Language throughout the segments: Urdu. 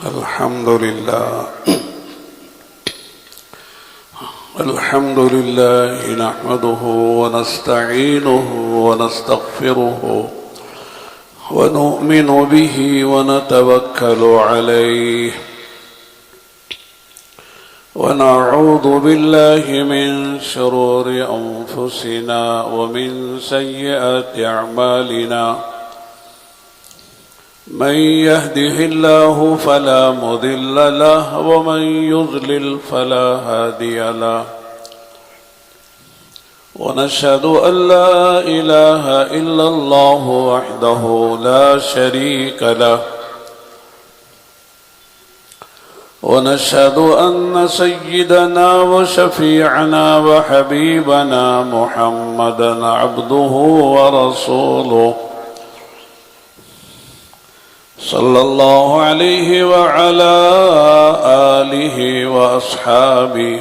الحمد لله نحمده ونستعينه ونستغفره ونؤمن به ونتوكل عليه ونعوذ بالله من شرور أنفسنا ومن سيئات أعمالنا من يهده الله فلا مضل له ومن يضلل فلا هادي له ونشهد أن لا إله إلا الله وحده لا شريك له ونشهد أن سيدنا وشفيعنا وحبيبنا محمدا عبده ورسوله صلى الله عليه وعلى آله وأصحابه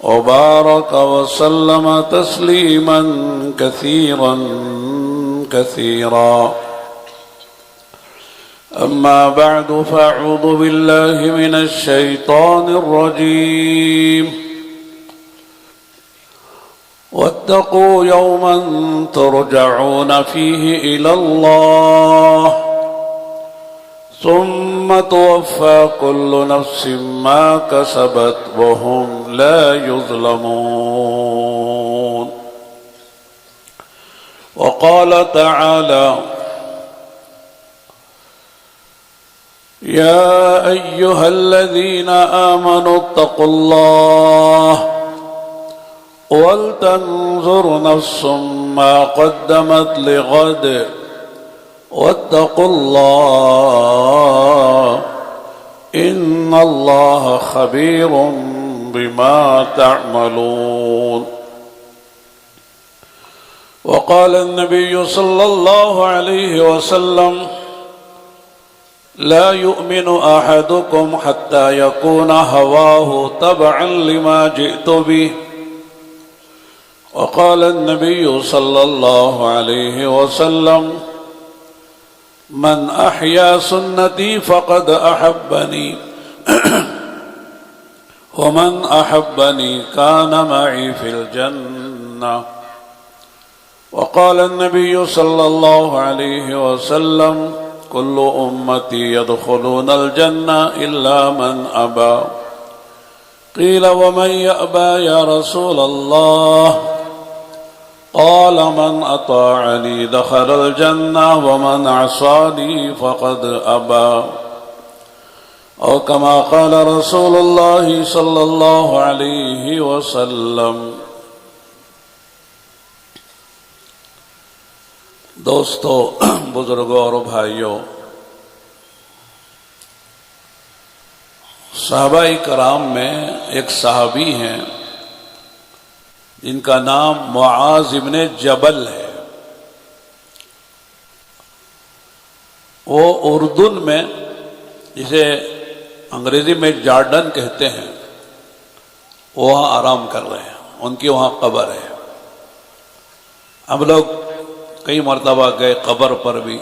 وبارك وسلم تسليما كثيرا كثيرا أما بعد فأعوذ بالله من الشيطان الرجيم واتقوا يوما ترجعون فيه إلى الله ثم توفى كل نفس ما كسبت وهم لا يظلمون وقال تعالى يا أيها الذين آمنوا اتقوا الله ولتنظر نفس ما قدمت لغد واتقوا الله إن الله خبير بما تعملون وقال النبي صلى الله عليه وسلم لا يؤمن أحدكم حتى يكون هواه تبعا لما جئت به وقال النبي صلى الله عليه وسلم من أحيا سنتي فقد أحبني ومن أحبني كان معي في الجنة وقال النبي صلى الله عليه وسلم كل أمتي يدخلون الجنة إلا من أبى قيل ومن يأبى يا رسول الله قال من أطاعني دخل الجنة ومن عصاني فقد أبى أو كما قال رسول الله صلى الله عليه وسلم. دوستو، بزرگوں اور بھائیوں، صحابہ کرام میں ایک صحابی ہیں جن کا نام معاذ ابن جبل ہے. وہ اردن میں، جسے انگریزی میں جارڈن کہتے ہیں، وہاں آرام کر رہے ہیں. ان کی وہاں قبر ہے. ہم لوگ کئی مرتبہ گئے قبر پر بھی.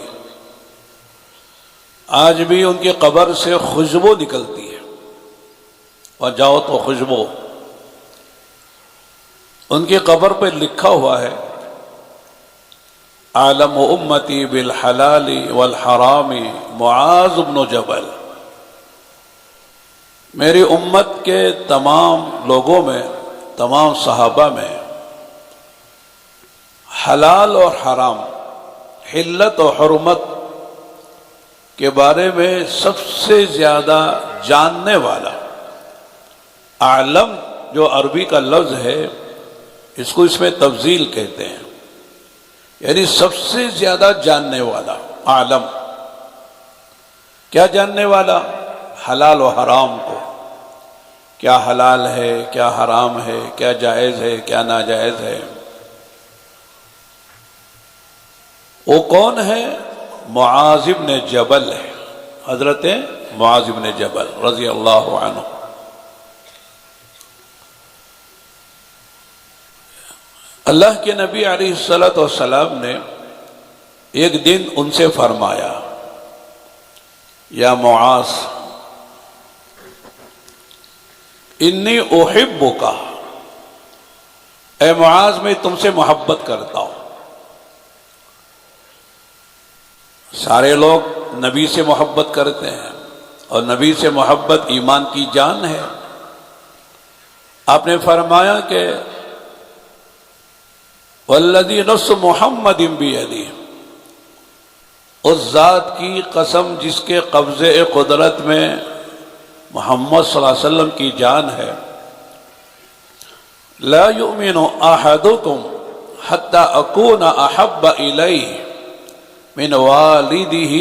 آج بھی ان کی قبر سے خوشبو نکلتی ہے، اور جاؤ تو خوشبو. ان کی قبر پہ لکھا ہوا ہے عالم امتی بالحلال والحرام معاذ بن جبل. میری امت کے تمام لوگوں میں، تمام صحابہ میں حلال اور حرام، حلت اور حرمت کے بارے میں سب سے زیادہ جاننے والا، عالم جو عربی کا لفظ ہے، اس کو اس میں تفضیل کہتے ہیں، یعنی سب سے زیادہ جاننے والا عالم. کیا جاننے والا؟ حلال و حرام کو. کیا حلال ہے، کیا حرام ہے، کیا جائز ہے، کیا ناجائز ہے. وہ کون ہے؟ معاذ بن جبل ہے، حضرت معاذ بن جبل رضی اللہ عنہ. اللہ کے نبی علیہ السلام نے ایک دن ان سے فرمایا، یا معاذ، انی احبک، اے معاذ میں تم سے محبت کرتا ہوں۔ سارے لوگ نبی سے محبت کرتے ہیں اور نبی سے محبت ایمان کی جان ہے۔ آپ نے فرمایا کہ والذی نفس محمد بیدہ، اس ذات کی قسم جس کے قبضے قدرت میں محمد صلی اللہ علیہ وسلم کی جان ہے، لا یؤمن احدکم حتی اکون احب الیہ من والدہ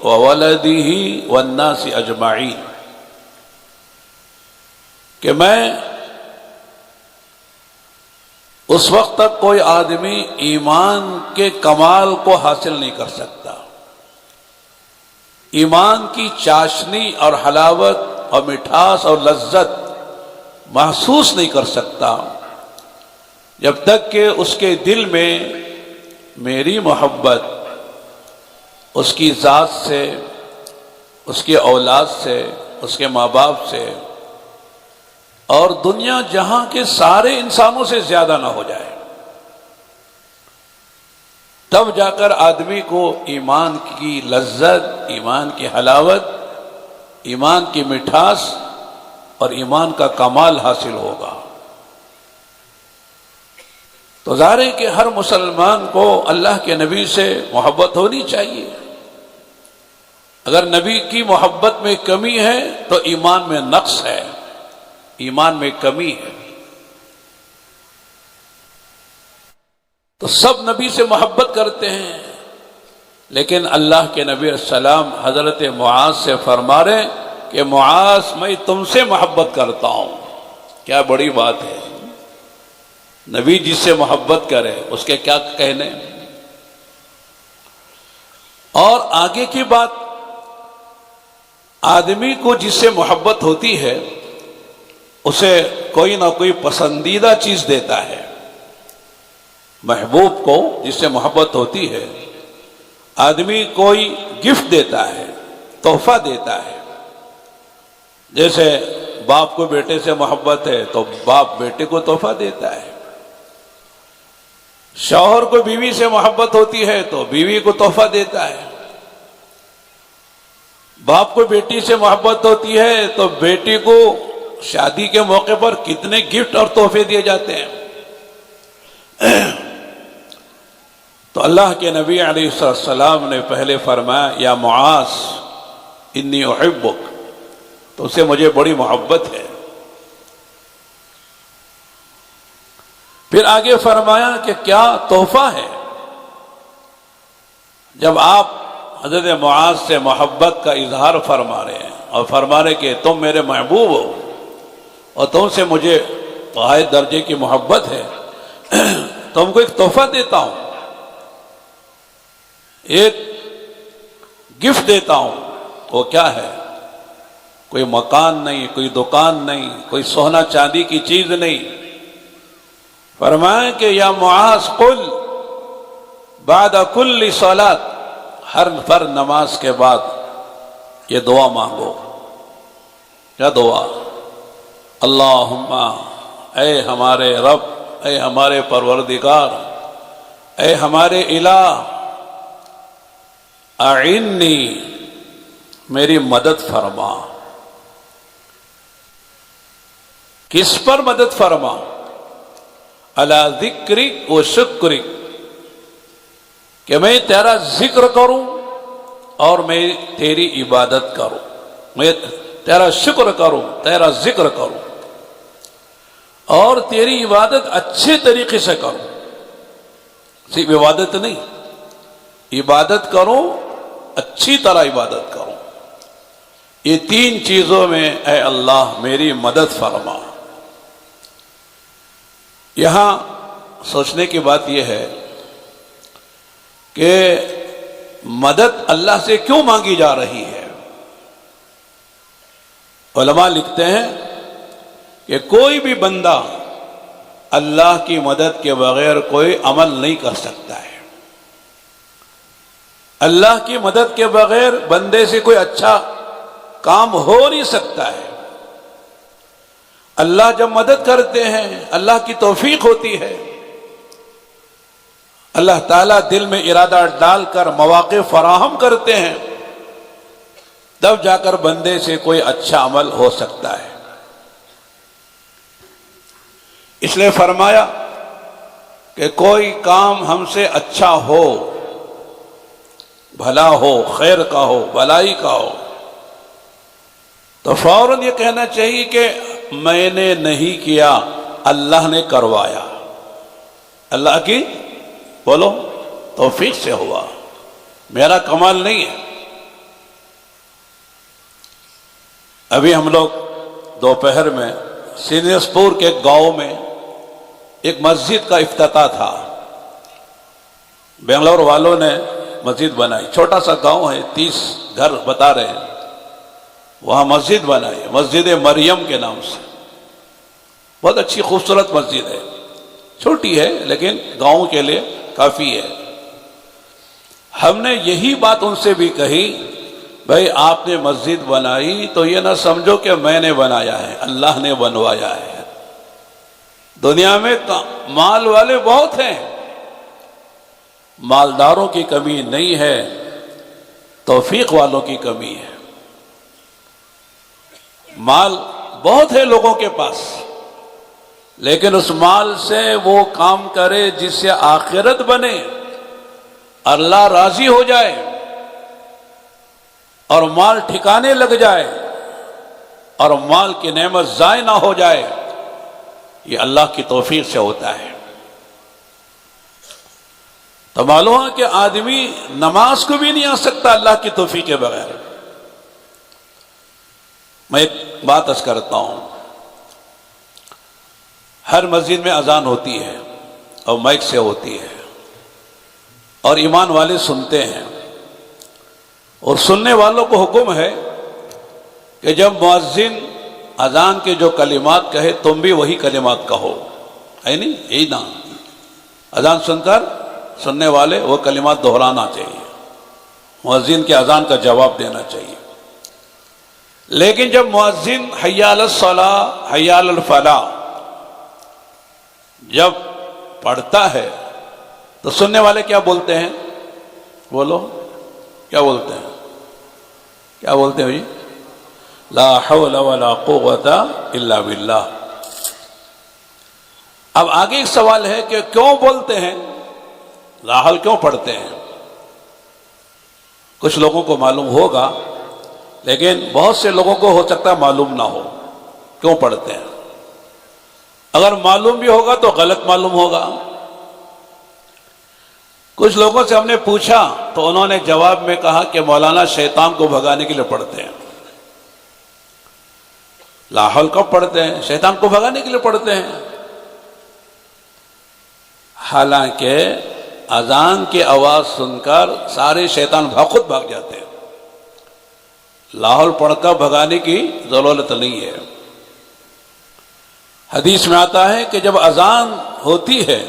وولدہ والناس اجمعین، کہ میں اس وقت تک کوئی آدمی ایمان کے کمال کو حاصل نہیں کر سکتا، ایمان کی چاشنی اور حلاوت اور مٹھاس اور لذت محسوس نہیں کر سکتا جب تک کہ اس کے دل میں میری محبت اس کی ذات سے، اس کی اولاد سے، اس کے ماں باپ سے اور دنیا جہاں کے سارے انسانوں سے زیادہ نہ ہو جائے، تب جا کر آدمی کو ایمان کی لذت، ایمان کی حلاوت، ایمان کی مٹھاس اور ایمان کا کمال حاصل ہوگا۔ تو ظاہر ہے کہ ہر مسلمان کو اللہ کے نبی سے محبت ہونی چاہیے۔ اگر نبی کی محبت میں کمی ہے تو ایمان میں نقص ہے، ایمان میں کمی ہے۔ تو سب نبی سے محبت کرتے ہیں، لیکن اللہ کے نبی علیہ السلام حضرت معاذ سے فرما رہے ہیں کہ معاذ میں تم سے محبت کرتا ہوں۔ کیا بڑی بات ہے، نبی جس سے محبت کرے اس کے کیا کہنے۔ اور آگے کی بات، آدمی کو جس سے محبت ہوتی ہے اسے کوئی نہ کوئی پسندیدہ چیز دیتا ہے۔ محبوب کو جس سے محبت ہوتی ہے آدمی کوئی گفٹ دیتا ہے، تحفہ دیتا ہے۔ جیسے باپ کو بیٹے سے محبت ہے تو باپ بیٹے کو تحفہ دیتا ہے، شوہر کو بیوی سے محبت ہوتی ہے تو بیوی کو تحفہ دیتا ہے، باپ کو بیٹی سے محبت ہوتی ہے تو بیٹی کو شادی کے موقع پر کتنے گفٹ اور تحفے دیے جاتے ہیں۔ تو اللہ کے نبی علیہ السلام نے پہلے فرمایا یا معاذ انی احبک، تو اسے مجھے بڑی محبت ہے۔ پھر آگے فرمایا کہ کیا تحفہ ہے۔ جب آپ حضرت معاذ سے محبت کا اظہار فرما رہے ہیں اور فرما رہے کہ تم میرے محبوب ہو اور تم سے مجھے غائب درجے کی محبت ہے، تم کو ایک تحفہ دیتا ہوں، ایک گفٹ دیتا ہوں۔ وہ کیا ہے؟ کوئی مکان نہیں، کوئی دکان نہیں، کوئی سونا چاندی کی چیز نہیں۔ فرمایا کہ یا معاذ قل بعد کل صلاۃ، ہر فرض نماز کے بعد یہ دعا مانگو۔ کیا دعا؟ اللہم، اے ہمارے رب، اے ہمارے پروردگار، اے ہمارے الہ، اعنی، میری مدد فرما۔ کس پر مدد فرما؟ علی ذکرک و شکرک، کہ میں تیرا ذکر کروں اور میں تیری عبادت کروں، میں تیرا شکر کروں، تیرا ذکر کروں اور تیری عبادت اچھے طریقے سے کروں۔ صرف عبادت نہیں، عبادت کروں، اچھی طرح عبادت کروں۔ یہ تین چیزوں میں اے اللہ میری مدد فرما۔ یہاں سوچنے کی بات یہ ہے کہ مدد اللہ سے کیوں مانگی جا رہی ہے؟ علماء لکھتے ہیں کہ کوئی بھی بندہ اللہ کی مدد کے بغیر کوئی عمل نہیں کر سکتا ہے۔ اللہ کی مدد کے بغیر بندے سے کوئی اچھا کام ہو نہیں سکتا ہے۔ اللہ جب مدد کرتے ہیں، اللہ کی توفیق ہوتی ہے، اللہ تعالیٰ دل میں ارادہ ڈال کر مواقع فراہم کرتے ہیں، تب جا کر بندے سے کوئی اچھا عمل ہو سکتا ہے۔ اس لیے فرمایا کہ کوئی کام ہم سے اچھا ہو، بھلا ہو، خیر کا ہو، بھلائی کا ہو، تو فوراً یہ کہنا چاہیے کہ میں نے نہیں کیا، اللہ نے کروایا، اللہ کی بولو توفیق سے ہوا، میرا کمال نہیں ہے۔ ابھی ہم لوگ دوپہر میں سینئرس پور کے گاؤں میں ایک مسجد کا افتتاح تھا، بنگلور والوں نے مسجد بنائی، چھوٹا سا گاؤں ہے، 30 گھر بتا رہے ہیں، وہاں مسجد بنائی، مسجد مریم کے نام سے، بہت اچھی خوبصورت مسجد ہے، چھوٹی ہے لیکن گاؤں کے لیے کافی ہے۔ ہم نے یہی بات ان سے بھی کہی، بھائی آپ نے مسجد بنائی تو یہ نہ سمجھو کہ میں نے بنایا ہے، اللہ نے بنوایا ہے۔ دنیا میں مال والے بہت ہیں، مالداروں کی کمی نہیں ہے، توفیق والوں کی کمی ہے۔ مال بہت ہے لوگوں کے پاس، لیکن اس مال سے وہ کام کرے جس سے آخرت بنے، اللہ راضی ہو جائے اور مال ٹھکانے لگ جائے اور مال کی نعمت ضائع نہ ہو جائے، یہ اللہ کی توفیق سے ہوتا ہے۔ تو معلوم ہے کہ آدمی نماز کو بھی نہیں آ سکتا اللہ کی توفیق کے بغیر۔ میں ایک بات عرض کرتا ہوں، ہر مسجد میں اذان ہوتی ہے اور مائک سے ہوتی ہے اور ایمان والے سنتے ہیں، اور سننے والوں کو حکم ہے کہ جب مؤذن اذان کے جو کلمات کہے تم بھی وہی کلمات کہو، ہے نہیں؟ یہی نا، اذان سن کر سننے والے وہ کلمات دہرانا چاہیے، مؤذن کے اذان کا جواب دینا چاہیے۔ لیکن جب مؤذن حی علی الصلاۃ حی علی الفلاح جب پڑھتا ہے تو سننے والے کیا بولتے ہیں؟ بولو کیا بولتے ہیں؟ کیا بولتے ہیں؟ لا حول ولا قوت الا باللہ۔ اب آگے ایک سوال ہے کہ کیوں بولتے ہیں، لا حول کیوں پڑھتے ہیں؟ کچھ لوگوں کو معلوم ہوگا، لیکن بہت سے لوگوں کو ہو سکتا ہے معلوم نہ ہو کیوں پڑھتے ہیں۔ اگر معلوم بھی ہوگا تو غلط معلوم ہوگا۔ کچھ لوگوں سے ہم نے پوچھا تو انہوں نے جواب میں کہا کہ مولانا شیطان کو بھگانے کے لیے پڑھتے ہیں۔ لا حول کب پڑھتے ہیں؟ شیطان کو بھگانے کے لیے پڑھتے ہیں۔ حالانکہ اذان کی آواز سن کر سارے شیطان خود بھاگ جاتے ہیں، لا حول پڑھ کر بھگانے کی ضرورت نہیں ہے۔ حدیث میں آتا ہے کہ جب اذان ہوتی ہے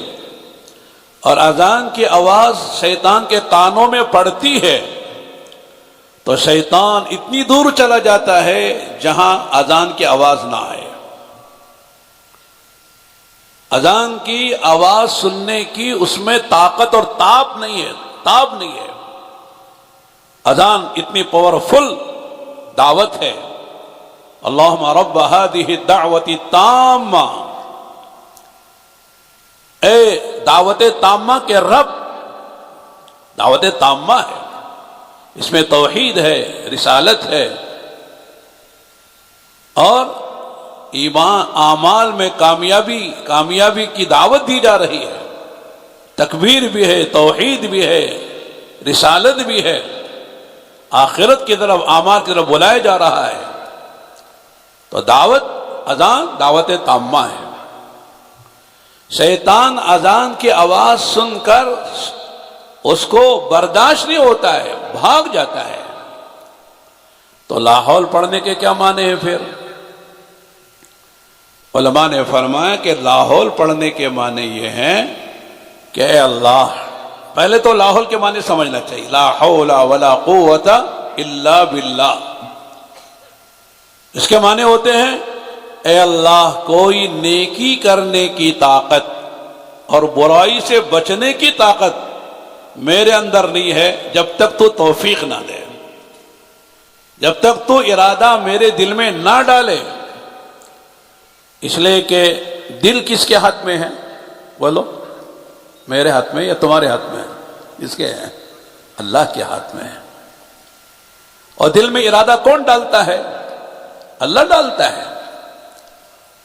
اور اذان کی آواز شیطان کے کانوں میں پڑتی ہے تو شیطان اتنی دور چلا جاتا ہے جہاں اذان کی آواز نہ آئے۔ اذان کی آواز سننے کی اس میں طاقت اور تاب نہیں ہے۔ اذان اتنی پاورفل دعوت ہے، اللہم رب ہذہ الدعوۃ التامہ، اے دعوت تامہ کے رب، دعوت تامہ ہے، اس میں توحید ہے، رسالت ہے، اور ایمان اعمال میں کامیابی کی دعوت دی جا رہی ہے، تکبیر بھی ہے، توحید بھی ہے، رسالت بھی ہے، آخرت کی طرف اعمال کی طرف بلایا جا رہا ہے۔ تو اذان دعوت تامہ ہے۔ شیطان اذان کی آواز سن کر اس کو برداشت نہیں ہوتا ہے، بھاگ جاتا ہے۔ تو لا حول پڑھنے کے کیا معنی ہیں پھر؟ علماء نے فرمایا کہ لا حول پڑھنے کے معنی یہ ہیں کہ اے اللہ، پہلے تو لا حول کے معنی سمجھنا چاہیے، لا حول ولا قوت الا باللہ۔ اس کے معنی ہوتے ہیں اے اللہ کوئی نیکی کرنے کی طاقت اور برائی سے بچنے کی طاقت میرے اندر نہیں ہے جب تک تو توفیق نہ دے، جب تک تو ارادہ میرے دل میں نہ ڈالے۔ اس لیے کہ دل کس کے ہاتھ میں ہے؟ بولو، میرے ہاتھ میں یا تمہارے ہاتھ میں؟ کس کے ہے؟ اللہ کے ہاتھ میں ہے۔ اور دل میں ارادہ کون ڈالتا ہے؟ اللہ ڈالتا ہے۔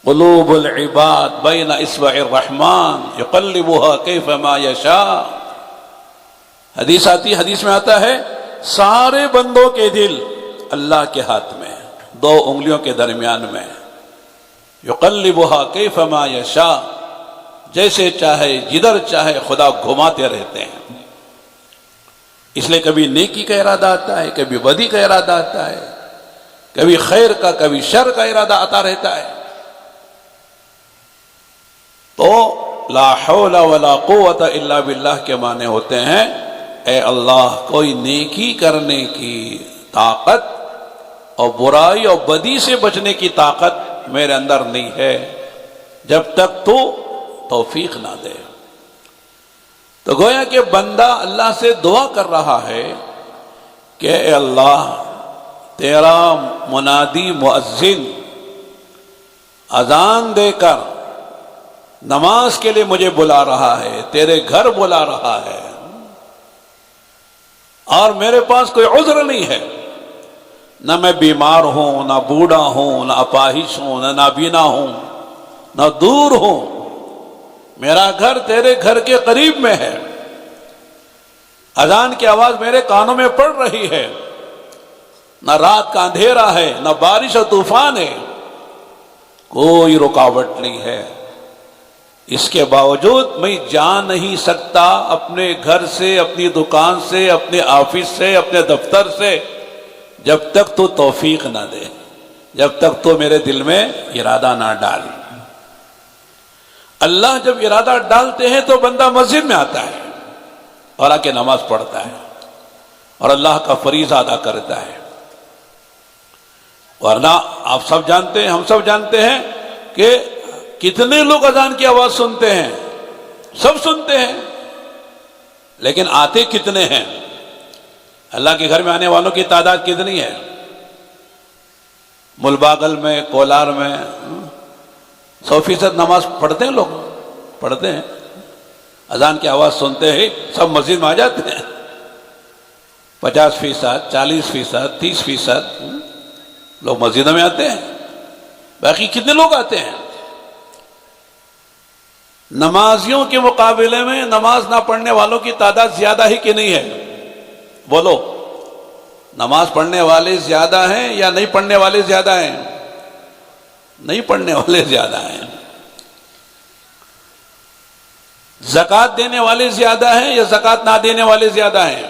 قلوب العباد بین اصبع الرحمن یقلبها کیف ما یشاء۔ حدیث آتی، حدیث میں آتا ہے سارے بندوں کے دل اللہ کے ہاتھ میں، دو انگلیوں کے درمیان میں، یقلبها کیف ما یشاء، جیسے چاہے جدھر چاہے خدا گھماتے رہتے ہیں۔ اس لیے کبھی نیکی کا ارادہ آتا ہے، کبھی بدی کا ارادہ آتا ہے، کبھی خیر کا کبھی شر کا ارادہ آتا رہتا ہے۔ تو لا حول ولا قوت الا باللہ کے معنی ہوتے ہیں اے اللہ کوئی نیکی کرنے کی طاقت اور برائی اور بدی سے بچنے کی طاقت میرے اندر نہیں ہے جب تک تو توفیق نہ دے۔ تو گویا کہ بندہ اللہ سے دعا کر رہا ہے کہ اے اللہ تیرا منادی مؤذن اذان دے کر نماز کے لیے مجھے بلا رہا ہے، تیرے گھر بلا رہا ہے، اور میرے پاس کوئی عذر نہیں ہے، نہ میں بیمار ہوں، نہ بوڑھا ہوں، نہ اپاہج ہوں، نہ نابینا ہوں، نہ دور ہوں، میرا گھر تیرے گھر کے قریب میں ہے، اذان کی آواز میرے کانوں میں پڑ رہی ہے، نہ رات کا اندھیرا ہے، نہ بارش اور طوفان ہے، کوئی رکاوٹ نہیں ہے۔ اس کے باوجود میں جا نہیں سکتا اپنے گھر سے، اپنی دکان سے، اپنے آفس سے، اپنے دفتر سے، جب تک تو توفیق نہ دے، جب تک تو میرے دل میں ارادہ نہ ڈال۔ اللہ جب ارادہ ڈالتے ہیں تو بندہ مسجد میں آتا ہے اور آ کے نماز پڑھتا ہے اور اللہ کا فریضہ ادا کرتا ہے۔ ورنہ آپ سب جانتے ہیں، ہم سب جانتے ہیں کہ کتنے لوگ اذان کی آواز سنتے ہیں، سب سنتے ہیں، لیکن آتے کتنے ہیں؟ اللہ کے گھر میں آنے والوں کی تعداد کتنی ہے؟ ملباگل میں، کولار میں 100% نماز پڑھتے ہیں، لوگ پڑھتے ہیں، اذان کی آواز سنتے ہی سب مسجد میں آ جاتے ہیں۔ 50%، 40%، 30% لوگ مسجدوں میں آتے ہیں، باقی کتنے لوگ آتے ہیں؟ نمازیوں کے مقابلے میں نماز نہ پڑھنے والوں کی تعداد زیادہ ہی کہ نہیں ہے؟ بولو، نماز پڑھنے والے زیادہ ہیں یا نہیں پڑھنے والے زیادہ ہیں؟ نہیں پڑھنے والے زیادہ ہیں۔ زکوٰۃ دینے والے زیادہ ہیں یا زکوٰۃ نہ دینے والے زیادہ ہیں؟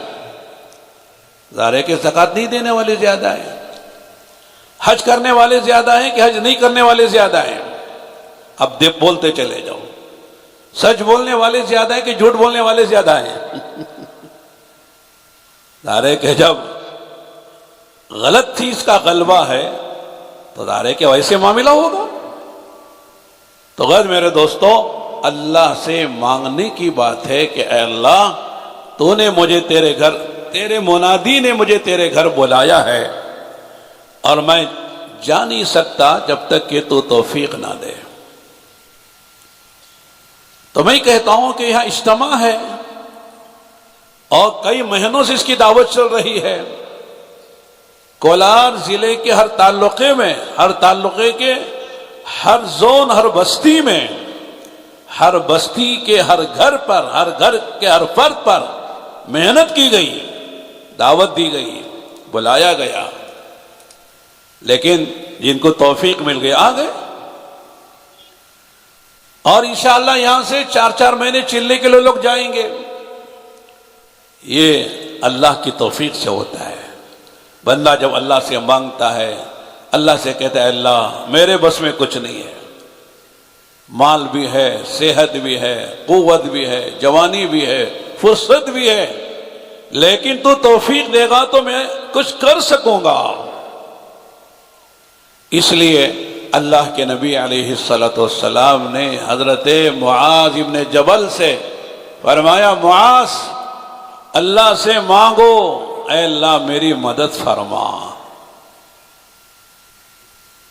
ظاہر ہے کہ زکوٰۃ نہیں دینے والے زیادہ ہیں۔ حج کرنے والے زیادہ ہیں کہ حج نہیں کرنے والے زیادہ ہیں؟ اب بولتے چلے جاؤ۔ سچ بولنے والے زیادہ ہیں کہ جھوٹ بولنے والے زیادہ ہیں؟ ظاہر ہے کہ جب غلط چیز کا غلبہ ہے تو ظاہر ہے کہ ویسے معاملہ ہوگا۔ تو غیر میرے دوستو، اللہ سے مانگنے کی بات ہے کہ اے اللہ تو نے مجھے تیرے گھر، تیرے منادی نے مجھے تیرے گھر بلایا ہے، اور میں جا نہیں سکتا جب تک کہ تو توفیق نہ دے۔ تو میں کہتا ہوں کہ یہاں اجتماع ہے اور کئی مہینوں سے اس کی دعوت چل رہی ہے۔ کولار ضلع کے ہر تعلقے میں، ہر تعلقے کے ہر زون، ہر بستی میں، ہر بستی کے ہر گھر پر، ہر گھر کے ہر فرد پر محنت کی گئی، دعوت دی گئی، بلایا گیا، لیکن جن کو توفیق مل گئی آ گئے۔ اور انشاءاللہ یہاں سے 4 مہینے چلنے کے لیے لوگ جائیں گے۔ یہ اللہ کی توفیق سے ہوتا ہے۔ بندہ جب اللہ سے مانگتا ہے، اللہ سے کہتا ہے اللہ میرے بس میں کچھ نہیں ہے، مال بھی ہے، صحت بھی ہے، قوت بھی ہے، جوانی بھی ہے، فرصت بھی ہے، لیکن تو توفیق دے گا تو میں کچھ کر سکوں گا۔ اس لیے اللہ کے نبی علیہ الصلوۃ والسلام نے حضرت معاذ ابن جبل سے فرمایا، معاذ اللہ سے مانگو، اے اللہ میری مدد فرما،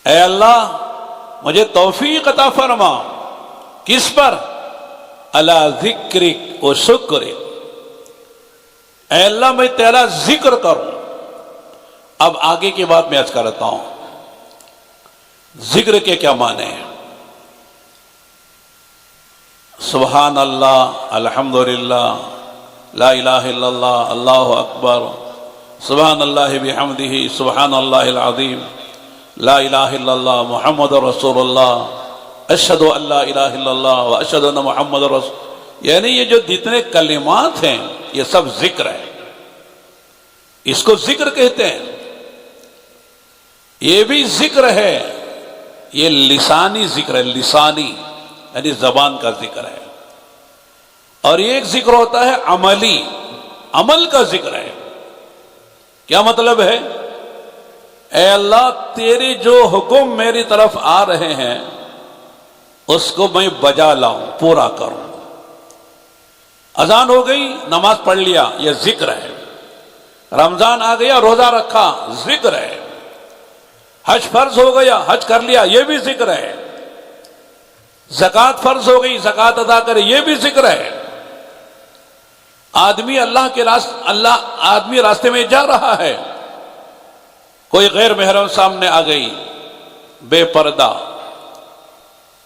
اے اللہ مجھے توفیق عطا فرما۔ کس پر؟ علی ذکرک و شکرک، اے اللہ میں تیرا ذکر کروں۔ اب آگے کی بات میں عرض کرتا ہوں، ذکر کے کیا معنی ہیں؟ سبحان اللہ، الحمدللہ، لا الہ الا اللہ، اللہ اکبر، سبحان اللہ بحمدہ، سبحان اللہ العظیم، لا الہ الا اللہ محمد رسول اللہ، اشہد ان لا الہ الا اللہ و اشہد ان محمد رسول، یعنی یہ جو جتنے کلمات ہیں یہ سب ذکر ہے، اس کو ذکر کہتے ہیں۔ یہ بھی ذکر ہے، یہ لسانی ذکر ہے، لسانی یعنی زبان کا ذکر ہے، اور یہ ایک ذکر ہوتا ہے عملی، عمل کا ذکر ہے۔ کیا مطلب ہے؟ اے اللہ تیرے جو حکم میری طرف آ رہے ہیں اس کو میں بجا لاؤں، پورا کروں۔ اذان ہو گئی، نماز پڑھ لیا، یہ ذکر ہے۔ رمضان آ گیا، روزہ رکھا، ذکر ہے۔ حج فرض ہو گیا، حج کر لیا، یہ بھی ذکر ہے۔ زکوٰۃ فرض ہو گئی، زکوٰۃ ادا کرے، یہ بھی ذکر ہے۔ آدمی آدمی راستے میں جا رہا ہے، کوئی غیر محرم سامنے آ گئی، بے پردہ،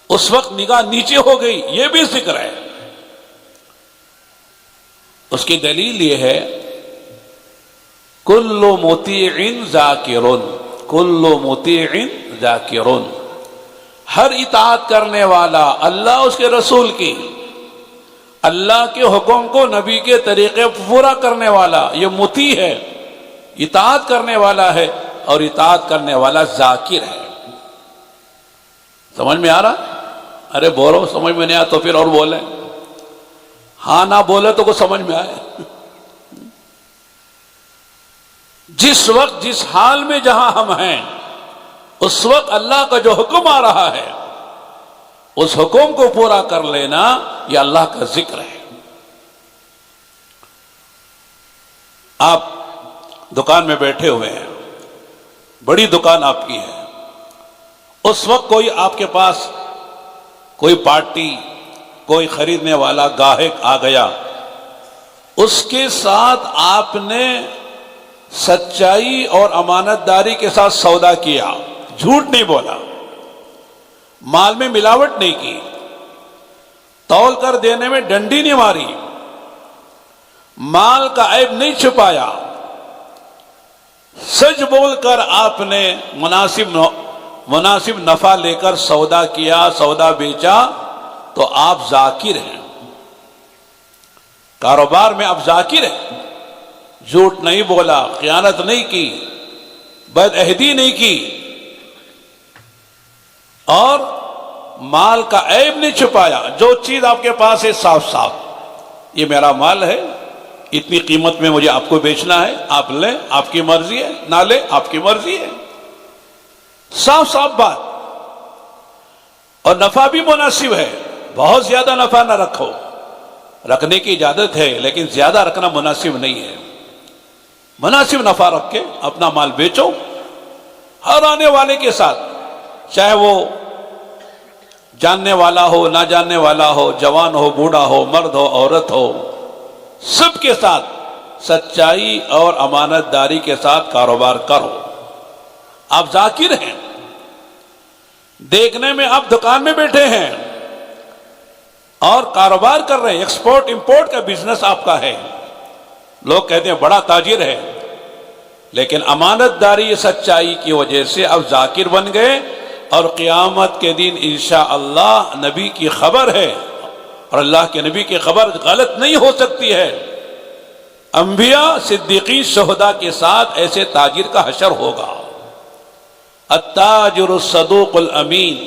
اس وقت نگاہ نیچے ہو گئی، یہ بھی ذکر ہے۔ اس کی دلیل یہ ہے، کل مطیع ذاکر، کل مطیع ذاکر، ہر اطاعت کرنے والا اللہ اس کے رسول کی، اللہ کے حکم کو نبی کے طریقے پورا کرنے والا، یہ مطیع ہے، اطاعت کرنے والا ہے، اور اطاعت کرنے والا ذاکر ہے۔ سمجھ میں آ رہا؟ ارے بولو، سمجھ میں نہیں آیا تو پھر اور بولیں، ہاں نہ بولے تو کچھ سمجھ میں آئے۔ جس وقت جس حال میں جہاں ہم ہیں اس وقت اللہ کا جو حکم آ رہا ہے اس حکم کو پورا کر لینا، یہ اللہ کا ذکر ہے۔ آپ دکان میں بیٹھے ہوئے ہیں، بڑی دکان آپ کی ہے، اس وقت کوئی آپ کے پاس کوئی پارٹی، کوئی خریدنے والا گاہک آ گیا، اس کے ساتھ آپ نے سچائی اور امانت داری کے ساتھ سودا کیا، جھوٹ نہیں بولا، مال میں ملاوٹ نہیں کی، تول کر دینے میں ڈنڈی نہیں ماری، مال کا عیب نہیں چھپایا، سچ بول کر آپ نے مناسب نفع لے کر سودا کیا، سودا بیچا، تو آپ ذاکر ہیں۔ کاروبار میں آپ ذاکر ہیں، جھوٹ نہیں بولا، خیانت نہیں کی، بد عہدی نہیں کی، اور مال کا عیب نہیں چھپایا۔ جو چیز آپ کے پاس ہے صاف صاف، یہ میرا مال ہے، اتنی قیمت میں مجھے آپ کو بیچنا ہے، آپ لیں، آپ کی مرضی ہے، نہ لیں، آپ کی مرضی ہے، صاف صاف بات۔ اور نفع بھی مناسب ہے، بہت زیادہ نفع نہ رکھو، رکھنے کی اجازت ہے لیکن زیادہ رکھنا مناسب نہیں ہے۔ مناسب نفع رکھ کے اپنا مال بیچو، ہر آنے والے کے ساتھ، چاہے وہ جاننے والا ہو، نہ جاننے والا ہو، جوان ہو، بوڑھا ہو، مرد ہو، عورت ہو، سب کے ساتھ سچائی اور امانت داری کے ساتھ کاروبار کرو۔ آپ ذاکر ہیں، دیکھنے میں آپ دکان میں بیٹھے ہیں اور کاروبار کر رہے ہیں، ایکسپورٹ امپورٹ کا بزنس آپ کا ہے، لوگ کہتے ہیں بڑا تاجر ہے، لیکن امانت داری سچائی کی وجہ سے اب ذاکر بن گئے، اور قیامت کے دن انشاءاللہ نبی کی خبر ہے، اور اللہ کے نبی کی خبر غلط نہیں ہو سکتی ہے، انبیاء، صدیقین، شہداء کے ساتھ ایسے تاجر کا حشر ہوگا۔ التاجر الصدوق الامین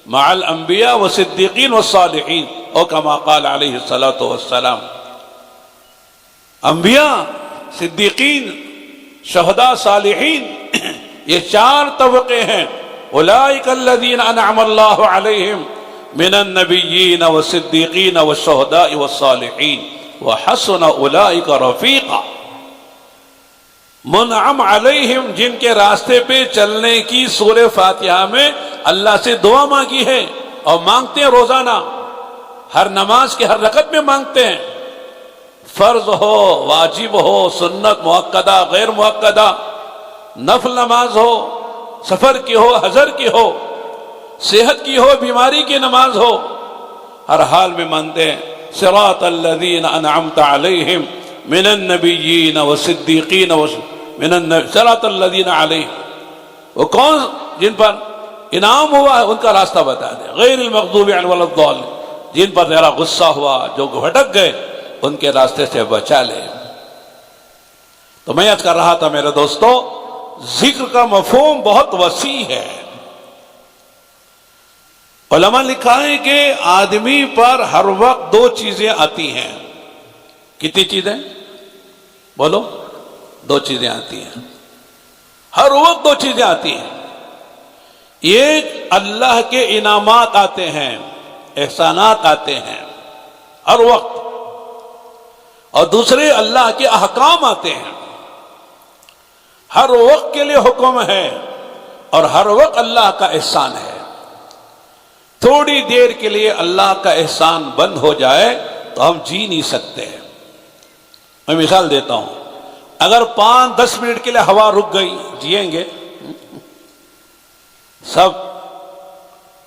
مع الانبیاء والصدیقین والصالحین، او کما قال علیہ الصلاۃ والسلام۔ انبیاء، صدیقین، شہداء، صالحین، یہ چار طبقے ہیں اولئک الذین انعم اللہ علیہم من النبیین والصدیقین والشہداء والصالحین وحسن اولئک رفیقا۔ منعم علیہم، جن کے راستے پہ چلنے کی سورہ فاتحہ میں اللہ سے دعا مانگی ہے اور مانگتے ہیں روزانہ، ہر نماز کے ہر رکعت میں مانگتے ہیں، فرض ہو، واجب ہو، سنت مؤکدہ غیر مؤکدہ، نفل نماز ہو، سفر کی ہو، حضر کی ہو، صحت کی ہو، بیماری کی نماز ہو، ہر حال میں مانتے ہیں صراط الذین انعمت علیہم من النبیین والصدیقین صراط الذین علیہم، وہ کون جن پر انعام ہوا ہے ان کا راستہ بتا دیں، غیر المغضوب علیہم ولا الضالین، جن پر ذرا غصہ ہوا، جو بھٹک گئے، ان کے راستے سے بچا لے۔ تو میں یاد کر رہا تھا میرے دوستو، ذکر کا مفہوم بہت وسیع ہے۔ علماء لکھا ہے کہ آدمی پر ہر وقت دو چیزیں آتی ہیں۔ کتنی چیزیں؟ بولو، دو چیزیں آتی ہیں، ہر وقت دو چیزیں آتی ہیں۔ ایک اللہ کے انعامات آتے ہیں، احسانات آتے ہیں ہر وقت، اور دوسرے اللہ کے احکام آتے ہیں۔ ہر وقت کے لیے حکم ہے اور ہر وقت اللہ کا احسان ہے۔ تھوڑی دیر کے لیے اللہ کا احسان بند ہو جائے تو ہم جی نہیں سکتے۔ میں مثال دیتا ہوں، اگر 5-10 منٹ کے لیے ہوا رک گئی، جئیں گے؟ سب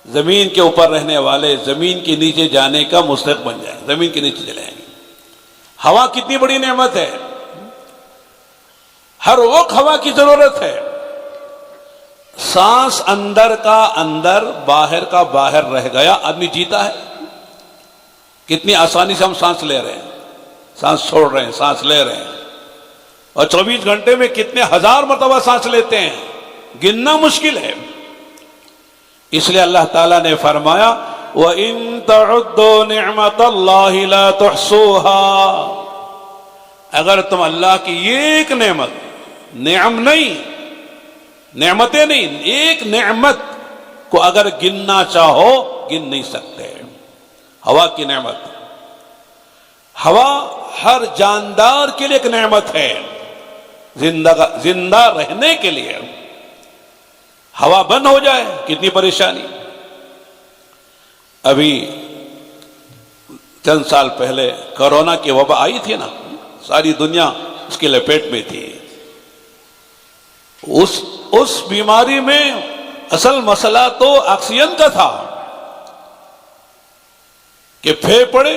زمین کے اوپر رہنے والے زمین کے نیچے جانے کا مستحق بن جائیں، زمین کے نیچے چلے جائیں گے۔ ہوا کتنی بڑی نعمت ہے، ہر وقت ہوا کی ضرورت ہے۔ سانس اندر کا اندر، باہر کا باہر رہ گیا، آدمی جیتا ہے؟ کتنی آسانی سے ہم سانس لے رہے ہیں، سانس چھوڑ رہے ہیں، سانس لے رہے ہیں، اور 24 گھنٹے میں کتنے ہزار مرتبہ سانس لیتے ہیں، گننا مشکل ہے۔ اس لیے اللہ تعالیٰ نے فرمایا وَإِن تَعُدُّوا نِعْمَةَ اللَّهِ لَا تُحْصُوهَا، اگر تم اللہ کی ایک نعمت، نعم نہیں، نعمتیں نہیں، ایک نعمت کو اگر گننا چاہو گن نہیں سکتے۔ ہوا کی نعمت، ہوا ہر جاندار کے لیے ایک نعمت ہے، زندہ رہنے کے لیے۔ ہوا بند ہو جائے کتنی پریشانی۔ ابھی چند سال پہلے کورونا کی وبا آئی تھی نا، ساری دنیا اس کی لپیٹ میں تھی۔ اس بیماری میں اصل مسئلہ تو آکسیجن کا تھا کہ پھیپھڑے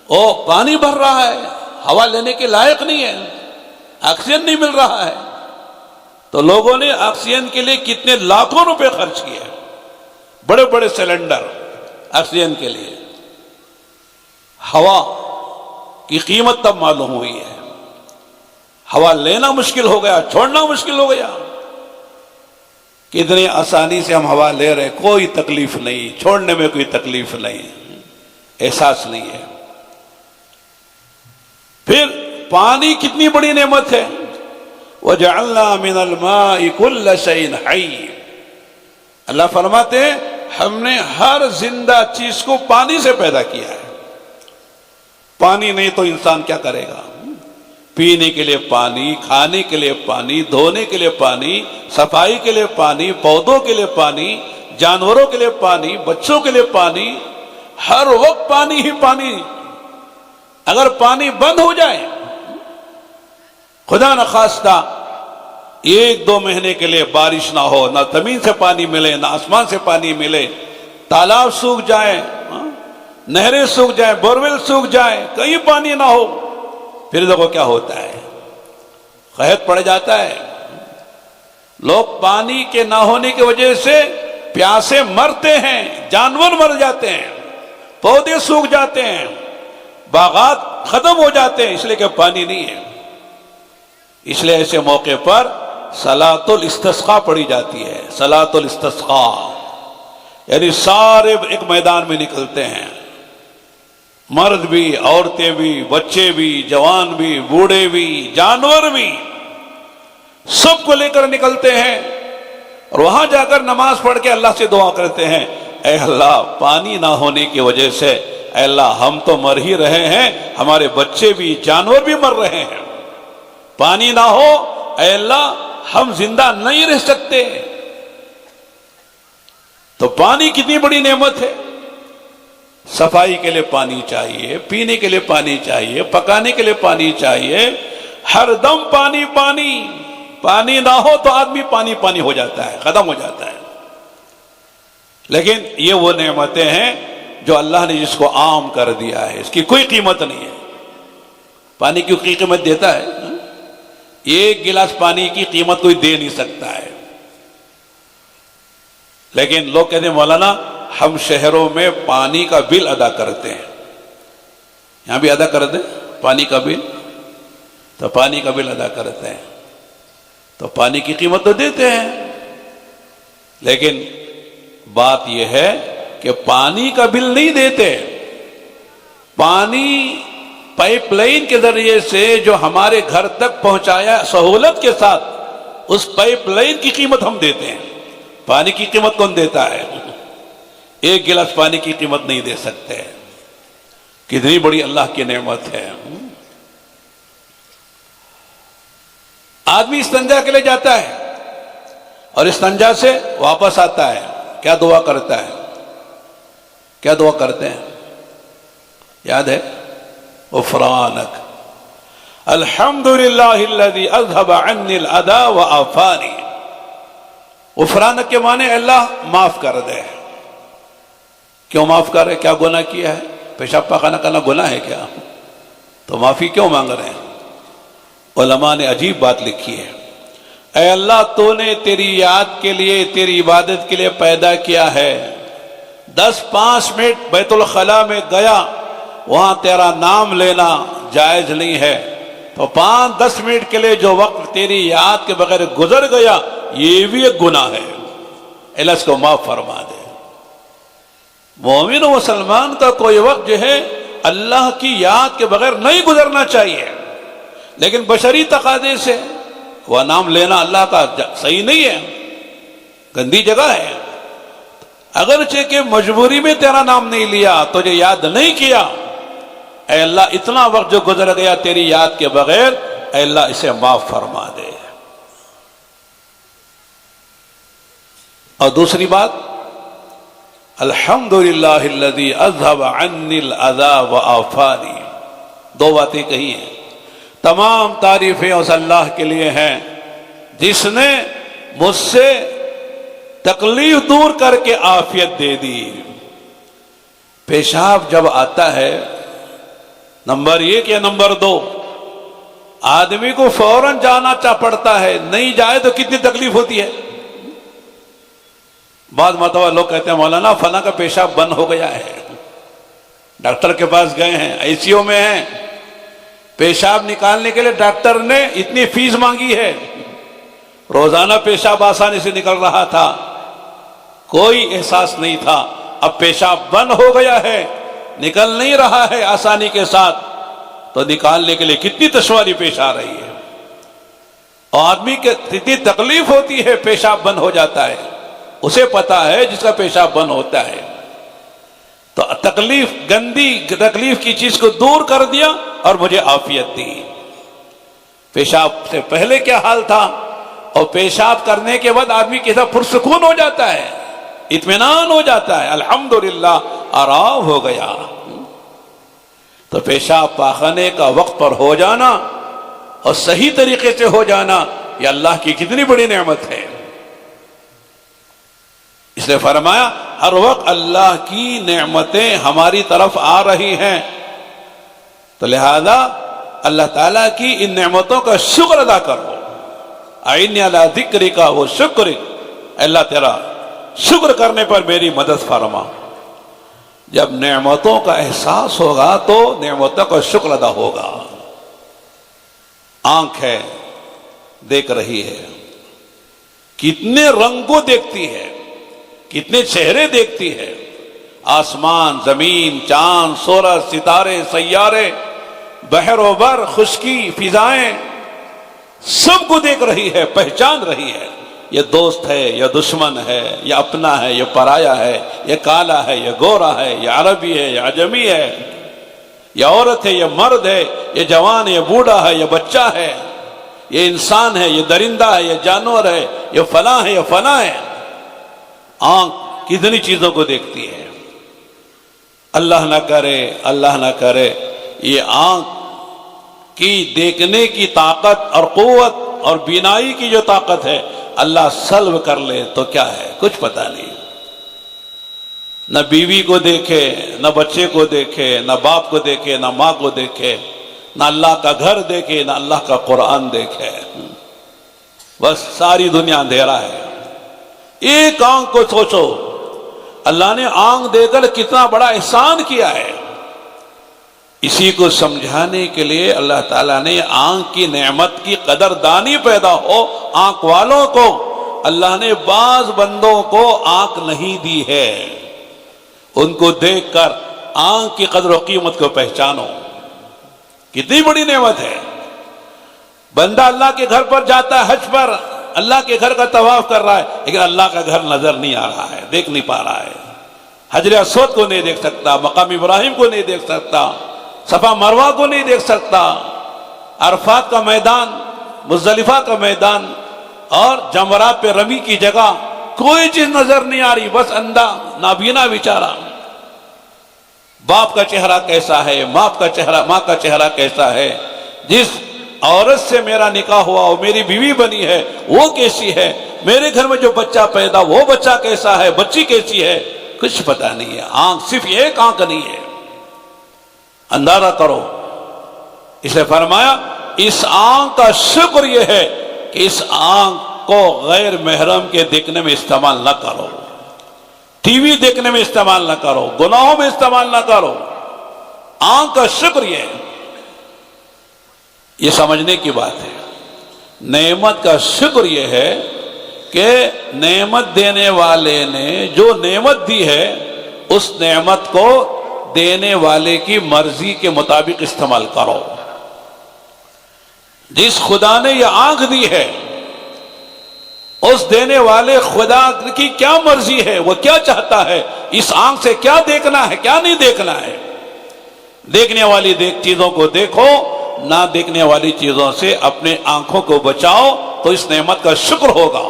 وہ پانی بھر رہا ہے، ہوا لینے کے لائق نہیں ہے، آکسیجن نہیں مل رہا ہے، تو لوگوں نے آکسیجن کے لیے کتنے لاکھوں روپے خرچ کیے، بڑے بڑے سلنڈر آکسیجن کے لیے۔ ہوا کی قیمت تب معلوم ہوئی ہے، ہوا لینا مشکل ہو گیا، چھوڑنا مشکل ہو گیا۔ کتنی آسانی سے ہم ہوا لے رہے، کوئی تکلیف نہیں، چھوڑنے میں کوئی تکلیف نہیں، احساس نہیں ہے۔ پھر پانی کتنی بڑی نعمت ہے، وَجَعَلْنَا مِنَ الْمَاءِ كُلَّ شَيْءٍ حَيٍّ، اللہ فرماتے ہیں ہم نے ہر زندہ چیز کو پانی سے پیدا کیا ہے۔ پانی نہیں تو انسان کیا کرے گا؟ پینے کے لیے پانی، کھانے کے لیے پانی، دھونے کے لیے پانی، صفائی کے لیے پانی، پودوں کے لیے پانی، جانوروں کے لیے پانی، بچوں کے لیے پانی، ہر وقت پانی ہی پانی۔ اگر پانی بند ہو جائے، خدا نخواستہ 1-2 مہینے کے لیے بارش نہ ہو، نہ زمین سے پانی ملے، نہ آسمان سے پانی ملے، تالاب سوکھ جائیں، نہریں سوکھ جائیں، بورویل سوکھ جائیں، کہیں پانی نہ ہو، پھر دیکھو کیا ہوتا ہے، قحط پڑ جاتا ہے۔ لوگ پانی کے نہ ہونے کی وجہ سے پیاسے مرتے ہیں، جانور مر جاتے ہیں، پودے سوکھ جاتے ہیں، باغات ختم ہو جاتے ہیں، اس لیے کہ پانی نہیں ہے۔ اس لیے ایسے موقع پر صلاۃ الاستسقاء پڑھی جاتی ہے۔ صلاۃ الاستسقاء یعنی سارے ایک میدان میں نکلتے ہیں، مرد بھی، عورتیں بھی، بچے بھی، جوان بھی، بوڑھے بھی، جانور بھی، سب کو لے کر نکلتے ہیں اور وہاں جا کر نماز پڑھ کے اللہ سے دعا کرتے ہیں، اے اللہ پانی نہ ہونے کی وجہ سے اے اللہ ہم تو مر ہی رہے ہیں، ہمارے بچے بھی جانور بھی مر رہے ہیں، پانی نہ ہو اے اللہ ہم زندہ نہیں رہ سکتے۔ تو پانی کتنی بڑی نعمت ہے۔ صفائی کے لیے پانی چاہیے، پینے کے لیے پانی چاہیے، پکانے کے لیے پانی چاہیے، ہر دم پانی پانی۔ پانی نہ ہو تو آدمی پانی پانی ہو جاتا ہے، ختم ہو جاتا ہے۔ لیکن یہ وہ نعمتیں ہیں جو اللہ نے جس کو عام کر دیا ہے، اس کی کوئی قیمت نہیں ہے۔ پانی کی کوئی قیمت دیتا ہے؟ ایک گلاس پانی کی قیمت کوئی دے نہیں سکتا ہے۔ لیکن لوگ کہتے ہیں مولانا ہم شہروں میں پانی کا بل ادا کرتے ہیں، یہاں بھی ادا کر دیں پانی کا بل، تو پانی کا بل ادا کرتے ہیں تو پانی کی قیمت تو دیتے ہیں، لیکن بات یہ ہے کہ پانی کا بل نہیں دیتے۔ پانی پائپ لائن کے ذریعے سے جو ہمارے گھر تک پہنچایا سہولت کے ساتھ، اس پائپ لائن کی قیمت ہم دیتے ہیں۔ پانی کی قیمت کون دیتا ہے؟ ایک گلاس پانی کی قیمت نہیں دے سکتے۔ کتنی بڑی اللہ کی نعمت ہے۔ آدمی استنجا کے لیے جاتا ہے اور استنجا سے واپس آتا ہے، کیا دعا کرتا ہے؟ کیا دعا کرتے ہیں؟ یاد ہے؟ غفرانک الحمدللہ الذی اذھب عنی الاذی وعافانی۔ غفرانک کے معنی اللہ معاف کر دے۔ کیوں معاف کر رہے؟ کیا گناہ کیا ہے؟ پیشاب پاخانہ کرنا گناہ ہے کیا؟ تو معافی کیوں مانگ رہے ہیں؟ علماء نے عجیب بات لکھی ہے، اے اللہ تو نے تیری یاد کے لیے، تیری عبادت کے لیے پیدا کیا ہے، 10-5 منٹ بیت الخلاء میں گیا، وہاں تیرا نام لینا جائز نہیں ہے، تو 5-10 منٹ کے لیے جو وقت تیری یاد کے بغیر گزر گیا یہ بھی ایک گناہ ہے، اللہ اس کو معاف فرما دے۔ مومن و مسلمان کا کوئی وقت جو ہے اللہ کی یاد کے بغیر نہیں گزرنا چاہیے، لیکن بشری تقاضے سے وہ نام لینا اللہ کا صحیح نہیں ہے، گندی جگہ ہے۔ اگرچہ کہ مجبوری میں تیرا نام نہیں لیا، تجھے یاد نہیں کیا، اے اللہ اتنا وقت جو گزر گیا تیری یاد کے بغیر، اے اللہ اسے معاف فرما دے۔ اور دوسری بات، الحمدللہ الذی اذھب عنی الاذی وعافانی۔ دو باتیں کہی ہیں، تمام تعریفیں اس اللہ کے لیے ہیں جس نے مجھ سے تکلیف دور کر کے عافیت دے دی۔ پیشاب جب آتا ہے، نمبر 1 یا نمبر 2، آدمی کو فوراً جانا پڑتا ہے، نہیں جائے تو کتنی تکلیف ہوتی ہے۔ بعض مرتبہ لوگ کہتے ہیں مولانا فلاں کا پیشاب بند ہو گیا ہے، ڈاکٹر کے پاس گئے ہیں، آئی سی یو میں ہیں، پیشاب نکالنے کے لیے ڈاکٹر نے اتنی فیس مانگی ہے، روزانہ پیشاب آسانی سے نکل رہا تھا، کوئی احساس نہیں تھا، اب پیشاب بند ہو گیا ہے، نکل نہیں رہا ہے آسانی کے ساتھ، تو نکالنے کے لیے کتنی دشواری پیش آ رہی ہے، اور آدمی کے کتنی تکلیف ہوتی ہے، پیشاب بند ہو جاتا ہے، اسے پتا ہے جس کا پیشاب بند ہوتا ہے۔ تو تکلیف، گندی تکلیف کی چیز کو دور کر دیا اور مجھے عافیت دی۔ پیشاب سے پہلے کیا حال تھا اور پیشاب کرنے کے بعد آدمی کیسا پرسکون ہو جاتا ہے، اطمینان ہو جاتا ہے، الحمدللہ آرام ہو گیا۔ تو پیشاب پاخانے کا وقت پر ہو جانا اور صحیح طریقے سے ہو جانا، یہ اللہ کی کتنی بڑی نعمت ہے۔ اس نے فرمایا ہر وقت اللہ کی نعمتیں ہماری طرف آ رہی ہیں، تو لہذا اللہ تعالیٰ کی ان نعمتوں کا شکر ادا کرو۔ اعنی علی ذکرک و شکرک، اللہ تیرا شکر کرنے پر میری مدد فرما۔ جب نعمتوں کا احساس ہوگا تو نعمتوں کا شکر ادا ہوگا۔ آنکھ ہے، دیکھ رہی ہے، کتنے رنگ کو دیکھتی ہے، کتنے چہرے دیکھتی ہے، آسمان، زمین، چاند، سورج، ستارے، سیارے، بحر و بر، خشکی، فضائیں، سب کو دیکھ رہی ہے، پہچان رہی ہے۔ یہ دوست ہے یا دشمن ہے، یہ اپنا ہے یہ پرایا ہے، یہ کالا ہے یہ گورا ہے، یہ عربی ہے یا عجمی ہے، یہ عورت ہے یہ مرد ہے، یہ جوان ہے یہ بوڑھا ہے یہ بچہ ہے، یہ انسان ہے یہ درندہ ہے یہ جانور ہے، یہ فلاں ہے یہ فلاں ہے۔ آنکھ کتنی چیزوں کو دیکھتی ہے۔ اللہ نہ کرے یہ آنکھ کی دیکھنے کی طاقت اور قوت اور بینائی کی جو طاقت ہے اللہ سلب کر لے تو کیا ہے، کچھ پتہ نہیں۔ نہ بیوی کو دیکھے، نہ بچے کو دیکھے، نہ باپ کو دیکھے، نہ ماں کو دیکھے، نہ اللہ کا گھر دیکھے، نہ اللہ کا قرآن دیکھے، بس ساری دنیا اندھیرا ہے۔ ایک آنکھ کو سوچو، اللہ نے آنکھ دے کر کتنا بڑا احسان کیا ہے۔ اسی کو سمجھانے کے لیے اللہ تعالیٰ نے آنکھ کی نعمت کی قدردانی پیدا ہو آنکھ والوں کو۔ اللہ نے بعض بندوں کو آنکھ نہیں دی ہے، ان کو دیکھ کر آنکھ کی قدر و قیمت کو پہچانو۔ کتنی بڑی نعمت ہے۔ بندہ اللہ کے گھر پر جاتا ہے، حج پر اللہ کے گھر کا طواف کر رہا ہے، لیکن اللہ کا گھر نظر نہیں آ رہا ہے، دیکھ نہیں پا رہا ہے۔ حجر اسود کو نہیں دیکھ سکتا، مقام ابراہیم کو نہیں دیکھ سکتا، صفا مروہ کو نہیں دیکھ سکتا، عرفات کا میدان، مزدلفہ کا میدان اور جمرات پہ رمی کی جگہ کوئی چیز نظر نہیں آ رہی، بس اندھا نابینا بیچارہ۔ باپ کا چہرہ کیسا ہے، ماں کا چہرہ کیسا ہے، جس عورت سے میرا نکاح ہوا وہ میری بیوی بنی ہے وہ کیسی ہے، میرے گھر میں جو بچہ پیدا وہ بچہ کیسا ہے، بچی کیسی ہے، کچھ پتہ نہیں ہے۔ آنکھ صرف ایک آنکھ نہیں ہے، اندازہ کرو۔ اسے فرمایا اس آنکھ کا شکر یہ ہے کہ اس آنکھ کو غیر محرم کے دیکھنے میں استعمال نہ کرو، ٹی وی دیکھنے میں استعمال نہ کرو، گناہوں میں استعمال نہ کرو۔ آنکھ کا شکر یہ سمجھنے کی بات ہے۔ نعمت کا شکر یہ ہے کہ نعمت دینے والے نے جو نعمت دی ہے اس نعمت کو دینے والے کی مرضی کے مطابق استعمال کرو۔ جس خدا نے یہ آنکھ دی ہے اس دینے والے خدا کی کیا مرضی ہے، وہ کیا چاہتا ہے، اس آنکھ سے کیا دیکھنا ہے کیا نہیں دیکھنا ہے۔ دیکھنے والی چیزوں کو دیکھو، نہ دیکھنے والی چیزوں سے اپنے آنکھوں کو بچاؤ تو اس نعمت کا شکر ہوگا۔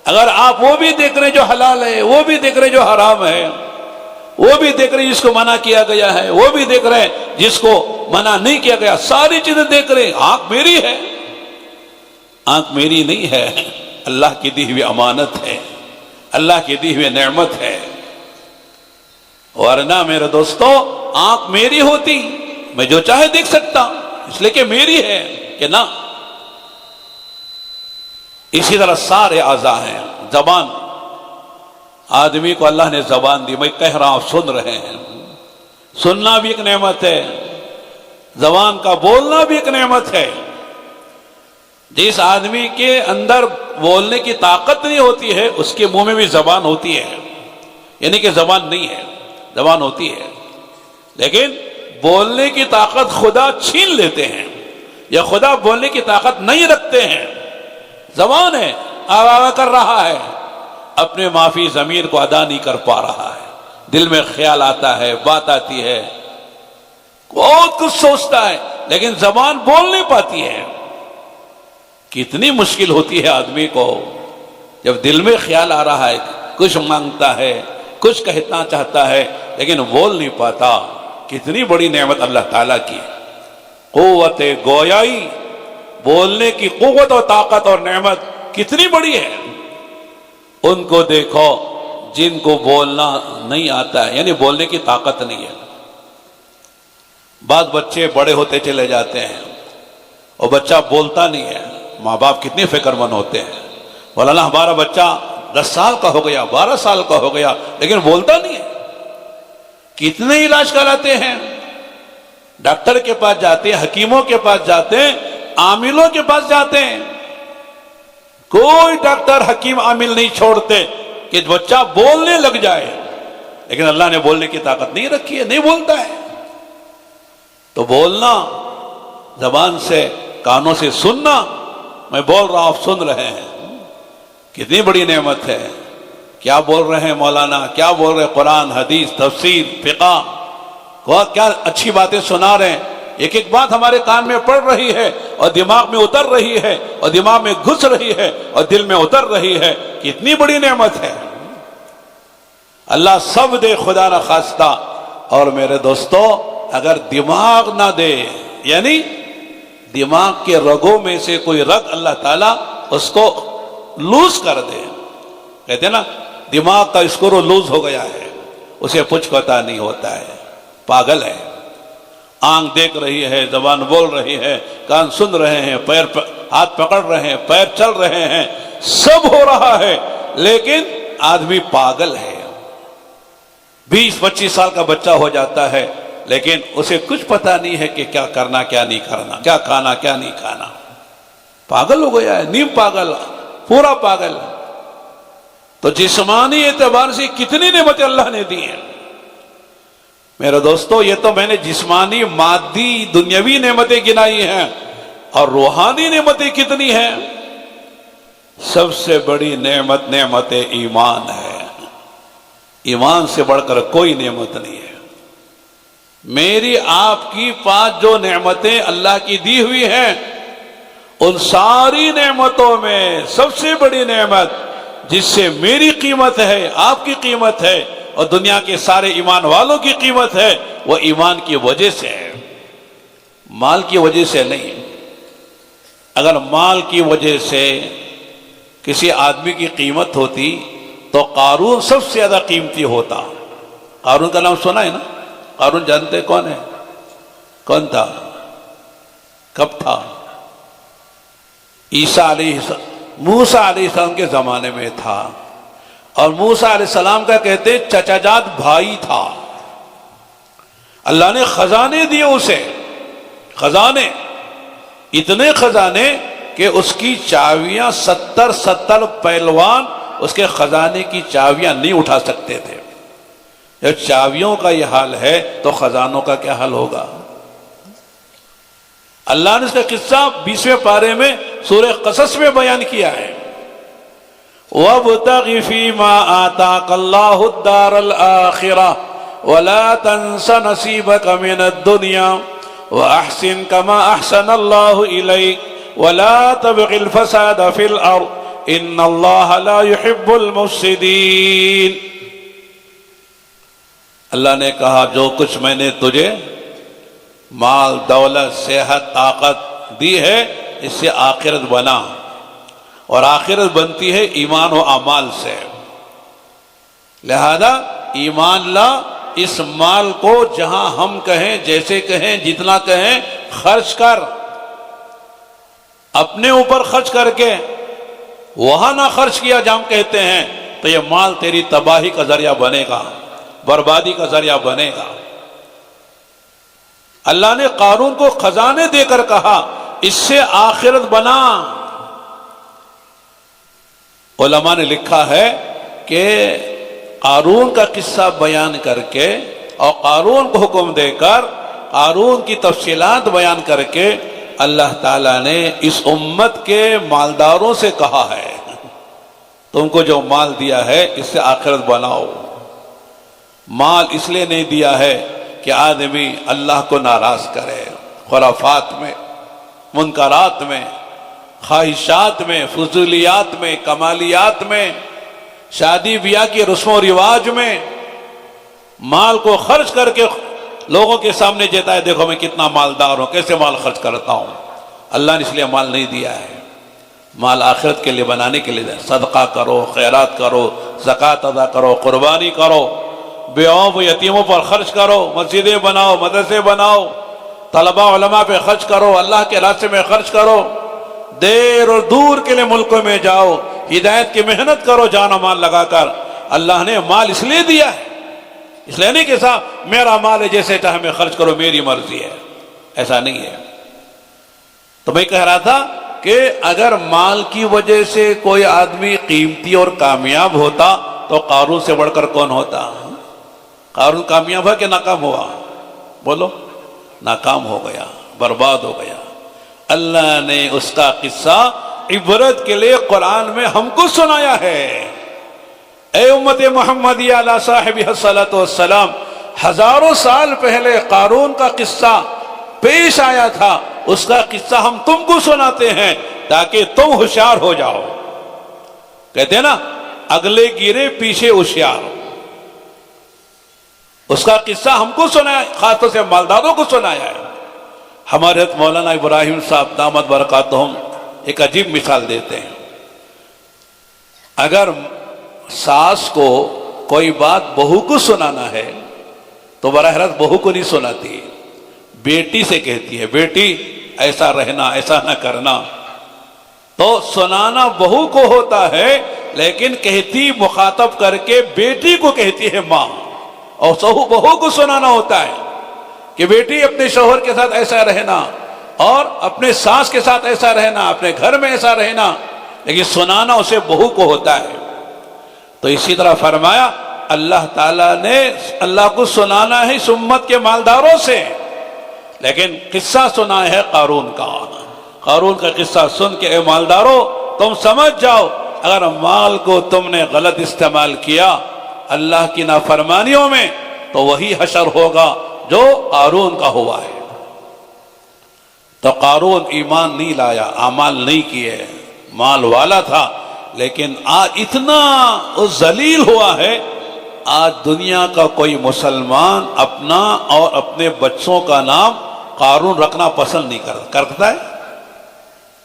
اگر آپ وہ بھی دیکھ رہے جو حلال ہے، وہ بھی دیکھ رہے جو حرام ہے، وہ بھی دیکھ رہے جس کو منع کیا گیا ہے، وہ بھی دیکھ رہے جس کو منع نہیں کیا گیا، ساری چیزیں دیکھ رہے، آنکھ میری ہے؟ آنکھ میری نہیں ہے، اللہ کی دی ہوئی امانت ہے، اللہ کی دی ہوئی نعمت ہے۔ ورنہ میرے دوستو آنکھ میری ہوتی میں جو چاہے دیکھ سکتا، اس لیے کہ میری ہے کہ نہ۔ اسی طرح سارے اعضاء ہیں۔ زبان، آدمی کو اللہ نے زبان دی، میں کہہ رہا ہوں سن رہے ہیں، سننا بھی ایک نعمت ہے، زبان کا بولنا بھی ایک نعمت ہے۔ جس آدمی کے اندر بولنے کی طاقت نہیں ہوتی ہے اس کے منہ میں بھی زبان ہوتی ہے، یعنی کہ زبان نہیں ہے، زبان ہوتی ہے، لیکن بولنے کی طاقت خدا چھین لیتے ہیں، یا خدا بولنے کی طاقت نہیں رکھتے ہیں۔ زبان ہے، آ کر رہا ہے، اپنے معافی ضمیر کو ادا نہیں کر پا رہا ہے، دل میں خیال آتا ہے، بات آتی ہے، بہت کچھ سوچتا ہے، لیکن زبان بول نہیں پاتی ہے۔ کتنی مشکل ہوتی ہے آدمی کو جب دل میں خیال آ رہا ہے، کچھ مانگتا ہے، کچھ کہنا چاہتا ہے لیکن بول نہیں پاتا۔ کتنی بڑی نعمت اللہ تعالیٰ کی، قوت گویائی، بولنے کی قوت اور طاقت اور نعمت کتنی بڑی ہے۔ ان کو دیکھو جن کو بولنا نہیں آتا ہے، یعنی بولنے کی طاقت نہیں ہے۔ بعض بچے بڑے ہوتے چلے جاتے ہیں اور بچہ بولتا نہیں ہے، ماں باپ کتنے فکر مند ہوتے ہیں، مولانا ہمارا بچہ 10 سال کا ہو گیا، 12 سال کا ہو گیا لیکن بولتا نہیں ہے۔ کتنے علاج کراتے ہیں، ڈاکٹر کے پاس جاتے ہیں، حکیموں کے پاس جاتے ہیں، عاملوں کے پاس جاتے ہیں، کوئی ڈاکٹر حکیم عامل نہیں چھوڑتے کہ بچہ بولنے لگ جائے، لیکن اللہ نے بولنے کی طاقت نہیں رکھی ہے، نہیں بولتا ہے۔ تو بولنا زبان سے، کانوں سے سننا، میں بول رہا ہوں آپ سن رہے ہیں، کتنی بڑی نعمت ہے. کیا بول رہے ہیں مولانا، کیا بول رہے ہیں، قرآن حدیث تفسیر فقہ، کیا اچھی باتیں سنا رہے ہیں. ایک ایک بات ہمارے کان میں پڑ رہی ہے اور دماغ میں اتر رہی ہے اور دماغ میں گھس رہی ہے اور دل میں اتر رہی ہے. کتنی بڑی نعمت ہے. اللہ سب دے خدا نہ خواستہ. اور میرے دوستو، اگر دماغ نہ دے، یعنی دماغ کے رگوں میں سے کوئی رگ اللہ تعالیٰ اس کو لوز کر دے، کہتے ہیں نا دماغ کا اسکرو لوز ہو گیا ہے، اسے کچھ پتا نہیں ہوتا ہے، پاگل ہے. آنکھ دیکھ رہی ہے، زبان بول رہی ہے، کان سن رہے ہیں، پیر ہاتھ پکڑ رہے ہیں، پیر چل رہے ہیں، سب ہو رہا ہے، لیکن آدمی پاگل ہے. 20-25 سال کا بچہ ہو جاتا ہے لیکن اسے کچھ پتا نہیں ہے کہ کیا کرنا کیا نہیں کرنا، کیا کھانا کیا نہیں کھانا. پاگل ہو گیا ہے، نیم پاگل، پورا پاگل. تو جسمانی اعتبار سے کتنی نعمتیں اللہ نے دی ہیں میرے دوستو. یہ تو میں نے جسمانی مادی دنیاوی نعمتیں گنائی ہیں، اور روحانی نعمتیں کتنی ہیں. سب سے بڑی نعمت ایمان ہے. ایمان سے بڑھ کر کوئی نعمت نہیں ہے. میری آپ کی 5 جو نعمتیں اللہ کی دی ہوئی ہیں، ان ساری نعمتوں میں سب سے بڑی نعمت جس سے میری قیمت ہے، آپ کی قیمت ہے اور دنیا کے سارے ایمان والوں کی قیمت ہے، وہ ایمان کی وجہ سے ہے، مال کی وجہ سے نہیں. اگر مال کی وجہ سے کسی آدمی کی قیمت ہوتی تو قارون سب سے زیادہ قیمتی ہوتا. قارون کا نام سنا ہے نا؟ قارون جانتے کون ہے؟ کون تھا؟ کب تھا؟ موسیٰ علیہ السلام کے زمانے میں تھا. اور موسیٰ علیہ السلام کا کہتے چچا جات بھائی تھا. اللہ نے خزانے دیے اسے، خزانے، اتنے خزانے کہ اس کی چابیاں 70 پہلوان اس کے خزانے کی چابیاں نہیں اٹھا سکتے تھے. جب چابیوں کا یہ حال ہے تو خزانوں کا کیا حال ہوگا. اللہ نے اس کا قصہ 20ویں پارے میں سورہ قصص میں بیان کیا ہے. وَابْتَغِ فِي مَا آتَاكَ اللَّهُ الدَّارَ الْآخِرَةَ وَلَا تَنْسَ نَصِيبَكَ مِنَ الدُّنْيَا وَأَحْسِنْ كَمَا أَحْسَنَ اللَّهُ إِلَيْكَ وَلَا تَبْغِ الْفَسَادَ فِي الْأَرْضِ إِنَّ اللَّهَ لَا يُحِبُّ الْمُفْسِدِينَ. اللہ نے کہا جو کچھ میں نے تجھے مال دولت صحت طاقت دی ہے اس سے آخرت بنا، اور آخرت بنتی ہے ایمان و اعمال سے. لہذا ایمان لا، اس مال کو جہاں ہم کہیں، جیسے کہیں، جتنا کہیں خرچ کر. اپنے اوپر خرچ کر کے وہاں نہ خرچ کیا جہاں ہم کہتے ہیں تو یہ مال تیری تباہی کا ذریعہ بنے گا، بربادی کا ذریعہ بنے گا. اللہ نے قارون کو خزانے دے کر کہا اس سے آخرت بنا. علماء نے لکھا ہے کہ قارون کا قصہ بیان کر کے اور قارون کو حکم دے کر قارون کی تفصیلات بیان کر کے اللہ تعالیٰ نے اس امت کے مالداروں سے کہا ہے تم کو جو مال دیا ہے اس سے آخرت بناؤ. مال اس لیے نہیں دیا ہے کہ آدمی اللہ کو ناراض کرے، خرافات میں، منکرات میں، خواہشات میں، فضولیات میں، کمالیات میں، شادی بیاہ کی رسم و رواج میں مال کو خرچ کر کے لوگوں کے سامنے جیتا ہے دیکھو میں کتنا مالدار ہوں، کیسے مال خرچ کرتا ہوں. اللہ نے اس لیے مال نہیں دیا ہے. مال آخرت کے لیے بنانے کے لیے صدقہ کرو، خیرات کرو، زکوٰۃ ادا کرو، قربانی کرو، بیواؤں و یتیموں پر خرچ کرو، مسجدیں بناؤ، مدرسے بناؤ، طلباء علماء پہ خرچ کرو، اللہ کے راستے میں خرچ کرو، دیر اور دور کے لیے ملکوں میں جاؤ، ہدایت کی محنت کرو جان و مال لگا کر. اللہ نے مال اس لیے دیا ہے، اس لیے نہیں کہ صاحب میرا مال ہے جیسے چاہے میں خرچ کرو میری مرضی ہے، ایسا نہیں ہے. تو میں کہہ رہا تھا کہ اگر مال کی وجہ سے کوئی آدمی قیمتی اور کامیاب ہوتا تو قارون سے بڑھ کر کون ہوتا؟ قارون کامیاب ہوا کہ ناکام ہوا؟ بولو. ناکام ہو گیا، برباد ہو گیا. اللہ نے اس کا قصہ عبرت کے لیے قرآن میں ہم کو سنایا ہے۔ اے امت محمدیہ علی صاحب الصلاۃ والسلام، ہزاروں سال پہلے قارون کا قصہ پیش آیا تھا، اس کا قصہ ہم تم کو سناتے ہیں تاکہ تم ہوشیار ہو جاؤ۔ کہتے ہیں نا، اگلے گرے پیچھے ہوشیار۔ اس کا قصہ ہم کو سنایا، خاص طور سے مالداروں کو سنایا ہے۔ ہمارے حضرت مولانا ابراہیم صاحب دامت برکاتہم ایک عجیب مثال دیتے ہیں۔ اگر ساس کو کوئی بات بہو کو سنانا ہے تو براہ راست بہو کو نہیں سناتی، بیٹی سے کہتی ہے، بیٹی ایسا رہنا، ایسا نہ کرنا۔ تو سنانا بہو کو ہوتا ہے، لیکن کہتی مخاطب کر کے بیٹی کو کہتی ہے ماں، اور بہو کو سنانا ہوتا ہے کہ بیٹی اپنے شوہر کے ساتھ ایسا رہنا اور اپنے ساس کے ساتھ ایسا رہنا، اپنے گھر میں ایسا رہنا، لیکن سنانا اسے بہو کو ہوتا ہے۔ تو اسی طرح فرمایا اللہ تعالیٰ نے اللہ کو سنانا ہے اس امت کے مالداروں سے، لیکن قصہ سنا ہے قارون کا۔ قارون کا قصہ سن کے اے مالداروں تم سمجھ جاؤ، اگر مال کو تم نے غلط استعمال کیا اللہ کی نافرمانیوں میں تو وہی حشر ہوگا جو قارون کا ہوا ہے۔ تو قارون ایمان نہیں لایا، اعمال نہیں کیے، مال والا تھا، لیکن آج اتنا ذلیل ہوا ہے، آج دنیا کا کوئی مسلمان اپنا اور اپنے بچوں کا نام قارون رکھنا پسند نہیں کرتا ہے۔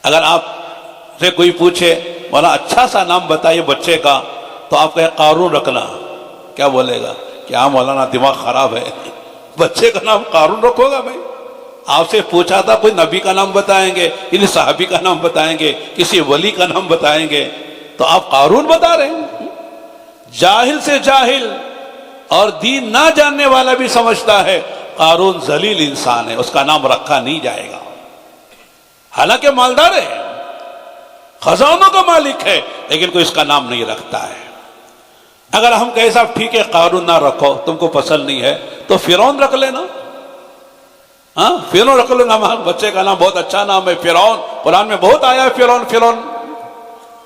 اگر آپ سے کوئی پوچھے مولانا اچھا سا نام بتائیے بچے کا، تو آپ کہیں قارون رکھنا، کیا بولے گا؟ کیا مولانا دماغ خراب ہے، بچے کا نام قارون رکھو گا؟ بھائی آپ سے پوچھا تھا کوئی نبی کا نام بتائیں گے، کسی صحابی کا نام بتائیں گے، کسی ولی کا نام بتائیں گے، تو آپ قارون بتا رہے ہیں۔ جاہل سے جاہل اور دین نہ جاننے والا بھی سمجھتا ہے قارون ذلیل انسان ہے، اس کا نام رکھا نہیں جائے گا، حالانکہ مالدار ہے، خزانوں کا مالک ہے، لیکن کوئی اس کا نام نہیں رکھتا ہے۔ اگر ہم کہیں صاحب ٹھیک ہے قارون نہ رکھو، تم کو پسند نہیں ہے، تو فرعون رکھ لینا، ہاں فرعون رکھ لینا، بچے کا نام بہت اچھا نام ہے فرعون، قرآن میں بہت آیا ہے فرعون فرعون،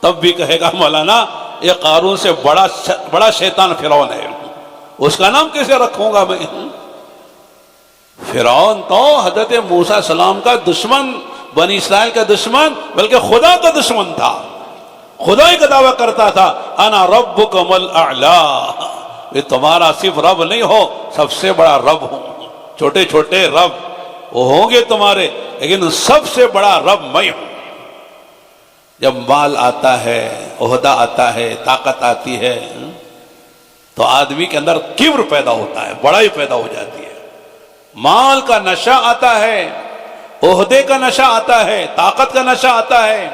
تب بھی کہے گا مولانا یہ قارون سے بڑا شیطان فرعون ہے، اس کا نام کیسے رکھوں گا میں؟ فرعون تو حضرت موسیٰ علیہ السلام کا دشمن، بنی اسرائیل کا دشمن، بلکہ خدا کا دشمن تھا، خدائی کا دعویٰ کرتا تھا انا ربکم الاعلی، یہ تمہارا صرف رب نہیں ہو، سب سے بڑا رب ہوں، چھوٹے چھوٹے رب وہ ہوں گے تمہارے، لیکن سب سے بڑا رب میں ہوں۔ جب مال آتا ہے، عہدہ آتا ہے، طاقت آتی ہے، تو آدمی کے اندر کبر پیدا ہوتا ہے، بڑائی پیدا ہو جاتی ہے۔ مال کا نشہ آتا ہے، عہدے کا نشہ آتا ہے، طاقت کا نشہ آتا ہے،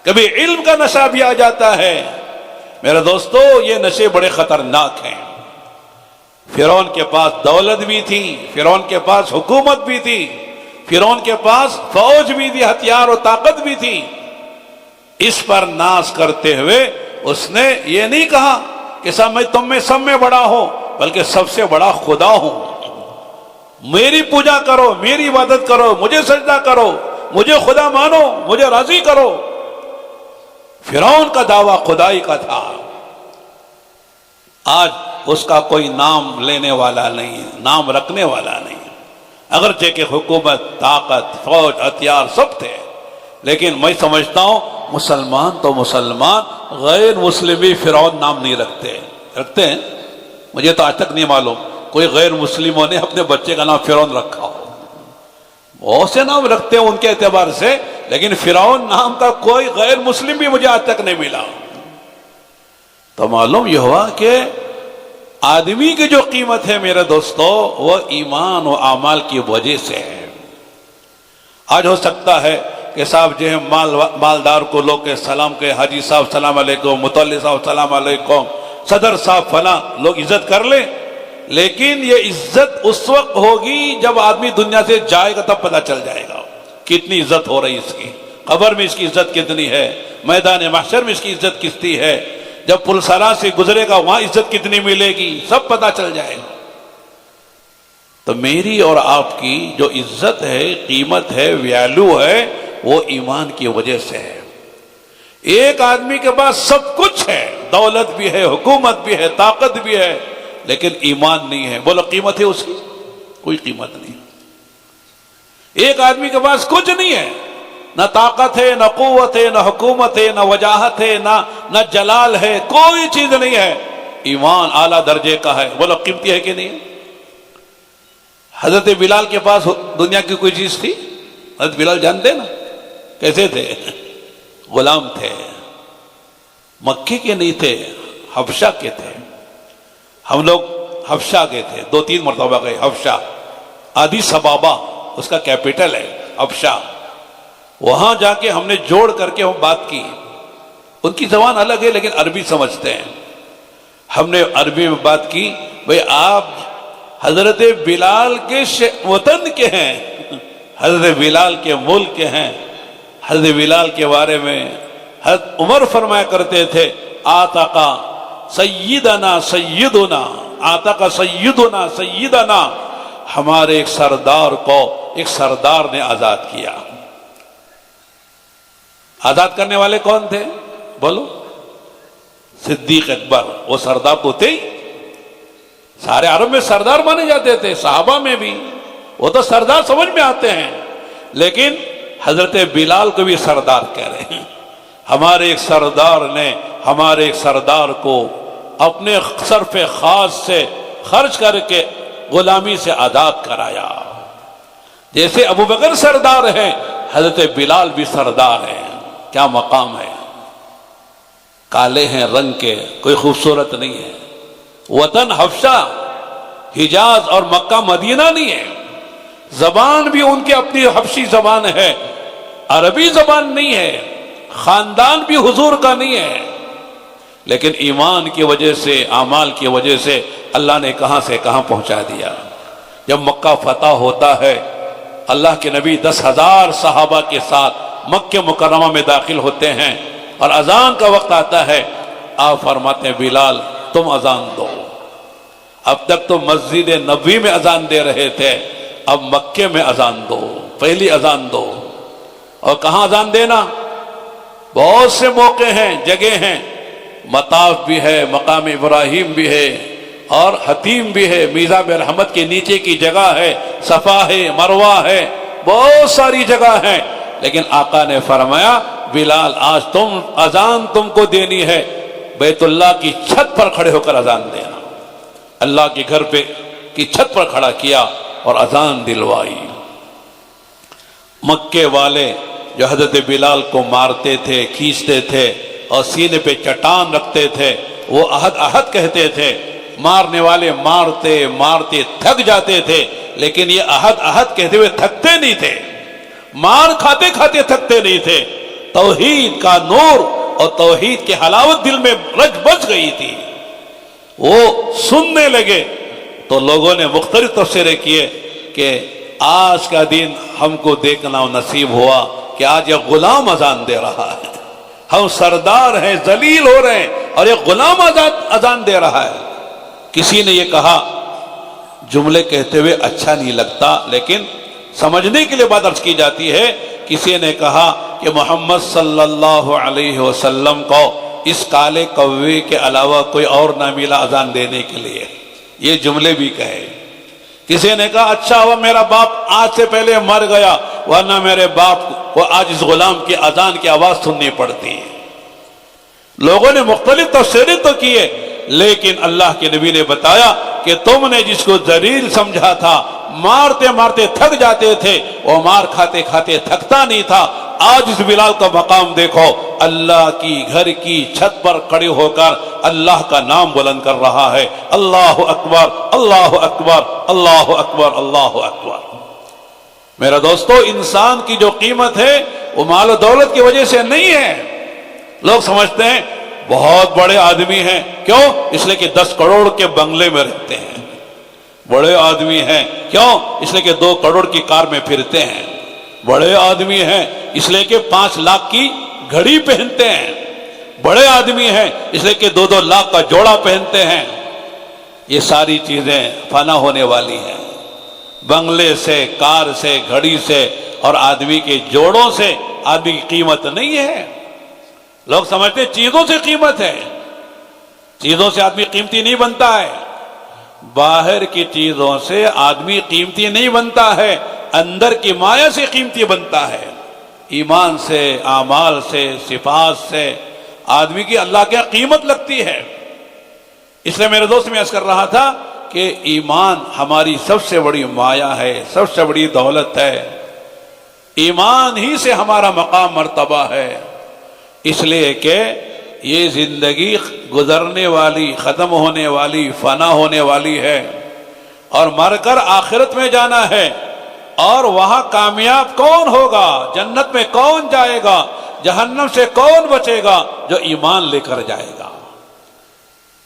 کبھی علم کا نشہ بھی آ جاتا ہے۔ میرے دوستو یہ نشے بڑے خطرناک ہیں۔ فرعون کے پاس دولت بھی تھی، فرعون کے پاس حکومت بھی تھی، فرعون کے پاس فوج بھی تھی، ہتھیار و طاقت بھی تھی۔ اس پر ناز کرتے ہوئے اس نے یہ نہیں کہا کہ میں تم میں سب میں بڑا ہوں، بلکہ سب سے بڑا خدا ہوں، میری پوجا کرو، میری عبادت کرو، مجھے سجدہ کرو، مجھے خدا مانو، مجھے راضی کرو۔ فرعون کا دعویٰ خدائی کا تھا۔ آج اس کا کوئی نام لینے والا نہیں، نام رکھنے والا نہیں، اگرچہ کہ حکومت، طاقت، فوج، ہتھیار سب تھے، لیکن میں سمجھتا ہوں مسلمان تو مسلمان، غیر مسلم بھی فرعون نام نہیں رکھتے ہیں؟ مجھے تو آج تک نہیں معلوم کوئی غیر مسلموں نے اپنے بچے کا نام فرعون رکھا ہو۔ بہت سے نام رکھتے ہیں ان کے اعتبار سے، لیکن فرعون نام کا کوئی غیر مسلم بھی مجھے آج تک نہیں ملا۔ تو معلوم یہ ہوا کہ آدمی کی جو قیمت ہے میرے دوستو، وہ ایمان و اعمال کی وجہ سے ہے۔ آج ہو سکتا ہے کہ صاحب جو ہے مالدار کو لوگ کے سلام کے، حاجی صاحب سلام علیکم، متولی صاحب سلام علیکم، صدر صاحب فلاں، لوگ عزت کر لیں، لیکن یہ عزت اس وقت ہوگی جب آدمی دنیا سے جائے گا، تب پتہ چل جائے گا کتنی عزت ہو رہی اس کی، قبر میں اس کی عزت کتنی ہے، میدان محشر میں اس کی عزت کتنی ہے، جب پل صراط سے گزرے گا وہاں عزت کتنی ملے گی، سب پتہ چل جائے گا۔ تو میری اور آپ کی جو عزت ہے، قیمت ہے، ویلیو ہے، وہ ایمان کی وجہ سے ہے۔ ایک آدمی کے پاس سب کچھ ہے، دولت بھی ہے، حکومت بھی ہے، طاقت بھی ہے، لیکن ایمان نہیں ہے، بولو قیمت ہے اس کی؟ کوئی قیمت نہیں۔ ایک آدمی کے پاس کچھ نہیں ہے، نہ طاقت ہے، نہ قوت ہے، نہ حکومت ہے، نہ وجاہت ہے، نہ جلال ہے، کوئی چیز نہیں ہے، ایمان اعلیٰ درجے کا ہے، بولو قیمتی ہے کہ نہیں ہے؟ حضرت بلال کے پاس دنیا کی کوئی چیز تھی؟ حضرت بلال جانتے نا کیسے تھے؟ غلام تھے، مکے کے نہیں تھے، حبشہ کے تھے۔ ہم لوگ حبشہ گئے تھے، 2-3 مرتبہ گئے حبشہ، آدی سبابہ اس کا کیپٹل ہے حبشہ۔ وہاں جا کے ہم نے جوڑ کر کے ہم بات کی، ان کی زبان الگ ہے لیکن عربی سمجھتے ہیں۔ ہم نے عربی میں بات کی، بھئی آپ حضرت بلال کے وطن کے ہیں، حضرت بلال کے ملک کے ہیں۔ حضرت بلال کے بارے میں حضرت عمر فرمایا کرتے تھے، آتقا سیدنا سیدنا، آتقا سیدنا سیدنا، ہمارے ایک سردار کو ایک سردار نے آزاد کیا۔ آزاد کرنے والے کون تھے؟ بولو، صدیق اکبر۔ وہ سردار تو تھے ہی، سارے عرب میں سردار مانے جاتے تھے، صحابہ میں بھی، وہ تو سردار سمجھ میں آتے ہیں، لیکن حضرت بلال کو بھی سردار کہہ رہے ہیں۔ ہمارے ایک سردار نے ہمارے ایک سردار کو اپنے صرف خاص سے خرچ کر کے غلامی سے آزاد کرایا۔ جیسے ابو بکر سردار ہیں، حضرت بلال بھی سردار ہیں۔ کیا مقام ہے! کالے ہیں رنگ کے، کوئی خوبصورت نہیں ہے۔ وطن حبشہ، حجاز اور مکہ مدینہ نہیں ہے۔ زبان بھی ان کی اپنی حبشی زبان ہے، عربی زبان نہیں ہے، خاندان بھی حضور کا نہیں ہے، لیکن ایمان کی وجہ سے، اعمال کی وجہ سے اللہ نے کہاں سے کہاں پہنچا دیا۔ جب مکہ فتح ہوتا ہے، اللہ کے نبی 10,000 صحابہ کے ساتھ مکہ مکرمہ میں داخل ہوتے ہیں، اور اذان کا وقت آتا ہے، آپ فرماتے ہیں بلال تم اذان دو۔ اب تک تو مسجد نبوی میں اذان دے رہے تھے، اب مکے میں اذان دو، پہلی اذان دو۔ اور کہاں اذان دینا؟ بہت سے موقع ہیں، جگہ ہیں، مطاف بھی ہے، مقام ابراہیم بھی ہے، اور حتیم بھی ہے، میزاب رحمت کے نیچے کی جگہ ہے، صفا ہے، مروہ ہے، بہت ساری جگہ ہیں، لیکن آقا نے فرمایا بلال آج اذان تم کو دینی ہے، بیت اللہ کی چھت پر کھڑے ہو کر اذان دینا۔ اللہ کے گھر پہ کی چھت پر کھڑا کیا اور اذان دلوائی۔ مکے والے جو حضرت بلال کو مارتے تھے، کھینچتے تھے اور سینے پہ چٹان رکھتے تھے، وہ احد احد کہتے تھے۔ مارنے والے مارتے مارتے تھک جاتے تھے، لیکن یہ احد احد کہتے ہوئے تھکتے نہیں تھے، مار کھاتے کھاتے تھکتے نہیں تھے۔ توحید کا نور اور توحید کی حلاوت دل میں رچ بچ گئی تھی۔ وہ سننے لگے تو لوگوں نے مختلف تفسیریں کیے کہ آج کا دن ہم کو دیکھنا نصیب ہوا کہ آج یہ غلام اذان دے رہا ہے، ہم سردار ہیں، ذلیل ہو رہے ہیں، اور یہ غلام اذان دے رہا ہے۔ کسی نے یہ کہا، جملے کہتے ہوئے اچھا نہیں لگتا لیکن سمجھنے کے لیے بات عرض کی جاتی ہے، کسی نے کہا کہ محمد صلی اللہ علیہ وسلم کو اس کالے کوے کے علاوہ کوئی اور نہ ملا اذان دینے کے لیے، یہ جملے بھی کہے۔ کسی نے کہا اچھا ہوا میرا باپ آج سے پہلے مر گیا، ورنہ میرے باپ کو آج اس غلام کی اذان کی آواز سننی پڑتی ہے۔ لوگوں نے مختلف تفسیریں تو کیے، لیکن اللہ کے نبی نے بتایا کہ تم نے جس کو ذلیل سمجھا تھا، مارتے مارتے تھک جاتے تھے، وہ مار کھاتے کھاتے تھکتا نہیں تھا۔ آج اس بلال کا مقام دیکھو، اللہ کی گھر کی چھت پر کھڑے ہو کر اللہ کا نام بلند کر رہا ہے، اللہ اکبر اللہ اکبر اللہ اکبر اللہ اکبر۔ میرا دوستو، انسان کی جو قیمت ہے وہ مال و دولت کی وجہ سے نہیں ہے۔ لوگ سمجھتے ہیں بہت بڑے آدمی ہیں، کیوں؟ اس لیے کہ 10 کروڑ کے بنگلے میں رہتے ہیں۔ بڑے آدمی ہیں کیوں؟ اس لیے کہ 2 کروڑ کی کار میں پھرتے ہیں۔ بڑے آدمی ہیں اس لیے کہ 5 لاکھ کی گھڑی پہنتے ہیں۔ بڑے آدمی ہیں اس لیے کہ 2-2 لاکھ کا جوڑا پہنتے ہیں۔ یہ ساری چیزیں فنا ہونے والی ہیں۔ بنگلے سے، کار سے، گھڑی سے اور آدمی کے جوڑوں سے آدمی کی قیمت نہیں ہے۔ لوگ سمجھتے ہیں چیزوں سے قیمت ہے، چیزوں سے آدمی قیمتی نہیں بنتا ہے، باہر کی چیزوں سے آدمی قیمتی نہیں بنتا ہے، اندر کی مایا سے قیمتی بنتا ہے، ایمان سے، اعمال سے، صفات سے آدمی کی اللہ کے قیمت لگتی ہے۔ اس لیے میرے دوست میں عرض کر رہا تھا کہ ایمان ہماری سب سے بڑی مایا ہے، سب سے بڑی دولت ہے، ایمان ہی سے ہمارا مقام مرتبہ ہے، اس لیے کہ یہ زندگی گزرنے والی، ختم ہونے والی، فنا ہونے والی ہے، اور مر کر آخرت میں جانا ہے، اور وہاں کامیاب کون ہوگا، جنت میں کون جائے گا، جہنم سے کون بچے گا؟ جو ایمان لے کر جائے گا۔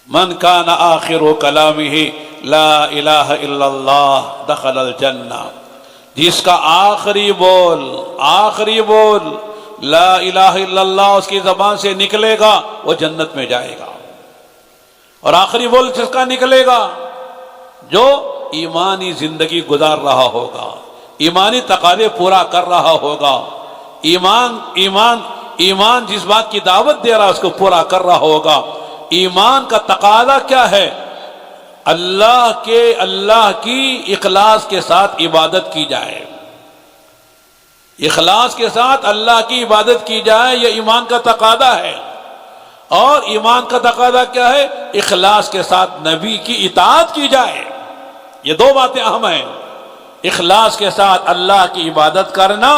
من کان آخر کلامہ لا الہ الا اللہ دخل الجنہ، جس کا آخری بول لا الہ الا اللہ اس کی زبان سے نکلے گا وہ جنت میں جائے گا۔ اور آخری بول جس کا نکلے گا جو ایمانی زندگی گزار رہا ہوگا، ایمانی تقاضے پورا کر رہا ہوگا، ایمان جس بات کی دعوت دے رہا ہے اس کو پورا کر رہا ہوگا۔ ایمان کا تقاضا کیا ہے؟ اللہ کی اخلاص کے ساتھ عبادت کی جائے، اخلاص کے ساتھ اللہ کی عبادت کی جائے، یہ ایمان کا تقاضا ہے۔ اور ایمان کا تقاضا کیا ہے؟ اخلاص کے ساتھ نبی کی اطاعت کی جائے۔ یہ دو باتیں اہم ہیں، اخلاص کے ساتھ اللہ کی عبادت کرنا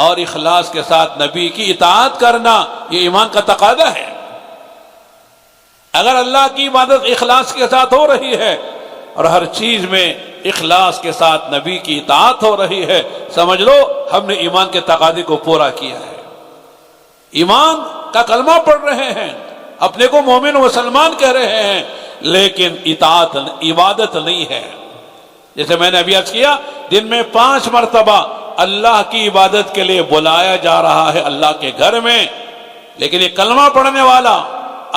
اور اخلاص کے ساتھ نبی کی اطاعت کرنا، یہ ایمان کا تقاضا ہے۔ اگر اللہ کی عبادت اخلاص کے ساتھ ہو رہی ہے اور ہر چیز میں اخلاص کے ساتھ نبی کی اطاعت ہو رہی ہے، سمجھ لو ہم نے ایمان کے تقاضے کو پورا کیا ہے۔ ایمان کا کلمہ پڑھ رہے ہیں، اپنے کو مومن و مسلمان کہہ رہے ہیں، لیکن اطاعت عبادت نہیں ہے۔ جیسے میں نے ابھی عرض کیا، دن میں 5 مرتبہ اللہ کی عبادت کے لیے بلایا جا رہا ہے اللہ کے گھر میں، لیکن یہ کلمہ پڑھنے والا،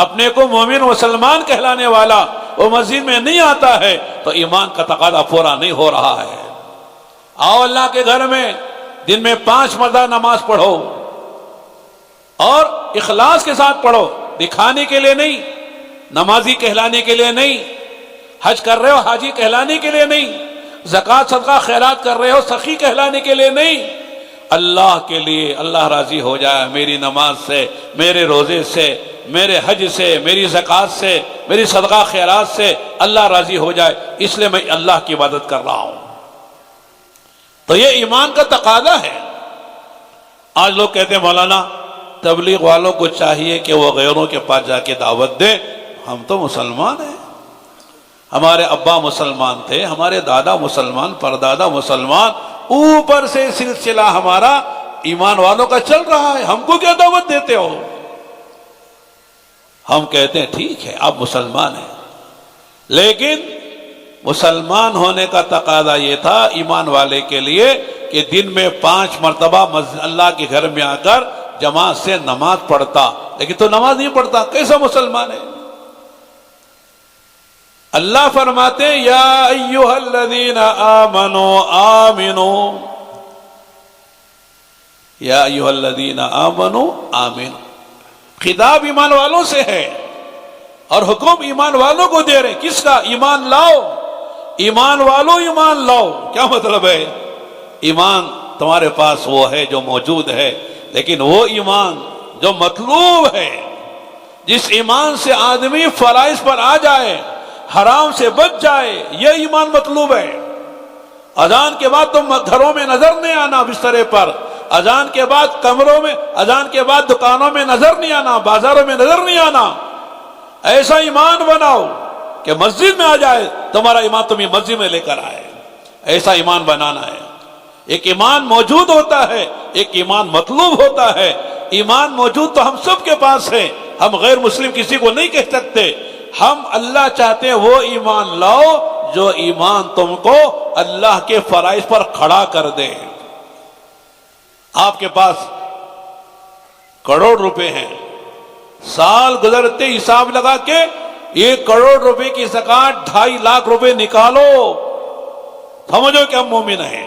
اپنے کو مومن مسلمان کہلانے والا، وہ مسجد میں نہیں آتا ہے تو ایمان کا تقاضا پورا نہیں ہو رہا ہے۔ آؤ اللہ کے گھر میں دن میں 5 مرتبہ نماز پڑھو، اور اخلاص کے ساتھ پڑھو، دکھانے کے لیے نہیں، نمازی کہلانے کے لیے نہیں، حج کر رہے ہو حاجی کہلانے کے لیے نہیں، زکوٰۃ صدقہ خیرات کر رہے ہو سخی کہلانے کے لیے نہیں، اللہ کے لیے، اللہ راضی ہو جائے میری نماز سے، میرے روزے سے، میرے حج سے، میری زکوٰۃ سے، میری صدقہ خیرات سے اللہ راضی ہو جائے، اس لیے میں اللہ کی عبادت کر رہا ہوں۔ تو یہ ایمان کا تقاضا ہے۔ آج لوگ کہتے ہیں مولانا تبلیغ والوں کو چاہیے کہ وہ غیروں کے پاس جا کے دعوت دیں، ہم تو مسلمان ہیں، ہمارے ابا مسلمان تھے، ہمارے دادا مسلمان، پردادا مسلمان، اوپر سے سلسلہ ہمارا ایمان والوں کا چل رہا ہے، ہم کو کیا دعوت دیتے ہو؟ ہم کہتے ہیں ٹھیک ہے آپ مسلمان ہیں، لیکن مسلمان ہونے کا تقاضا یہ تھا ایمان والے کے لیے کہ دن میں 5 مرتبہ اللہ کے گھر میں آ کر جماعت سے نماز پڑھتا، لیکن تو نماز نہیں پڑھتا، کیسا مسلمان ہے؟ اللہ فرماتے ہیں یا ایھا الذین آمنوا آمنوا، یا ایھا الذین آمنوا آمنوا، خطاب ایمان والوں سے ہے اور حکم ایمان والوں کو دے رہے، کس کا؟ ایمان لاؤ، ایمان والوں ایمان لاؤ۔ کیا مطلب ہے؟ ایمان تمہارے پاس وہ ہے جو موجود ہے، لیکن وہ ایمان جو مطلوب ہے، جس ایمان سے آدمی فرائض پر آ جائے، حرام سے بچ جائے، یہ ایمان مطلوب ہے۔ اذان کے بعد تم گھروں میں نظر نہیں آنا بسترے پر، اذان کے بعد کمروں میں، اذان کے بعد دکانوں میں نظر نہیں آنا، بازاروں میں نظر نہیں آنا۔ ایسا ایمان بناؤ کہ مسجد میں آ جائے تمہارا ایمان، تمہیں مسجد میں لے کر آئے، ایسا ایمان بنانا ہے۔ ایک ایمان موجود ہوتا ہے، ایک ایمان مطلوب ہوتا ہے۔ ایمان موجود تو ہم سب کے پاس ہے، ہم غیر مسلم کسی کو نہیں کہہ سکتے، ہم اللہ چاہتے ہیں وہ ایمان لاؤ جو ایمان تم کو اللہ کے فرائض پر کھڑا کر دے۔ آپ کے پاس کروڑ روپے ہیں، سال گزرتے حساب لگا کے 1 کروڑ روپے کی زکوٰۃ 2.5 لاکھ روپے نکالو، سمجھو کہ ہم مومن ہیں،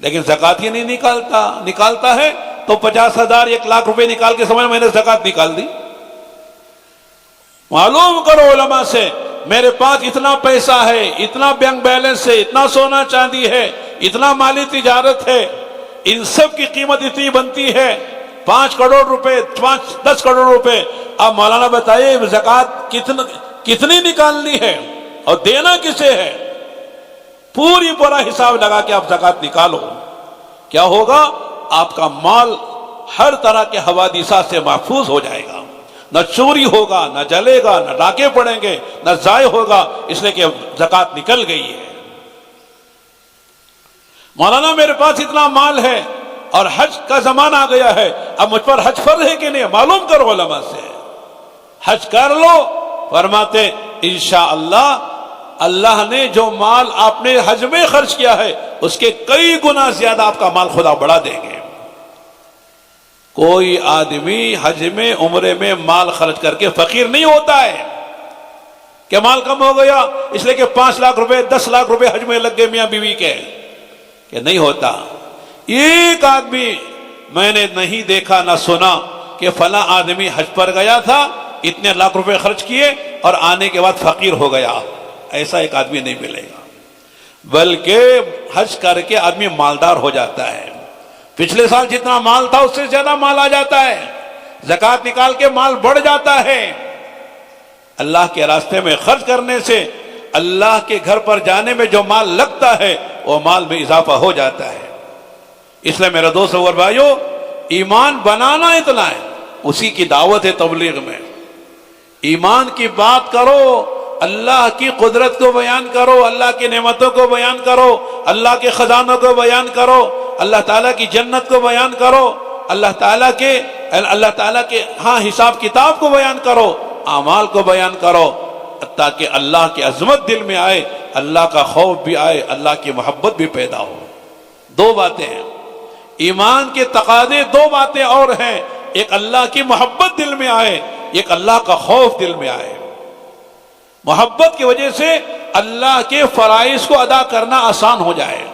لیکن زکوٰۃ ہی نہیں نکالتا ہے تو 50,000 1,00,000 روپے نکال کے سمجھ میں نے زکات نکال دی. معلوم کرو علماء سے میرے پاس اتنا پیسہ ہے، اتنا بینک بیلنس ہے، اتنا سونا چاندی ہے، اتنا مالی تجارت ہے، ان سب کی قیمت اتنی بنتی ہے 5 کروڑ روپے، 10 کروڑ روپے. اب مولانا بتائیے زکات کتنی نکالنی ہے اور دینا کسے ہے؟ پورا حساب لگا کے آپ زکات نکالو. کیا ہوگا؟ آپ کا مال ہر طرح کے حوادثات سے محفوظ ہو جائے گا. نہ چوری ہوگا، نہ جلے گا، نہ ڈاکے پڑیں گے، نہ ضائع ہوگا، اس لیے کہ زکات نکل گئی ہے. مولانا میرے پاس اتنا مال ہے اور حج کا زمانہ آ گیا ہے، اب مجھ پر حج فرض ہے کہ نہیں؟ معلوم کرو علماء سے. حج کر لو. فرماتے انشاءاللہ اللہ نے جو مال آپ نے حج میں خرچ کیا ہے اس کے کئی گنا زیادہ آپ کا مال خدا بڑھا دیں گے. کوئی آدمی حج میں عمرے میں مال خرچ کر کے فقیر نہیں ہوتا ہے کہ مال کم ہو گیا اس لیے کہ 5 لاکھ روپے 10 لاکھ روپے حج میں لگ گئے میاں بیوی کے، کہ نہیں ہوتا. ایک آدمی میں نے نہیں دیکھا نہ سنا کہ فلاں آدمی حج پر گیا تھا، اتنے لاکھ روپے خرچ کیے اور آنے کے بعد فقیر ہو گیا. ایسا ایک آدمی نہیں ملے گا. بلکہ حج کر کے آدمی مالدار ہو جاتا ہے. پچھلے سال جتنا مال تھا اس سے زیادہ مال آ جاتا ہے. زکات نکال کے مال بڑھ جاتا ہے. اللہ کے راستے میں خرچ کرنے سے اللہ کے گھر پر جانے میں جو مال لگتا ہے وہ مال میں اضافہ ہو جاتا ہے. اس لیے میرے دوست اور بھائیو، ایمان بنانا اتنا ہے، اسی کی دعوت ہے تبلیغ میں. ایمان کی بات کرو، اللہ کی قدرت کو بیان کرو، اللہ کی نعمتوں کو بیان کرو، اللہ کے خزانوں کو بیان کرو، اللہ تعالیٰ کی جنت کو بیان کرو، اللہ تعالیٰ کے ہاں حساب کتاب کو بیان کرو، اعمال کو بیان کرو، تاکہ اللہ کی عظمت دل میں آئے، اللہ کا خوف بھی آئے، اللہ کی محبت بھی پیدا ہو. 2 باتیں ہیں ایمان کے تقاضے. 2 باتیں اور ہیں، ایک اللہ کی محبت دل میں آئے، ایک اللہ کا خوف دل میں آئے. محبت کی وجہ سے اللہ کے فرائض کو ادا کرنا آسان ہو جائے.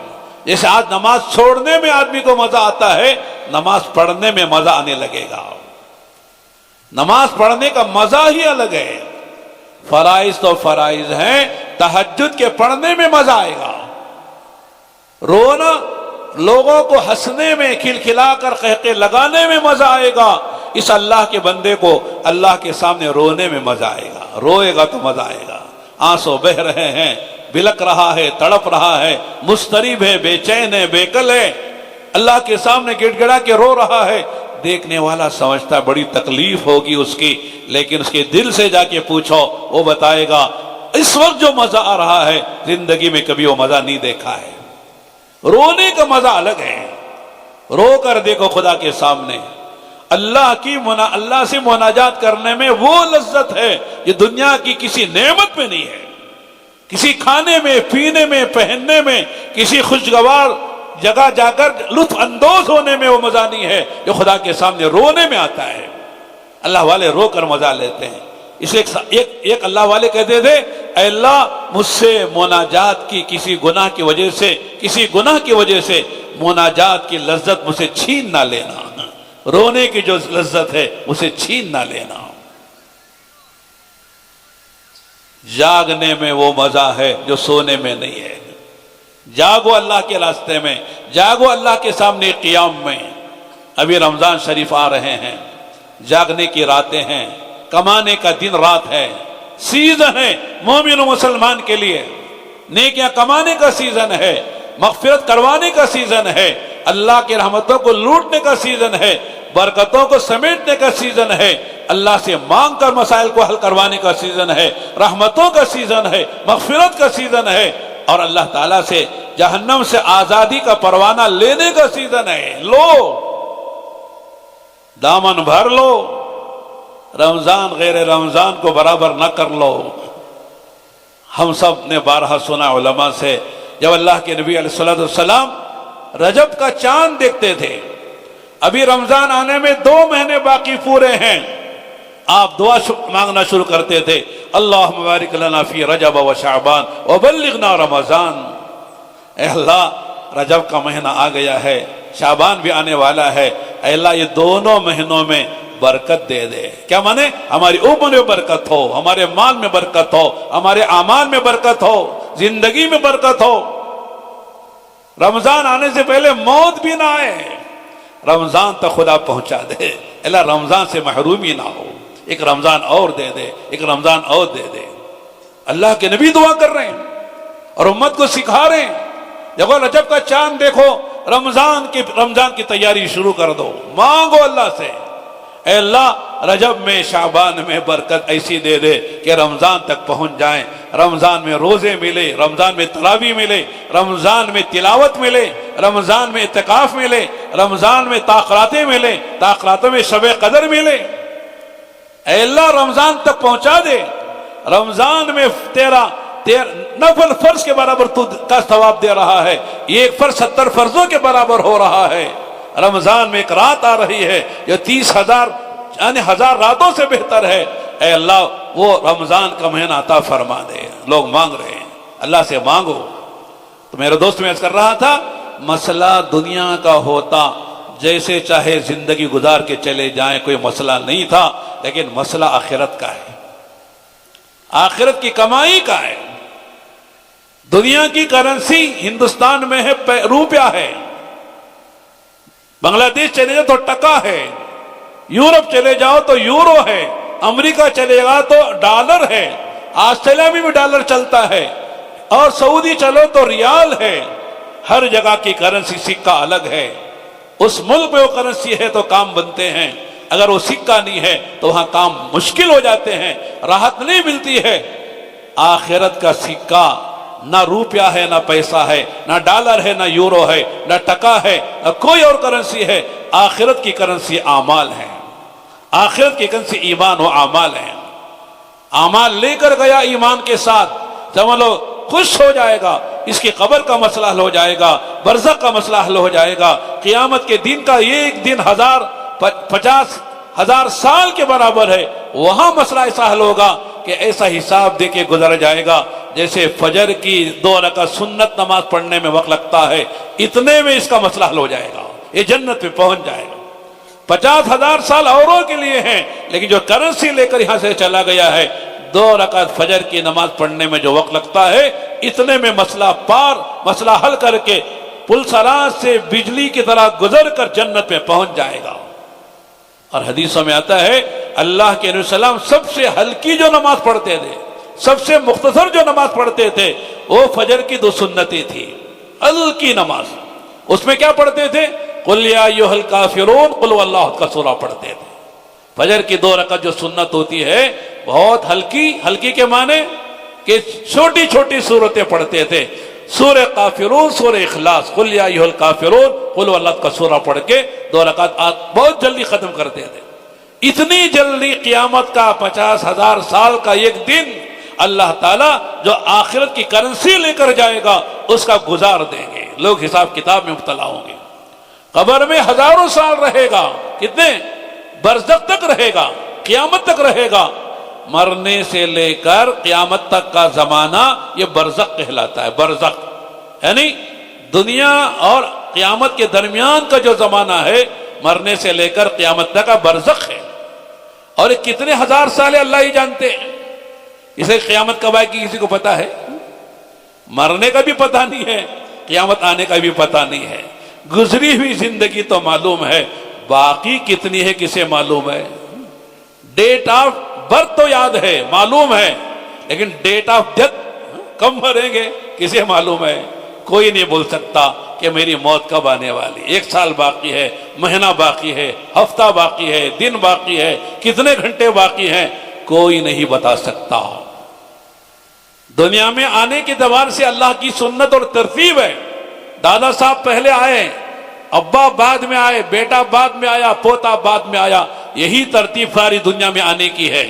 جیسے آج نماز چھوڑنے میں آدمی کو مزہ آتا ہے، نماز پڑھنے میں مزہ آنے لگے گا. نماز پڑھنے کا مزہ ہی الگ ہے. فرائض تو فرائض ہیں، تہجد کے پڑھنے میں مزہ آئے گا. رونا، لوگوں کو ہنسنے میں، کھلکھلا کر قہقہے لگانے میں مزہ آئے گا. اس اللہ کے بندے کو اللہ کے سامنے رونے میں مزہ آئے گا. روئے گا تو مزہ آئے گا. آنسو بہ رہے ہیں، بلک رہا ہے، تڑپ رہا ہے، مضطرب ہے، بے چین ہے، بے کل ہے، اللہ کے سامنے گڑ گڑا کے رو رہا ہے. دیکھنے والا سمجھتا بڑی تکلیف ہوگی اس کی، لیکن اس کے دل سے جا کے پوچھو، وہ بتائے گا اس وقت جو مزہ آ رہا ہے زندگی میں کبھی وہ مزہ نہیں دیکھا ہے. رونے کا مزہ الگ ہے. رو کر دیکھو خدا کے سامنے. اللہ سے مناجات کرنے میں وہ لذت ہے یہ دنیا کی کسی نعمت میں نہیں ہے. کسی کھانے میں، پینے میں، پہننے میں، کسی خوشگوار جگہ جا کر لطف اندوز ہونے میں وہ مزہ نہیں ہے جو خدا کے سامنے رونے میں آتا ہے. اللہ والے رو کر مزہ لیتے ہیں. اس لیے ایک اللہ والے کہتے تھے، اے اللہ مجھ سے مناجات کی کسی گناہ کی وجہ سے مناجات کی لذت مجھ سے چھین نہ لینا. رونے کی جو لذت ہے اسے چھین نہ لینا. جاگنے میں وہ مزہ ہے جو سونے میں نہیں ہے. جاگو اللہ کے راستے میں، جاگو اللہ کے سامنے قیام میں. ابھی رمضان شریف آ رہے ہیں، جاگنے کی راتیں ہیں، کمانے کا دن رات ہے، سیزن ہے مومن و مسلمان کے لیے. نیکیاں کمانے کا سیزن ہے، مغفرت کروانے کا سیزن ہے، اللہ کی رحمتوں کو لوٹنے کا سیزن ہے، برکتوں کو سمیٹنے کا سیزن ہے، اللہ سے مانگ کر مسائل کو حل کروانے کا سیزن ہے، رحمتوں کا سیزن ہے، مغفرت کا سیزن ہے، اور اللہ تعالیٰ سے جہنم سے آزادی کا پروانہ لینے کا سیزن ہے. لو، دامن بھر لو، رمضان غیر رمضان کو برابر نہ کر لو. ہم سب نے بارہا سنا علماء سے، جب اللہ کے نبی علیہ السلام رجب کا چاند دیکھتے تھے، ابھی رمضان آنے میں 2 مہینے باقی پورے ہیں، آپ دعا مانگنا شروع کرتے تھے، اللہم بارک لنا فی رجب و شعبان وبلغنا رمضان. اے اللہ رجب کا مہینہ آ گیا ہے، شعبان بھی آنے والا ہے، اے اللہ یہ دونوں مہینوں میں برکت دے دے. کیا مانے؟ ہماری عمر میں برکت ہو، ہمارے مال میں برکت ہو، ہمارے اعمال میں برکت ہو، زندگی میں برکت ہو. رمضان آنے سے پہلے موت بھی نہ آئے، رمضان تک خدا پہنچا دے. اللہ رمضان سے محرومی نہ ہو، ایک رمضان اور دے دے، ایک رمضان اور دے دے. اللہ کے نبی دعا کر رہے ہیں اور امت کو سکھا رہے ہیں. دیکھو رجب کا چاند دیکھو، رمضان کی تیاری شروع کر دو. مانگو اللہ سے، اے اللہ رجب میں شعبان میں برکت ایسی دے دے کہ رمضان تک پہنچ جائیں. رمضان میں روزے ملے، رمضان میں تراویح ملے، رمضان میں تلاوت ملے، رمضان میں اعتکاف ملے، رمضان میں تاخراتیں ملے، تاخراتوں میں شب قدر ملے. اے اللہ رمضان تک پہنچا دے. رمضان میں تیرا نفل فرض کے برابر تو کا ثواب دے رہا ہے، یہ ایک فرض 70 فرضوں کے برابر ہو رہا ہے. رمضان میں ایک رات آ رہی ہے جو 30,000 یعنی 1000 راتوں سے بہتر ہے. اے اللہ وہ رمضان کا مہینہ عطا فرما دے. لوگ مانگ رہے ہیں، اللہ سے مانگو. تو میرے دوست میں عرض کر رہا تھا، مسئلہ دنیا کا ہوتا جیسے چاہے زندگی گزار کے چلے جائیں، کوئی مسئلہ نہیں تھا. لیکن مسئلہ آخرت کا ہے، آخرت کی کمائی کا ہے. دنیا کی کرنسی ہندوستان میں ہے روپیہ ہے، بنگلہ دیش چلے جاؤ تو ٹکا ہے، یورپ چلے جاؤ تو یورو ہے، امریکہ چلے گا تو ڈالر ہے، آسٹریلیا میں بھی ڈالر چلتا ہے، اور سعودی چلو تو ریال ہے. ہر جگہ کی کرنسی سکہ الگ ہے. اس ملک میں وہ کرنسی ہے تو کام بنتے ہیں، اگر وہ سکہ نہیں ہے تو وہاں کام مشکل ہو جاتے ہیں، راحت نہیں ملتی ہے. آخرت کا سکہ نہ روپیہ ہے، نہ پیسہ ہے، نہ ڈالر ہے، نہ یورو ہے، نہ ٹکا ہے، نہ کوئی اور کرنسی ہے. آخرت کی کرنسی اعمال ہے، آخرت کی کرنسی ایمان و اعمال ہے. اعمال لے کر گیا ایمان کے ساتھ، سمجھ لو خوش ہو جائے گا. اس کی قبر کا مسئلہ حل ہو جائے گا، برزخ کا مسئلہ حل ہو جائے گا. قیامت کے دن کا ایک دن 50,000 سال کے برابر ہے. وہاں مسئلہ ایسا حل ہوگا کہ ایسا حساب دے کے گزر جائے گا جیسے فجر کی 2 رکعت سنت نماز پڑھنے میں وقت لگتا ہے، اتنے میں اس کا مسئلہ حل ہو جائے گا. یہ جنت میں پہنچ جائے گا. 50,000 سال اوروں کے لیے ہیں، لیکن جو کرنسی لے کر یہاں سے چلا گیا ہے، 2 رکعت فجر کی نماز پڑھنے میں جو وقت لگتا ہے، اتنے میں مسئلہ حل کر کے پل صراط سے بجلی کی طرح گزر کر جنت میں پہنچ جائے گا. اور حدیثوں میں آتا ہے اللہ کے نبی صلی اللہ علیہ وسلم سب سے ہلکی جو نماز پڑھتے تھے، سب سے مختصر جو نماز پڑھتے تھے، وہ فجر کی 2 سنتیں تھی، ہلکی نماز. اس میں کیا پڑھتے تھے؟ قل یا ایھا الکافرون قل هو اللہ کا سورہ پڑھتے تھے. فجر کی 2 رکعت جو سنت ہوتی ہے بہت ہلکی کے معنی کہ چھوٹی چھوٹی صورتیں پڑھتے تھے. سورہ کافرون، سورہ اخلاص، قل یا ایھا الکافرون قل هو اللہ کا سورہ پڑھ کے 2 رکعت بہت جلدی ختم کرتے تھے. اتنی جلدی قیامت کا 50,000 سال کا ایک دن اللہ تعالیٰ جو آخرت کی کرنسی لے کر جائے گا اس کا گزار دیں گے. لوگ حساب کتاب میں مبتلا ہوں گے. قبر میں ہزاروں سال رہے گا، کتنے؟ برزخ تک رہے گا، قیامت تک رہے گا. مرنے سے لے کر قیامت تک کا زمانہ یہ برزخ کہلاتا ہے. برزخ یعنی دنیا اور قیامت کے درمیان کا جو زمانہ ہے، مرنے سے لے کر قیامت تک کا برزخ ہے. اور یہ کتنے 1000 سال ہے اللہ ہی جانتے ہیں. اسے قیامت کب آئے گی کسی کو پتا ہے؟ مرنے کا بھی پتہ نہیں ہے، قیامت آنے کا بھی پتہ نہیں ہے. گزری ہوئی زندگی تو معلوم ہے، باقی کتنی ہے کسے معلوم ہے؟ ڈیٹ آف برتھ تو یاد ہے، معلوم ہے، لیکن ڈیٹ آف ڈیتھ کب مریں گے کسے معلوم ہے؟ کوئی نہیں بول سکتا کہ میری موت کب آنے والی. 1 سال باقی ہے، مہینہ باقی ہے، ہفتہ باقی ہے، دن باقی ہے، کتنے گھنٹے باقی ہیں، کوئی نہیں بتا سکتا. دنیا میں آنے کے اعتبار سے اللہ کی سنت اور ترتیب ہے. دادا صاحب پہلے آئے، ابا بعد میں آئے، بیٹا بعد میں آیا، پوتا بعد میں آیا. یہی ترتیب ساری دنیا میں آنے کی ہے.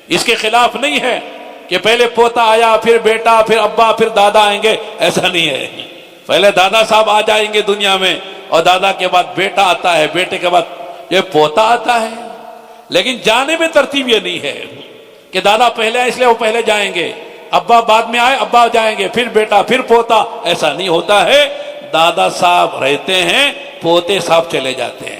اس کے خلاف نہیں ہے کہ پہلے پوتا آیا، پھر بیٹا، پھر ابا، پھر دادا آئیں گے، ایسا نہیں ہے. پہلے دادا صاحب آ جائیں گے دنیا میں، اور دادا کے بعد بیٹا آتا ہے، بیٹے کے بعد یہ پوتا آتا ہے. لیکن جانے میں ترتیب یہ نہیں ہے کہ دادا پہلے آئے اس لیے وہ پہلے جائیں گے، ابا بعد میں آئے ابا جائیں گے، پھر بیٹا، پھر پوتا. ایسا نہیں ہوتا ہے. دادا صاحب رہتے ہیں، پوتے صاحب چلے جاتے ہیں.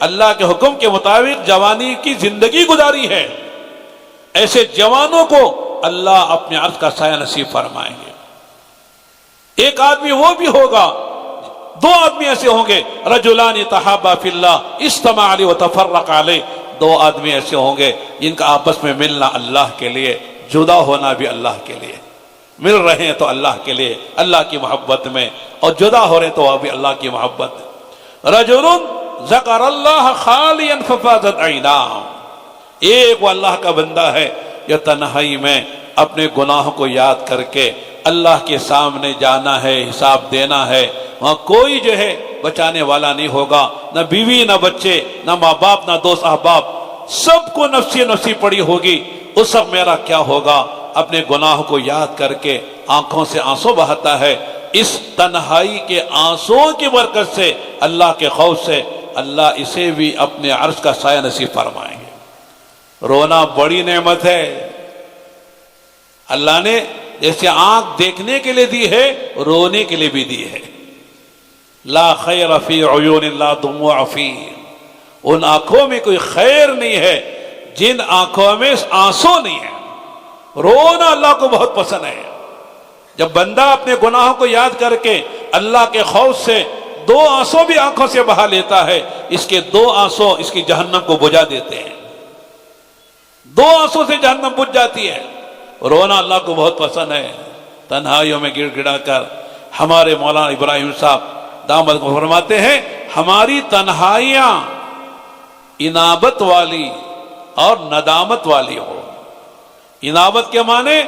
اللہ کے حکم کے مطابق جوانی کی زندگی گزاری ہے، ایسے جوانوں کو اللہ اپنے عرش کا سایہ نصیب فرمائیں گے۔ ایک آدمی وہ بھی ہوگا، دو آدمی ایسے ہوں گے، رجلان تحابا فی اللہ اجتمعا علیہ وتفرقا علیہ، دو آدمی ایسے ہوں گے جن کا آپس میں ملنا اللہ کے لیے، جدا ہونا بھی اللہ کے لیے، مل رہے ہیں تو اللہ کے لیے، اللہ کی محبت میں، اور جدا ہو رہے ہیں تو وہ بھی اللہ کی محبت میں۔ رجل ذکر اللہ خالیا ففاضت عیناہ، ایک وہ اللہ کا بندہ ہے جو تنہائی میں اپنے گناہوں کو یاد کر کے اللہ کے سامنے جانا ہے، حساب دینا ہے، وہاں کوئی جو ہے بچانے والا نہیں ہوگا، نہ بیوی نہ بچے نہ ماں باپ نہ دوست احباب، سب کو نفسی نفسی پڑی ہوگی۔ اس وقت میرا کیا ہوگا؟ اپنے گناہوں کو یاد کر کے آنکھوں سے آنسو بہاتا ہے۔ اس تنہائی کے آنسو کی برکت سے، اللہ کے خوف سے، اللہ اسے بھی اپنے عرش کا سایہ نصیب فرمائیں گے۔ رونا بڑی نعمت ہے، اللہ نے جیسے آنکھ دیکھنے کے لیے دی ہے، رونے کے لیے بھی دی ہے۔ لا خیر فی عیون لا دموع فی، ان آنکھوں میں کوئی خیر نہیں ہے جن آنکھوں میں آنسو نہیں ہے۔ رونا اللہ کو بہت پسند ہے۔ جب بندہ اپنے گناہوں کو یاد کر کے اللہ کے خوف سے دو آنسو بھی آنکھوں سے بہا لیتا ہے، اس کے دو آنسو اس کی جہنم کو بجھا دیتے ہیں، دو آنسو سے جہنم بجھ جاتی ہے۔ رونا اللہ کو بہت پسند ہے۔ تنہائیوں میں گڑ گڑا کر ہمارے مولانا ابراہیم صاحب دامت کو فرماتے ہیں، ہماری تنہائیاں انابت والی اور ندامت والی ہو۔ انابت کے معنی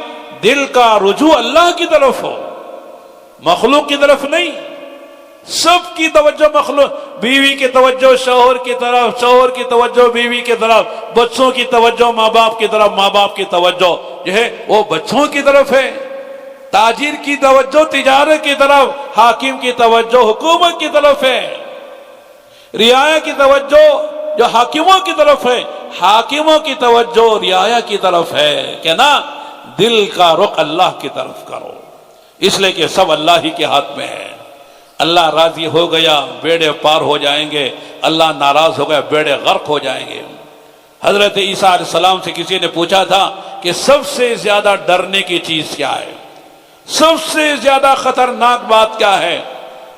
دل کا رجوع اللہ کی طرف ہو، مخلوق کی طرف نہیں۔ سب کی توجہ مخلوق، بیوی کی توجہ شوہر کی طرف، شوہر کی توجہ بیوی کی طرف، بچوں کی توجہ ماں باپ کی طرف، ماں باپ کی توجہ جو ہے وہ بچوں کی طرف ہے، تاجر کی توجہ تجارت کی طرف، حاکم کی توجہ حکومت کی طرف ہے، رعایا کی توجہ جو حاکموں کی طرف ہے، حاکموں کی توجہ رعایا کی طرف ہے کہ نا دل کا رخ اللہ کی طرف کرو، اس لیے کہ سب اللہ ہی کے ہاتھ میں ہے۔ اللہ راضی ہو گیا بیڑے پار ہو جائیں گے، اللہ ناراض ہو گیا بیڑے غرق ہو جائیں گے۔ حضرت عیسیٰ علیہ السلام سے کسی نے پوچھا تھا کہ سب سے زیادہ ڈرنے کی چیز کیا ہے، سب سے زیادہ خطرناک بات کیا ہے؟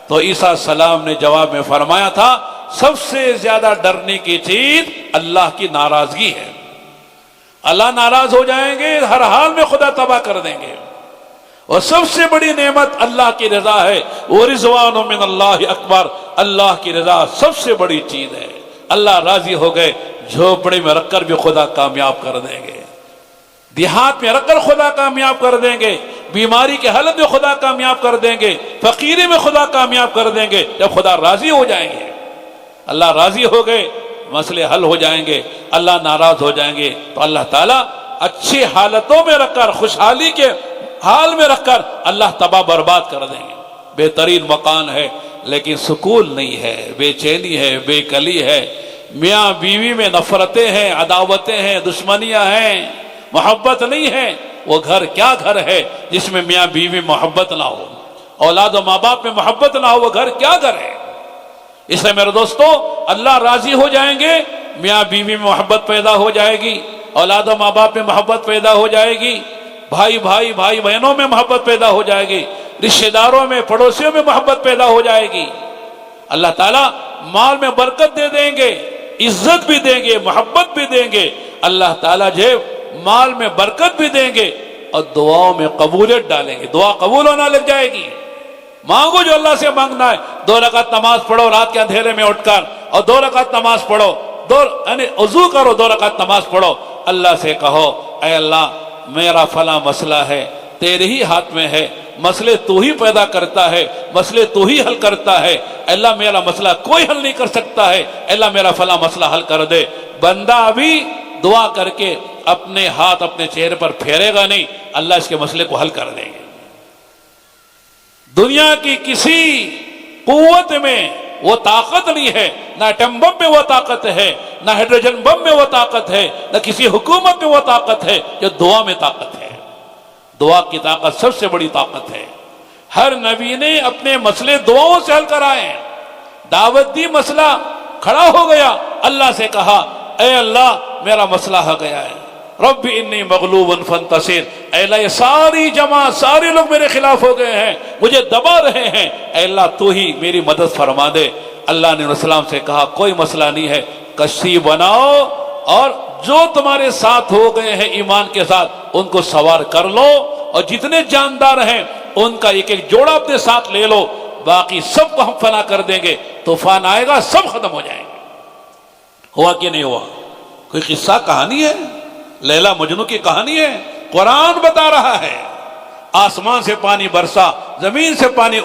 تو عیسیٰ علیہ السلام نے جواب میں فرمایا تھا، سب سے زیادہ ڈرنے کی چیز اللہ کی ناراضگی ہے۔ اللہ ناراض ہو جائیں گے، ہر حال میں خدا تباہ کر دیں گے۔ اور سب سے بڑی نعمت اللہ کی رضا ہے، وَرِضْوَانٌ مِّنَ اللَّهِ اکبر، اللہ کی رضا سب سے بڑی چیز ہے۔ اللہ راضی ہو گئے، جھوپڑی میں رکھ کر بھی خدا کامیاب کر دیں گے، دیہات میں رکھ کر خدا کامیاب کر دیں گے، بیماری کے حالت میں خدا کامیاب کر دیں گے، فقیری میں خدا کامیاب کر دیں گے۔ جب خدا راضی ہو جائیں گے، اللہ راضی ہو گئے، مسئلے حل ہو جائیں گے۔ اللہ ناراض ہو جائیں گے تو اللہ تعالیٰ اچھی حالتوں میں رکھ کر، خوشحالی کے حال میں رکھ کر اللہ تباہ برباد کر دیں گے۔ بہترین مکان ہے لیکن سکون نہیں ہے، بے چینی ہے، بے کلی ہے، میاں بیوی میں نفرتیں ہیں، عداوتیں ہیں، دشمنیاں ہیں، محبت نہیں ہے۔ وہ گھر کیا گھر ہے جس میں میاں بیوی محبت نہ ہو، اولاد و ماں باپ میں محبت نہ ہو، وہ گھر کیا گھر ہے؟ اس لیے میرے دوستو، اللہ راضی ہو جائیں گے، میاں بیوی میں محبت پیدا ہو جائے گی، اولاد و ماں باپ میں محبت پیدا ہو جائے گی، بھائی بہنوں میں محبت پیدا ہو جائے گی، رشتہ داروں میں، پڑوسیوں میں محبت پیدا ہو جائے گی۔ اللہ تعالیٰ مال میں برکت دے دیں گے، عزت بھی دیں گے، محبت بھی دیں گے۔ اللہ تعالیٰ جو مال میں برکت بھی دیں گے اور دعاؤں میں قبولیت ڈالیں گے، دعا قبول ہونا لگ جائے گی۔ مانگو جو اللہ سے مانگنا ہے، 2 رکعت نماز پڑھو رات کے اندھیرے میں اٹھ کر، اور 2 رکعت نماز پڑھو، یعنی وضو کرو، 2 رکعت نماز پڑھو، اللہ سے کہو اے اللہ میرا فلاں مسئلہ ہے، تیرے ہی ہاتھ میں ہے، مسئلے تو ہی پیدا کرتا ہے، مسئلے تو ہی حل کرتا ہے، اللہ میرا مسئلہ کوئی حل نہیں کر سکتا ہے، اللہ میرا فلاں مسئلہ حل کر دے۔ بندہ ابھی دعا کر کے اپنے ہاتھ اپنے چہرے پر پھیرے گا نہیں، اللہ اس کے مسئلے کو حل کر دیں گے۔ دنیا کی کسی قوت میں وہ طاقت نہیں ہے، نہ ایٹم بم میں وہ طاقت ہے، نہ ہائیڈروجن بم میں وہ طاقت ہے، نہ کسی حکومت میں وہ طاقت ہے جو دعا میں طاقت ہے۔ دعا کی طاقت سب سے بڑی طاقت ہے۔ ہر نبی نے اپنے مسئلے دعاؤں سے حل کرائے ہیں، دعوت دی، مسئلہ کھڑا ہو گیا، اللہ سے کہا اے اللہ میرا مسئلہ ہو گیا ہے، رب انی مغلوب فانتصر، اے اللہ یہ ساری جماعت سارے لوگ میرے خلاف ہو گئے ہیں، مجھے دبا رہے ہیں، اے اللہ تو ہی میری مدد فرما دے۔ اللہ نے السلام سے کہا کوئی مسئلہ نہیں ہے، کشتی بناؤ اور جو تمہارے ساتھ ہو گئے ہیں ایمان کے ساتھ ان کو سوار کر لو، اور جتنے جاندار ہیں ان کا ایک ایک جوڑا اپنے ساتھ لے لو، باقی سب کو ہم فنا کر دیں گے، طوفان آئے گا سب ختم ہو جائیں گے۔ ہوا کہ نہیں ہوا؟ کوئی قصہ کہانی ہے؟ لیلا مجنو کی کہانی ہے؟ قرآن بتا رہا ہے، آسمان سے پانی برسا، زمین سے پانی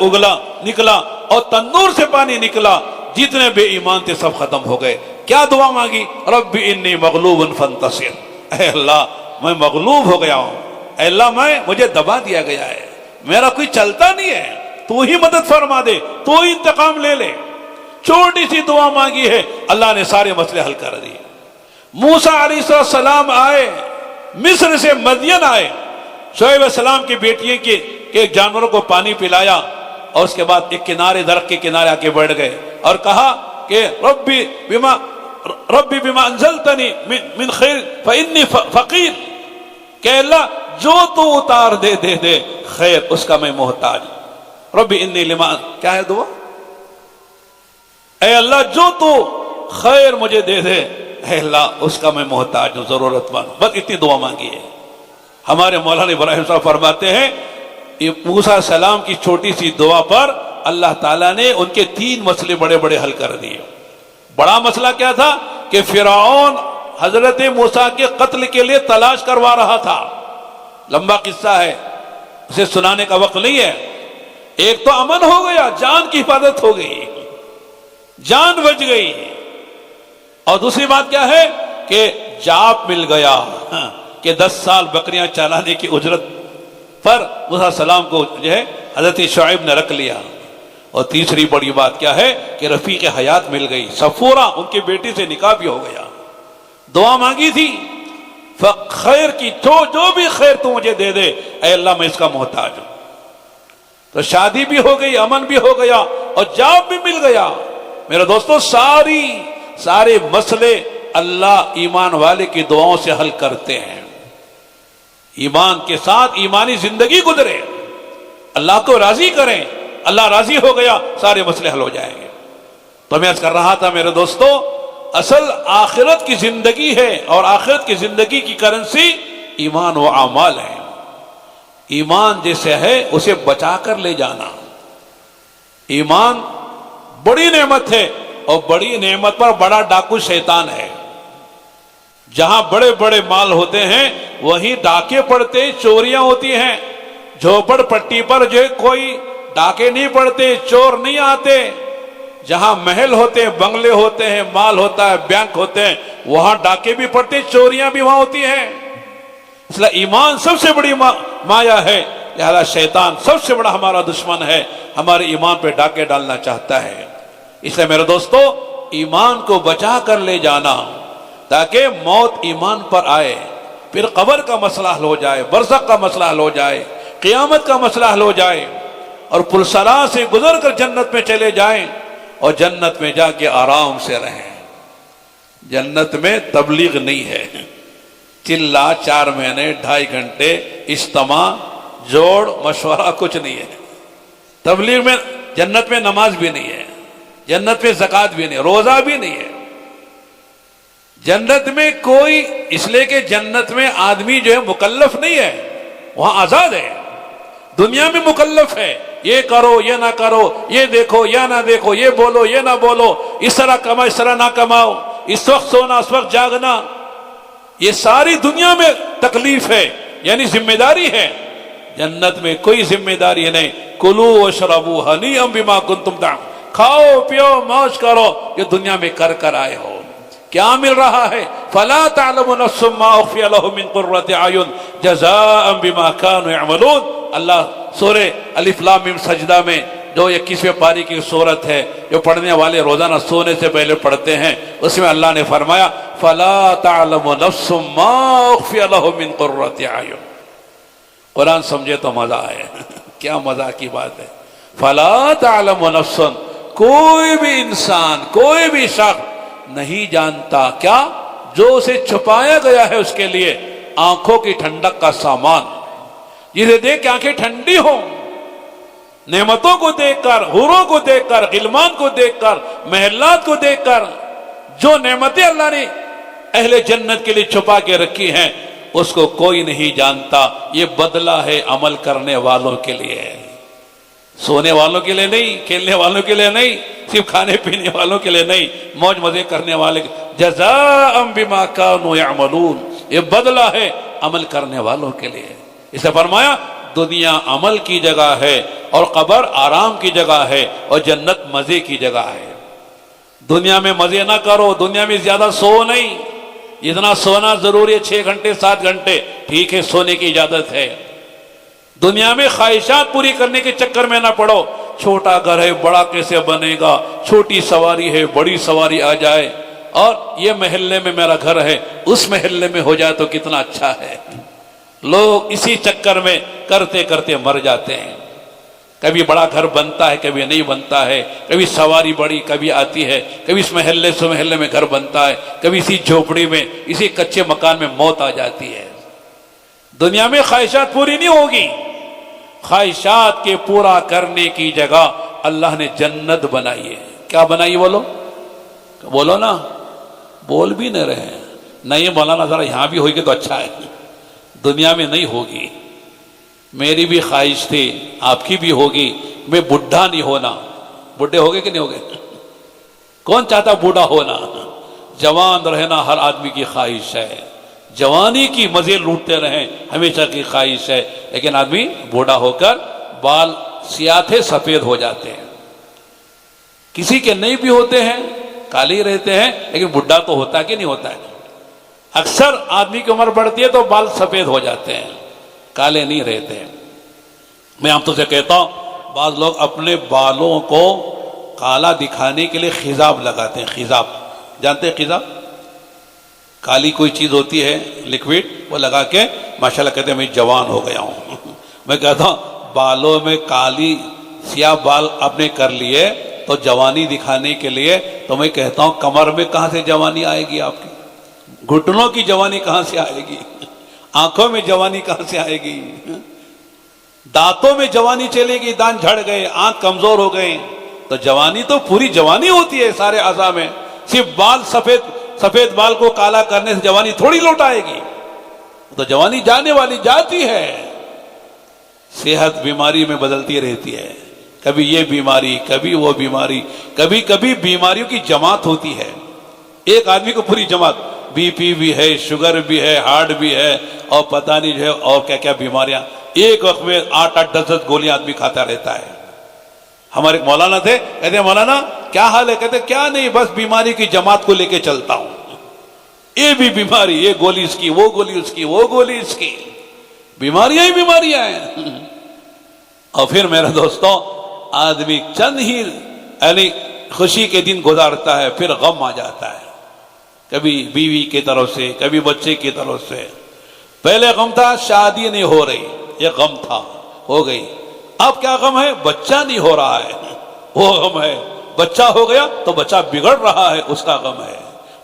نکلا اور تندور سے پانی نکلا، جتنے بے ایمان تھے سب ختم ہو گئے۔ کیا دعا مانگی؟ رب انی مغلوب فانتصر، اے اللہ میں مغلوب ہو گیا ہوں، اے اللہ مجھے دبا دیا گیا ہے، میرا کوئی چلتا نہیں ہے، تو ہی مدد فرما دے، تو ہی انتقام لے لے۔ چھوٹی سی دعا مانگی ہے، اللہ نے سارے مسئلے حل کر دیے۔ موسیٰ علیہ السلام آئے، مصر سے مدین آئے، شعیب علیہ السلام کی بیٹیاں کے ایک جانوروں کو پانی پلایا، اور اس کے بعد ایک کنارے درخت کے کنارے آ کے بیٹھ گئے اور کہا کہ ربی بما انزلتنی من خیر فانی فقیر، کہ اللہ جو تو اتار دے خیر اس کا میں محتاج، ربی انی لما، کیا ہے دعا؟ اے اللہ جو تو خیر مجھے دے دے، اے اللہ اس کا میں محتاج ہوں، ضرورت مند، بس اتنی دعا مانگی ہے۔ ہمارے مولانا ابراہیم صاحب فرماتے ہیں موسیٰ علیہ السلام کی چھوٹی سی دعا پر اللہ تعالیٰ نے ان کے 3 مسئلے بڑے بڑے حل کر دیے۔ بڑا مسئلہ کیا تھا کہ فرعون حضرت موسیٰ کے قتل کے لیے تلاش کروا رہا تھا، لمبا قصہ ہے، اسے سنانے کا وقت نہیں ہے۔ ایک تو امن ہو گیا، جان کی حفاظت ہو گئی، جان بچ گئی، اور دوسری بات کیا ہے کہ جاپ مل گیا کہ 10 سال بکریاں چلانے کی اجرت پر موسیٰ علیہ السلام کو جو ہے حضرت شعیب نے رکھ لیا، اور تیسری بڑی بات کیا ہے کہ رفیق حیات مل گئی، صفورہ ان کی بیٹی سے نکاح بھی ہو گیا۔ دعا مانگی تھی خیر کی، جو بھی خیر تو مجھے دے دے، اے اللہ میں اس کا محتاج ہوں۔ تو شادی بھی ہو گئی، امن بھی ہو گیا، اور جاب بھی مل گیا۔ میرے دوستو سارے مسئلے اللہ ایمان والے کی دعاؤں سے حل کرتے ہیں۔ ایمان کے ساتھ ایمانی زندگی گزرے، اللہ کو راضی کریں، اللہ راضی ہو گیا سارے مسئلے حل ہو جائیں گے۔ تو میں عرض کر رہا تھا میرے دوستو، اصل آخرت کی زندگی ہے، اور آخرت کی زندگی کی کرنسی ایمان و اعمال ہے۔ ایمان جیسے ہے اسے بچا کر لے جانا۔ ایمان بڑی نعمت ہے، اور بڑی نعمت پر بڑا ڈاکو شیطان ہے۔ جہاں بڑے بڑے مال ہوتے ہیں وہیں ڈاکے پڑتے، چوریاں ہوتی ہیں۔ جھوپڑ پٹی پر جو کوئی ڈاکے نہیں پڑتے، چور نہیں آتے۔ جہاں محل ہوتے ہیں، بنگلے ہوتے ہیں، مال ہوتا ہے، بینک ہوتے ہیں، وہاں ڈاکے بھی پڑتے، چوریاں بھی وہاں ہوتی ہیں۔ اس لیے ایمان سب سے بڑی مایا ہے، لہذا شیطان سب سے بڑا ہمارا دشمن ہے، ہمارے ایمان پہ ڈاکے ڈالنا چاہتا ہے۔ اس لیے میرے دوستو ایمان کو بچا کر لے جانا، تاکہ موت ایمان پر آئے، پھر قبر کا مسئلہ حل ہو جائے، برزخ کا مسئلہ حل ہو جائے، قیامت کا مسئلہ حل ہو جائے، اور پلسرا سے گزر کر جنت میں چلے جائیں، اور جنت میں جا کے آرام سے رہیں۔ جنت میں تبلیغ نہیں ہے، چلا 4 مہینے 2.5 گھنٹے اجتماع جوڑ مشورہ کچھ نہیں ہے۔ تبلیغ میں جنت میں نماز بھی نہیں ہے، جنت میں زکوٰۃ بھی نہیں، روزہ بھی نہیں ہے۔ جنت میں کوئی، اس لیے کہ جنت میں آدمی جو ہے مکلف نہیں ہے، وہاں آزاد ہے۔ دنیا میں مکلف ہے، یہ کرو یہ نہ کرو، یہ دیکھو یا نہ دیکھو، یہ بولو یہ نہ بولو، اس طرح کماؤ اس طرح نہ کماؤ، اس وقت سونا اس وقت جاگنا، یہ ساری دنیا میں تکلیف ہے، یعنی ذمہ داری ہے۔ جنت میں کوئی ذمہ داری نہیں۔ کلوا واشربوا ہنیئا بما کنتم تعملون، کھاؤ پیو موج کرو جو دنیا میں کر آئے ہو۔ کیا مل رہا ہے؟ فلا تعلم نفس ما اخفی لهم من قرۃ اعین جزاء بما كانوا يعملون۔ اللہ سورہ الف لام میم سجدہ میں جو 21ویں پاری کی سورت ہے، جو پڑھنے والے روزانہ سونے سے پہلے پڑھتے ہیں، اس میں اللہ نے فرمایا فلا تعلم نفس ما اخفی لهم من قرۃ اعین۔ قرآن سمجھے تو مزہ آئے، کیا مزہ کی بات ہے۔ فلا تعلم نفس، کوئی بھی انسان کوئی بھی شخص نہیں جانتا کیا جو اسے چھپایا گیا ہے اس کے لیے آنکھوں کی ٹھنڈک کا سامان، جسے دیکھ کے آنکھیں ٹھنڈی ہوں، نعمتوں کو دیکھ کر، حوروں کو دیکھ کر، غلمان کو دیکھ کر، محلات کو دیکھ کر، جو نعمتیں اللہ نے اہل جنت کے لیے چھپا کے رکھی ہیں اس کو کوئی نہیں جانتا۔ یہ بدلہ ہے عمل کرنے والوں کے لیے، سونے والوں کے لیے نہیں، کھیلنے والوں کے لیے نہیں، صرف کھانے پینے والوں کے لیے نہیں، موج مزے کرنے والے، جزاء بما كانوا يعملون، یہ بدلہ ہے عمل کرنے والوں کے لیے۔ اسے فرمایا دنیا عمل کی جگہ ہے اور قبر آرام کی جگہ ہے اور جنت مزے کی جگہ ہے۔ دنیا میں مزے نہ کرو، دنیا میں زیادہ سو نہیں، اتنا سونا ضروری ہے 6 گھنٹے 7 گھنٹے، ٹھیک ہے سونے کی اجازت ہے۔ دنیا میں خواہشات پوری کرنے کے چکر میں نہ پڑو، چھوٹا گھر ہے بڑا کیسے بنے گا، چھوٹی سواری ہے بڑی سواری آ جائے، اور یہ محلے میں میرا گھر ہے اس محلے میں ہو جائے تو کتنا اچھا ہے۔ لوگ اسی چکر میں کرتے کرتے مر جاتے ہیں۔ کبھی بڑا گھر بنتا ہے کبھی نہیں بنتا ہے، کبھی سواری بڑی کبھی آتی ہے، کبھی اس محلے سے محلے میں گھر بنتا ہے، کبھی اسی جھوپڑی میں اسی کچے مکان میں موت آ جاتی ہے۔ دنیا میں خواہشات پوری نہیں ہوگی، خواہشات کے پورا کرنے کی جگہ اللہ نے جنت بنائی ہے۔ کیا بنائی بولو؟ بولو نا، بول بھی نہیں رہے ہیں۔ نہیں مولانا ذرا یہاں بھی ہوگی تو اچھا ہے، دنیا میں نہیں ہوگی۔ میری بھی خواہش تھی، آپ کی بھی ہوگی، میں بڈھا نہیں ہونا۔ بڈھے ہوگے کہ نہیں ہوگے؟ کون چاہتا بوڑھا ہونا؟ جوان رہنا ہر آدمی کی خواہش ہے، جوانی کی مزے لوٹتے رہیں ہمیشہ کی خواہش ہے، لیکن آدمی بوڑھا ہو کر بال سیاہ تھے سفید ہو جاتے ہیں، کسی کے نہیں بھی ہوتے ہیں کالے ہی رہتے ہیں، لیکن بڈھا تو ہوتا ہے کہ نہیں ہوتا ہے؟ اکثر آدمی کی عمر بڑھتی ہے تو بال سفید ہو جاتے ہیں، کالے نہیں رہتے ہیں۔ میں آپ تو سے کہتا ہوں بعض لوگ اپنے بالوں کو کالا دکھانے کے لیے خضاب لگاتے ہیں۔ خضاب جانتے ہیں؟ خضاب کالی کوئی چیز ہوتی ہے لکوڈ، وہ لگا کے ماشاءاللہ کہتے ہیں میں جوان ہو گیا ہوں۔ میں کہتا ہوں بالوں میں کالی سیاہ بال آپ نے کر لیے تو جوانی دکھانے کے لیے، تو میں کہتا ہوں کمر میں کہاں سے جوانی آئے گی آپ کی؟ گھٹنوں کی جوانی کہاں سے آئے گی؟ آنکھوں میں جوانی کہاں سے آئے گی؟ دانتوں میں جوانی چلے گی، دانت جھڑ گئے، آنکھ کمزور ہو گئے، تو جوانی تو پوری جوانی ہوتی ہے سارے اعضاء میں، صرف بال سفید بال کو کالا کرنے سے جوانی تھوڑی لوٹ آئے گی، تو جوانی جانے والی جاتی ہے۔ صحت بیماری میں بدلتی رہتی ہے، کبھی یہ بیماری کبھی وہ بیماری، کبھی کبھی بیماریوں کی جماعت ہوتی ہے، ایک آدمی کو پوری جماعت، بی پی بھی ہے، شوگر بھی ہے، ہارٹ بھی ہے، اور پتہ نہیں جو ہے اور کیا کیا بیماریاں، ایک وقت میں 8-8 10 گولیاں آدمی کھاتا رہتا ہے۔ ہمارے مولانا تھے، کہتے ہیں مولانا کیا حال ہے؟ کہتے کیا نہیں بس بیماری کی جماعت کو لے کے چلتا ہوں، یہ بھی بیماری، یہ گولی اس کی، وہ گولی اس کی، وہ گولی اس کی، بیماریاں ہی بیماریاں ہیں۔ اور پھر میرے دوستوں آدمی چند ہی یعنی خوشی کے دن گزارتا ہے، پھر غم آ جاتا ہے، کبھی بیوی کی طرف سے کبھی بچے کی طرف سے۔ پہلے غم تھا شادی نہیں ہو رہی، یہ غم تھا، ہو گئی۔ اب کیا غم ہے؟ بچہ نہیں ہو رہا ہے، وہ غم ہے۔ بچہ ہو گیا تو بچہ بگڑ رہا ہے، اس کا غم ہے۔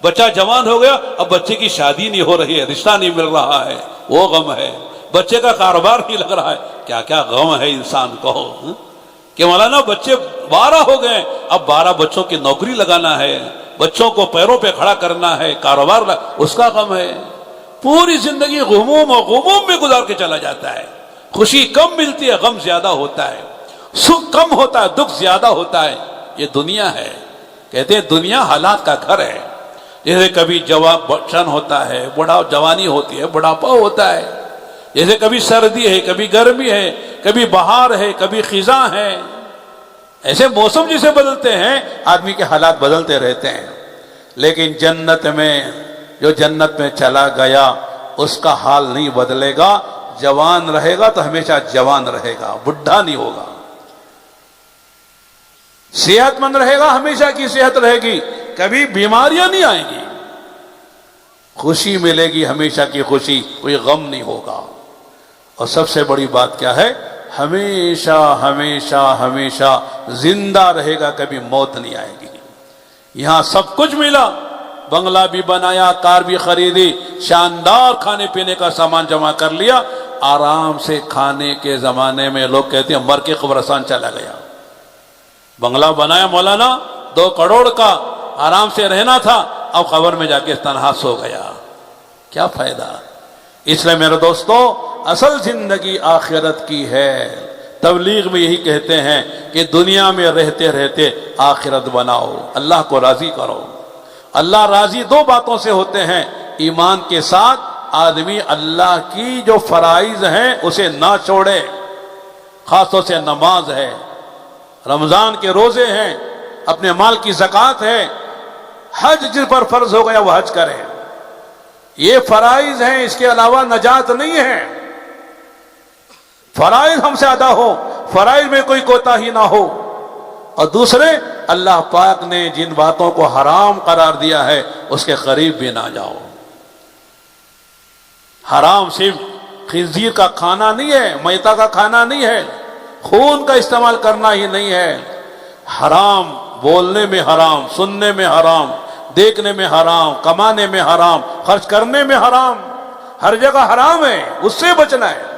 بچہ جوان ہو گیا، اب بچے کی شادی نہیں ہو رہی ہے، رشتہ نہیں مل رہا ہے، وہ غم ہے۔ بچے کا کاروبار نہیں لگ رہا ہے، کیا کیا غم ہے انسان کو کہ مولانا بچے 12 ہو گئے، اب 12 بچوں کی نوکری لگانا ہے، بچوں کو پیروں پہ کھڑا کرنا ہے، کاروبار اس کا غم ہے۔ پوری زندگی غموم اور غموم میں گزار کے چلا جاتا ہے۔ خوشی کم ملتی ہے، غم زیادہ ہوتا ہے، سکھ کم ہوتا ہے، دکھ زیادہ ہوتا ہے۔ یہ دنیا ہے، کہتے ہیں دنیا حالات کا گھر ہے۔ جیسے کبھی بچپن ہوتا ہے، جوانی ہوتی ہے، بڑھاپا ہوتا ہے، جیسے کبھی سردی ہے، کبھی گرمی ہے، کبھی بہار ہے، کبھی خزاں ہے، ایسے موسم جسے بدلتے ہیں آدمی کے حالات بدلتے رہتے ہیں۔ لیکن جنت میں جو جنت میں چلا گیا اس کا حال نہیں بدلے گا، جوان رہے گا تو ہمیشہ جوان رہے گا، بڈھا نہیں ہوگا۔ صحت مند رہے گا، ہمیشہ کی صحت رہے گی، کبھی بیماریاں نہیں آئیں گی، خوشی ملے گی، ہمیشہ کی خوشی، کوئی غم نہیں ہوگا۔ اور سب سے بڑی بات کیا ہے؟ ہمیشہ ہمیشہ ہمیشہ زندہ رہے گا، کبھی موت نہیں آئے گی۔ یہاں سب کچھ ملا، بنگلہ بھی بنایا، کار بھی خریدی، شاندار کھانے پینے کا سامان جمع کر لیا، آرام سے کھانے کے زمانے میں لوگ کہتے ہیں مر کے قبرستان چلا گیا۔ بنگلہ بنایا مولانا 2 کروڑ کا، آرام سے رہنا تھا، اب قبر میں جا کے تنہا سو گیا، کیا فائدہ؟ اس لیے میرے دوستو، اصل زندگی آخرت کی ہے۔ تبلیغ میں یہی کہتے ہیں کہ دنیا میں رہتے رہتے آخرت بناؤ، اللہ کو راضی کرو۔ اللہ راضی 2 باتوں سے ہوتے ہیں، ایمان کے ساتھ آدمی اللہ کی جو فرائض ہیں اسے نہ چھوڑے، خاص طور سے نماز ہے، رمضان کے روزے ہیں، اپنے مال کی زکوٰۃ ہے، حج جس پر فرض ہو گیا وہ حج کرے۔ یہ فرائض ہیں، اس کے علاوہ نجات نہیں ہے۔ فرائض ہم سے ادا ہو، فرائض میں کوئی کوتاہی نہ ہو، اور دوسرے اللہ پاک نے جن باتوں کو حرام قرار دیا ہے اس کے قریب بھی نہ جاؤ۔ حرام صرف خنزیر کا کھانا نہیں ہے، میتا کا کھانا نہیں ہے، خون کا استعمال کرنا ہی نہیں ہے۔ حرام بولنے میں حرام، سننے میں حرام، دیکھنے میں حرام، کمانے میں حرام، خرچ کرنے میں حرام، ہر جگہ حرام ہے، اس سے بچنا ہے۔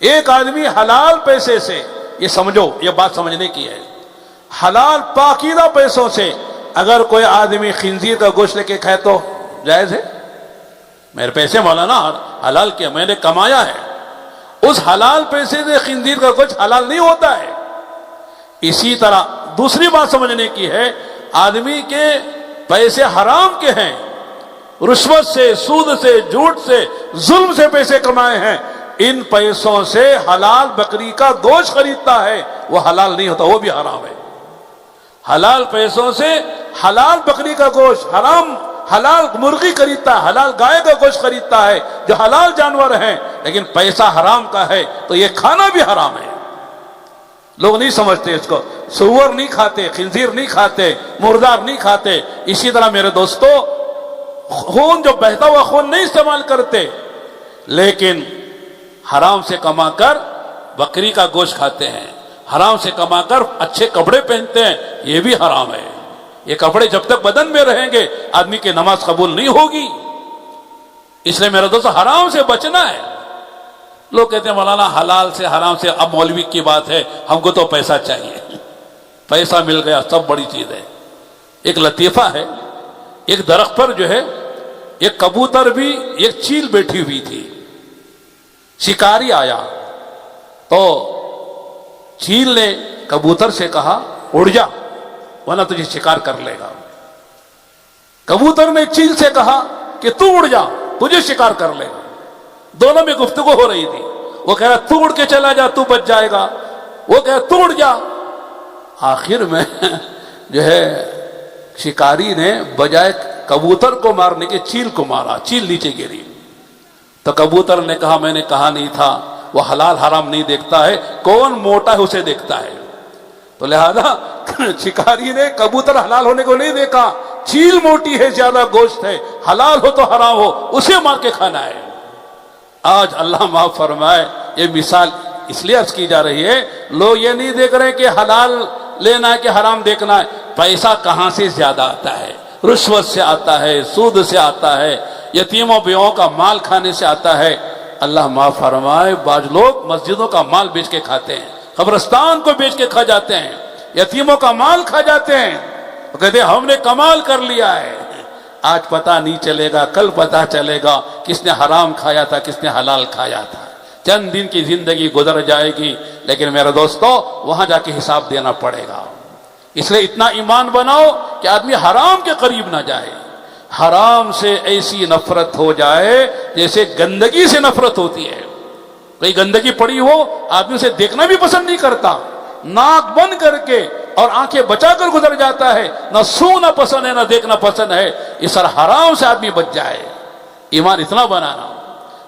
ایک آدمی حلال پیسے سے، یہ سمجھو، یہ بات سمجھنے کی ہے، حلال پاکیزہ پیسوں سے اگر کوئی آدمی خنزیر کا گوشت لے کے کھائے تو جائز ہے؟ میرے پیسے مولانا حلال کیا، میں نے کمایا ہے، اس حلال پیسے سے خنزیر کا گوشت حلال نہیں ہوتا ہے۔ اسی طرح دوسری بات سمجھنے کی ہے، آدمی کے پیسے حرام کے ہیں، رشوت سے، سود سے، جھوٹ سے، ظلم سے پیسے کمائے ہیں، ان پیسوں سے حلال بکری کا گوشت خریدتا ہے، وہ حلال نہیں ہوتا، وہ بھی حرام ہے۔ حلال پیسوں سے حلال بکری کا گوشت، حلال مرغی خریدتا ہے، حلال گائے کا گوشت خریدتا ہے، جو حلال جانور ہیں، لیکن پیسہ حرام کا ہے تو یہ کھانا بھی حرام ہے۔ لوگ نہیں سمجھتے اس کو، سور نہیں کھاتے، خنزیر نہیں کھاتے، مردار نہیں کھاتے۔ اسی طرح میرے دوستو، خون جو بہتا ہوا خون نہیں استعمال کرتے، لیکن حرام سے کما کر بکری کا گوشت کھاتے ہیں، حرام سے کما کر اچھے کپڑے پہنتے ہیں، یہ بھی حرام ہے۔ یہ کپڑے جب تک بدن میں رہیں گے آدمی کی نماز قبول نہیں ہوگی۔ اس لیے میرے دوست حرام سے بچنا ہے۔ لوگ کہتے ہیں مولانا حلال سے حرام سے، اب مولوی کی بات ہے، ہم کو تو پیسہ چاہیے، پیسہ مل گیا سب بڑی چیز ہے۔ ایک لطیفہ ہے، ایک درخت پر جو ہے ایک کبوتر بھی ایک چیل بیٹھی ہوئی تھی، شکاری آیا تو چیل نے کبوتر سے کہا اڑ جا ورنہ تجھے شکار کر لے گا۔ کبوتر نے چیل سے کہا کہ تو اڑ جا، تجھے شکار کر لے گا۔ دونوں میں گفتگو ہو رہی تھی، وہ کہہ رہا تو اڑ کے چلا جا، تو بچ جائے گا، وہ کہہ رہا تو اڑ جا۔ آخر میں جو ہے شکاری نے بجائے کبوتر کو مارنے کے چیل کو مارا، چیل نیچے گری۔ تو کبوتر نے کہا میں نے کہا نہیں تھا، وہ حلال حرام نہیں دیکھتا ہے، کون موٹا ہے اسے دیکھتا ہے۔ تو لہذا شکاری نے کبوتر حلال ہونے کو نہیں دیکھا، چیل موٹی ہے، زیادہ گوشت ہے، حلال ہو تو حرام ہو، اسے مار کے کھانا ہے۔ آج اللہ معاف فرمائے، یہ مثال اس لیے عرض کی جا رہی ہے، لوگ یہ نہیں دیکھ رہے کہ حلال لینا ہے کہ حرام دیکھنا ہے، پیسہ کہاں سے زیادہ آتا ہے، رشوت سے آتا ہے، سود سے آتا ہے، یتیموں بیووں کا مال کھانے سے آتا ہے۔ اللہ معاف فرمائے، بعض لوگ مسجدوں کا مال بیچ کے کھاتے ہیں، قبرستان کو بیچ کے کھا جاتے ہیں، یتیموں کا مال کھا جاتے ہیں، وہ کہتے ہیں ہم نے کمال کر لیا ہے۔ آج پتہ نہیں چلے گا، کل پتہ چلے گا کس نے حرام کھایا تھا، کس نے حلال کھایا تھا۔ چند دن کی زندگی گزر جائے گی، لیکن میرے دوستو وہاں جا کے حساب دینا پڑے گا۔ اس لیے اتنا ایمان بناؤ کہ آدمی حرام کے قریب نہ جائے، حرام سے ایسی نفرت ہو جائے جیسے گندگی سے نفرت ہوتی ہے۔ کوئی گندگی پڑی ہو آدمی اسے دیکھنا بھی پسند نہیں کرتا، ناک بند کر کے اور آنکھیں بچا کر گزر جاتا ہے، نہ سونا پسند ہے نہ دیکھنا پسند ہے۔ اس طرح حرام سے آدمی بچ جائے، ایمان اتنا بنانا۔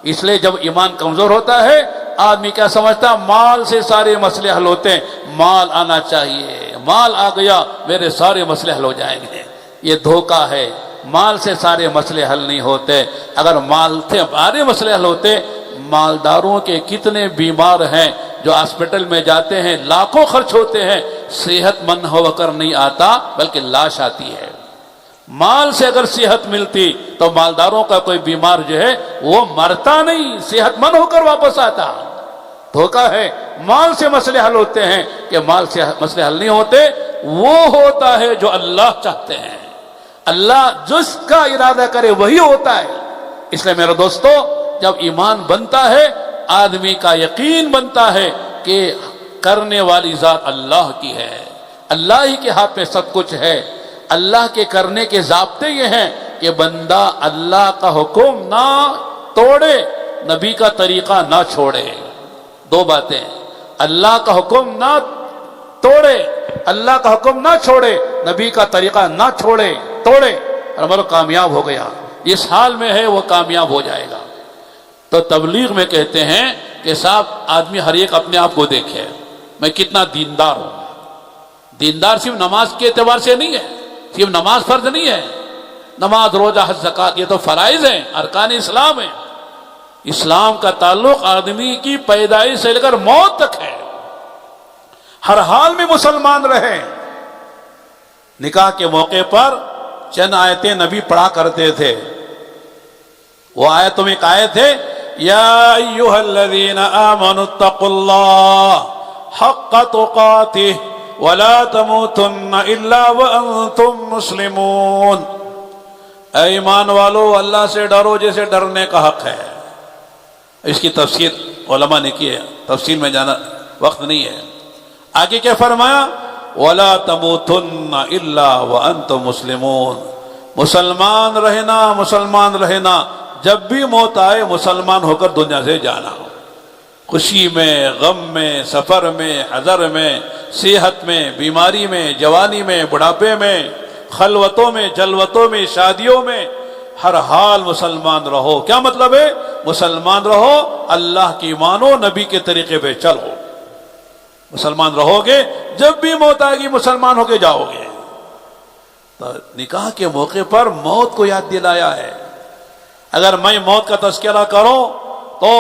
اس لیے جب ایمان کمزور ہوتا ہے آدمی کیا سمجھتا، مال سے سارے مسئلے حل ہوتے ہیں، مال آنا چاہیے، مال آ گیا میرے سارے مسئلے حل ہو جائیں گے۔ یہ دھوکہ ہے، مال سے سارے مسئلے حل نہیں ہوتے۔ اگر مال سے سارے مسئلے حل ہوتے، مالداروں کے کتنے بیمار ہیں جو ہاسپٹل میں جاتے ہیں، لاکھوں خرچ ہوتے ہیں، صحت مند ہو کر نہیں آتا بلکہ لاش آتی ہے۔ مال سے اگر صحت ملتی تو مالداروں کا کوئی بیمار جو ہے وہ مرتا نہیں، صحت مند ہو کر واپس آتا۔ دھوکہ ہے، مال سے مسئلے حل ہوتے ہیں کہ مال سے مسئلے حل نہیں ہوتے، وہ ہوتا ہے جو اللہ چاہتے ہیں۔ اللہ جس کا ارادہ کرے وہی ہوتا ہے۔ اس لیے میرے دوستو، جب ایمان بنتا ہے آدمی کا یقین بنتا ہے کہ کرنے والی ذات اللہ کی ہے، اللہ ہی کے ہاتھ میں سب کچھ ہے۔ اللہ کے کرنے کے ضابطے یہ ہیں کہ بندہ اللہ کا حکم نہ توڑے، نبی کا طریقہ نہ چھوڑے۔ دو باتیں، اللہ کا حکم نہ توڑے، اللہ کا حکم نہ چھوڑے، نبی کا طریقہ نہ چھوڑے توڑے، اور وہ کامیاب ہو گیا۔ اس حال میں ہے وہ کامیاب ہو جائے گا۔ تو تبلیغ میں کہتے ہیں کہ صاحب آدمی ہر ایک اپنے آپ کو دیکھے، میں کتنا دیندار ہوں۔ دیندار صرف نماز کے اعتبار سے نہیں ہے، صرف نماز فرض نہیں ہے، نماز روزہ حج زکوٰۃ یہ تو فرائض ہیں، ارکان اسلام ہیں۔ اسلام کا تعلق آدمی کی پیدائش سے لے کر موت تک ہے، ہر حال میں مسلمان رہے۔ نکاح کے موقع پر چند آیتیں نبی پڑھا کرتے تھے، وہ آیتوں میں ایک آیت ہے، یا ایھا الذین آمنوا اتقوا اللہ حق تقاتہ ولا تموتن الا وانتم مسلمون۔ اے ایمان والو، اللہ سے ڈرو جیسے ڈرنے کا حق ہے۔ اس کی تفسیر علماء نے کی ہے، تفصیل میں جانا وقت نہیں ہے۔ آگے کیا فرمایا؟ وَلَا تَمُوتُنَّ إِلَّا وَأَنْتُمْ مُسْلِمُونَ، مسلمان رہنا، مسلمان رہنا، جب بھی موت آئے مسلمان ہو کر دنیا سے جانا، خوشی میں، غم میں، سفر میں، حضر میں، صحت میں، بیماری میں، جوانی میں، بڑھاپے میں، خلوتوں میں، جلوتوں میں، شادیوں میں، ہر حال مسلمان رہو۔ کیا مطلب ہے؟ مسلمان رہو، اللہ کی مانو، نبی کے طریقے پہ چلو، مسلمان رہو گے، جب بھی موت آئے گی مسلمان ہو کے جاؤ گے۔ تو نکاح کے موقع پر موت کو یاد دلایا ہے۔ اگر میں موت کا تذکرہ کروں تو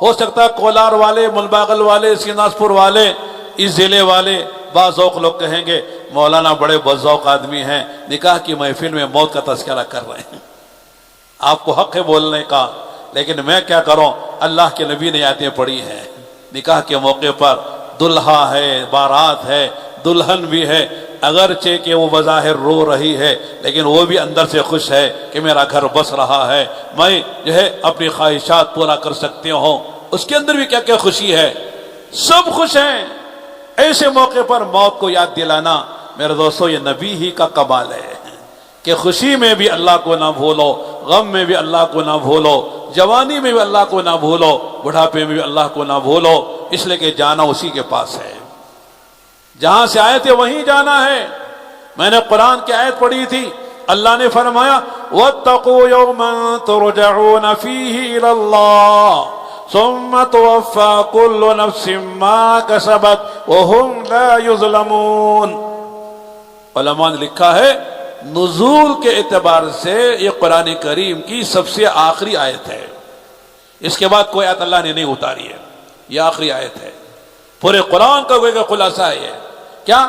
ہو سکتا ہے کولار والے، ملباغل والے، سیناسپور والے، اس ضلع والے بعض ذوق لوگ کہیں گے مولانا بڑے بذوق آدمی ہیں، نکاح کی محفل میں موت کا تذکرہ کر رہے ہیں۔ آپ کو حق ہے بولنے کا، لیکن میں کیا کروں، اللہ کے نبی نے آیتیں پڑھی ہیں۔ نکاح کے موقع پر دلہا ہے، بارات ہے، دلہن بھی ہے، اگرچہ کہ وہ بظاہر رو رہی ہے لیکن وہ بھی اندر سے خوش ہے کہ میرا گھر بس رہا ہے، میں جو ہے اپنی خواہشات پورا کر سکتے ہوں۔ اس کے اندر بھی کیا کیا خوشی ہے، سب خوش ہیں۔ ایسے موقع پر موت کو یاد دلانا میرے دوستو یہ نبی ہی کا کمال ہے کہ خوشی میں بھی اللہ کو نہ بھولو، غم میں بھی اللہ کو نہ بھولو، جوانی میں بھی اللہ کو نہ بھولو، بڑھاپے میں بھی اللہ کو نہ بھولو، اس لیے کہ جانا اسی کے پاس ہے، جہاں سے آئے تھے وہیں جانا ہے۔ میں نے قرآن کی آیت پڑھی تھی، اللہ نے فرمایا وَاتَّقُوا يَوْمًا تُرْجَعُونَ فِيهِ إِلَى اللَّهِ ثُمَّ تُوَفَّى كُلُّ نَفْسٍ مَا كَسَبَتْ وَهُمْ لَا يُظْلَمُونَ۔ علماء نے لکھا ہے نزول کے اعتبار سے یہ قرآن کریم کی سب سے آخری آیت ہے، اس کے بعد کوئی آیت اللہ نے نہیں اتاری ہے، یہ آخری آیت ہے۔ پورے قرآن کا کوئی خلاصہ ہے یہ، کیا؟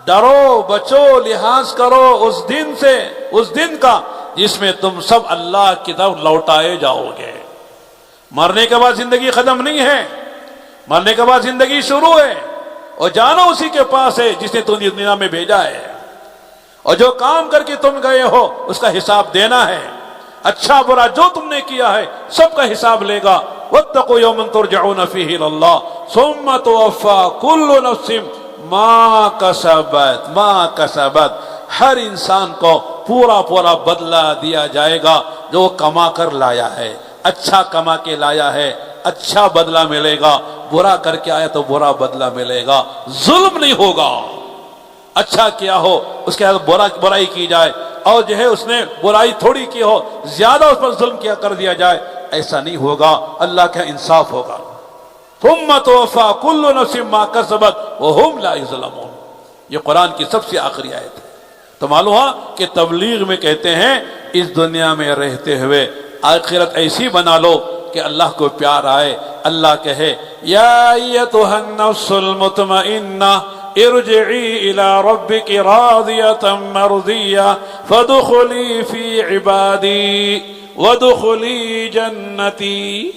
ڈرو، بچو، لحاظ کرو اس دن سے، اس دن کا جس میں تم سب اللہ کی طرف لوٹائے جاؤ گے۔ مرنے کے بعد زندگی ختم نہیں ہے، مرنے کے بعد زندگی شروع ہے، اور جانا اسی کے پاس ہے جس نے تمہیں دنیا میں بھیجا ہے، اور جو کام کر کے تم گئے ہو اس کا حساب دینا ہے، اچھا برا جو تم نے کیا ہے سب کا حساب لے گا۔ وَاتَّقُوا يَوْمًا تُرْجَعُونَ فِيهِ إِلَى اللَّهِ ثُمَّ تُوَفَّى كُلُّ نَفْسٍ مَا كَسَبَتْ، ہر انسان کو پورا پورا بدلہ دیا جائے گا جو کما کر لایا ہے، اچھا کما کے لایا ہے اچھا بدلہ ملے گا، برا کر کے آیا تو برا بدلہ ملے گا، ظلم نہیں ہوگا۔ اچھا کیا ہو اس کے بعد برائی کی جائے، اور جو ہے اس نے برائی تھوڑی کی ہو زیادہ اس پر ظلم کیا کر دیا جائے، ایسا نہیں ہوگا، اللہ کا انصاف ہوگا۔ ثُمَّ تُوَفَّى كُلُّ نَفْسٍ مَا كَسَبَتْ وَهُمْ لَا يُظْلَمُونَ، یہ قرآن کی سب سے آخری آیت ہے۔ تو معلوم ہوا کہ تبلیغ میں کہتے ہیں اس دنیا میں رہتے ہوئے آخرت ایسی بنا لو کہ اللہ کو پیار آئے، اللہ کہے یا ایتھا النفس المطمئنہ ارجعی الی ربک راضیۃ مرضیہ فادخلی فی عبادی وادخلی جنتی۔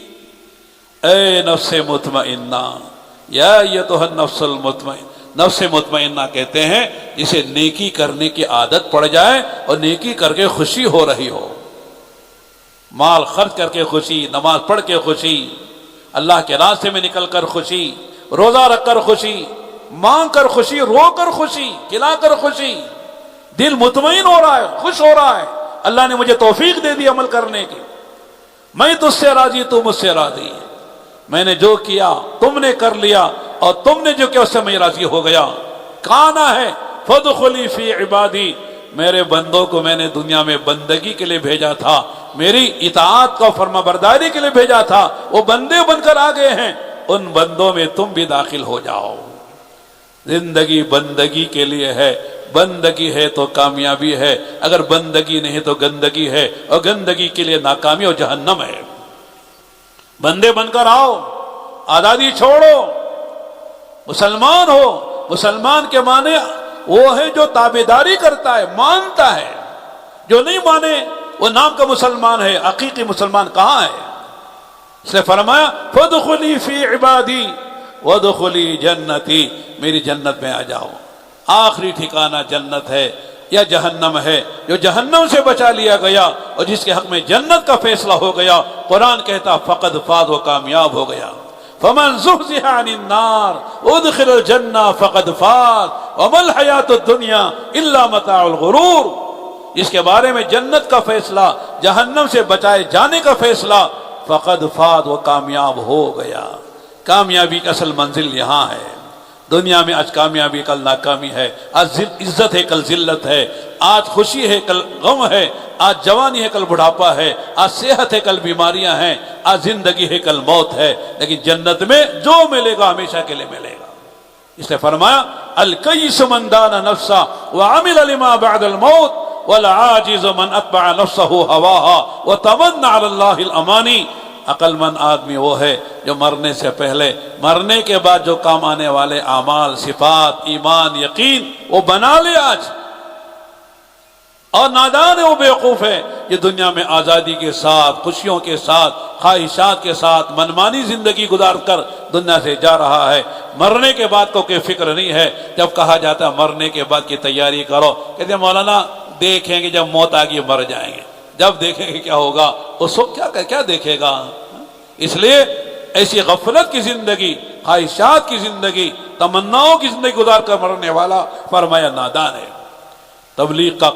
اے نفس مطمئنہ، یا ایتھا النفس المطمئنہ، نفس مطمئنہ کہتے ہیں جسے نیکی کرنے کی عادت پڑ جائے اور نیکی کر کے خوشی ہو رہی ہو، مال خرچ کر کے خوشی، نماز پڑھ کے خوشی، اللہ کے راستے میں نکل کر خوشی، روزہ رکھ کر خوشی، مانگ کر خوشی، رو کر خوشی، کھلا کر خوشی، دل مطمئن ہو رہا ہے، خوش ہو رہا ہے، اللہ نے مجھے توفیق دے دی عمل کرنے کی، میں تجھ سے راضی، تو مجھ سے راضی، میں نے جو کیا تم نے کر لیا اور تم نے جو کیا اس سے میں راضی ہو گیا۔ کہنا ہے فادخلی فی عبادی، میرے بندوں کو میں نے دنیا میں بندگی کے لیے بھیجا تھا، میری اطاعت کا فرما برداری کے لیے بھیجا تھا، وہ بندے بن کر آ گئے ہیں، ان بندوں میں تم بھی داخل ہو جاؤ۔ زندگی بندگی کے لیے ہے، بندگی ہے تو کامیابی ہے، اگر بندگی نہیں تو گندگی ہے، اور گندگی کے لیے ناکامی اور جہنم ہے۔ بندے بن کر آؤ، آزادی چھوڑو، مسلمان ہو۔ مسلمان کے معنی وہ ہے جو تابعداری کرتا ہے، مانتا ہے، جو نہیں مانے وہ نام کا مسلمان ہے، حقیقی مسلمان کہاں ہے؟ اس نے فرمایا فادخلی فی عبادی وادخلی جنتی، میری جنت میں آ جاؤ۔ آخری ٹھکانہ جنت ہے یا جہنم ہے؟ جو جہنم سے بچا لیا گیا اور جس کے حق میں جنت کا فیصلہ ہو گیا، قرآن کہتا فقد فاز، وہ کامیاب ہو گیا۔ فمن زحزح عن النار ادخل الجنہ فقد فاز وما الحیاۃ الدنیا الا متاع الغرور۔ جس کے بارے میں جنت کا فیصلہ، جہنم سے بچائے جانے کا فیصلہ، فقد فاز، وہ کامیاب ہو گیا۔ کامیابی کی اصل منزل یہاں ہے۔ دنیا میں آج کامیابی کل ناکامی ہے، آج عزت ہے کل ذلت ہے، آج خوشی ہے کل غم ہے، آج جوانی ہے کل بڑھاپا ہے، آج صحت ہے کل بیماریاں ہیں، آج زندگی ہے کل موت ہے، لیکن جنت میں جو ملے گا ہمیشہ کے لیے ملے گا۔ اس نے فرمایا الکیس من دان نفسہ وعمل لما بعد الموت والعاجز من اتبع نفسہ ہواها وتمنى على اللہ الامانی۔ عقل مند آدمی وہ ہے جو مرنے سے پہلے، مرنے کے بعد جو کام آنے والے اعمال، صفات، ایمان، یقین وہ بنا لے آج، اور نادان ہے وہ بیوقوف ہے یہ دنیا میں آزادی کے ساتھ، خوشیوں کے ساتھ، خواہشات کے ساتھ منمانی زندگی گزار کر دنیا سے جا رہا ہے۔ مرنے کے بعد کو کوئی فکر نہیں ہے۔ جب کہا جاتا ہے مرنے کے بعد کی تیاری کرو، کہتے ہیں مولانا دیکھیں گے جب موت آگی مر جائیں گے، جب دیکھیں گے کیا ہوگا، اس وقت کیا دیکھے گا؟ اس لیے ایسی غفلت کی زندگی، خواہشات کی زندگی، تمناؤں کی زندگی گزار کر مرنے والا فرمایا نادان ہے۔ تبلیغ کا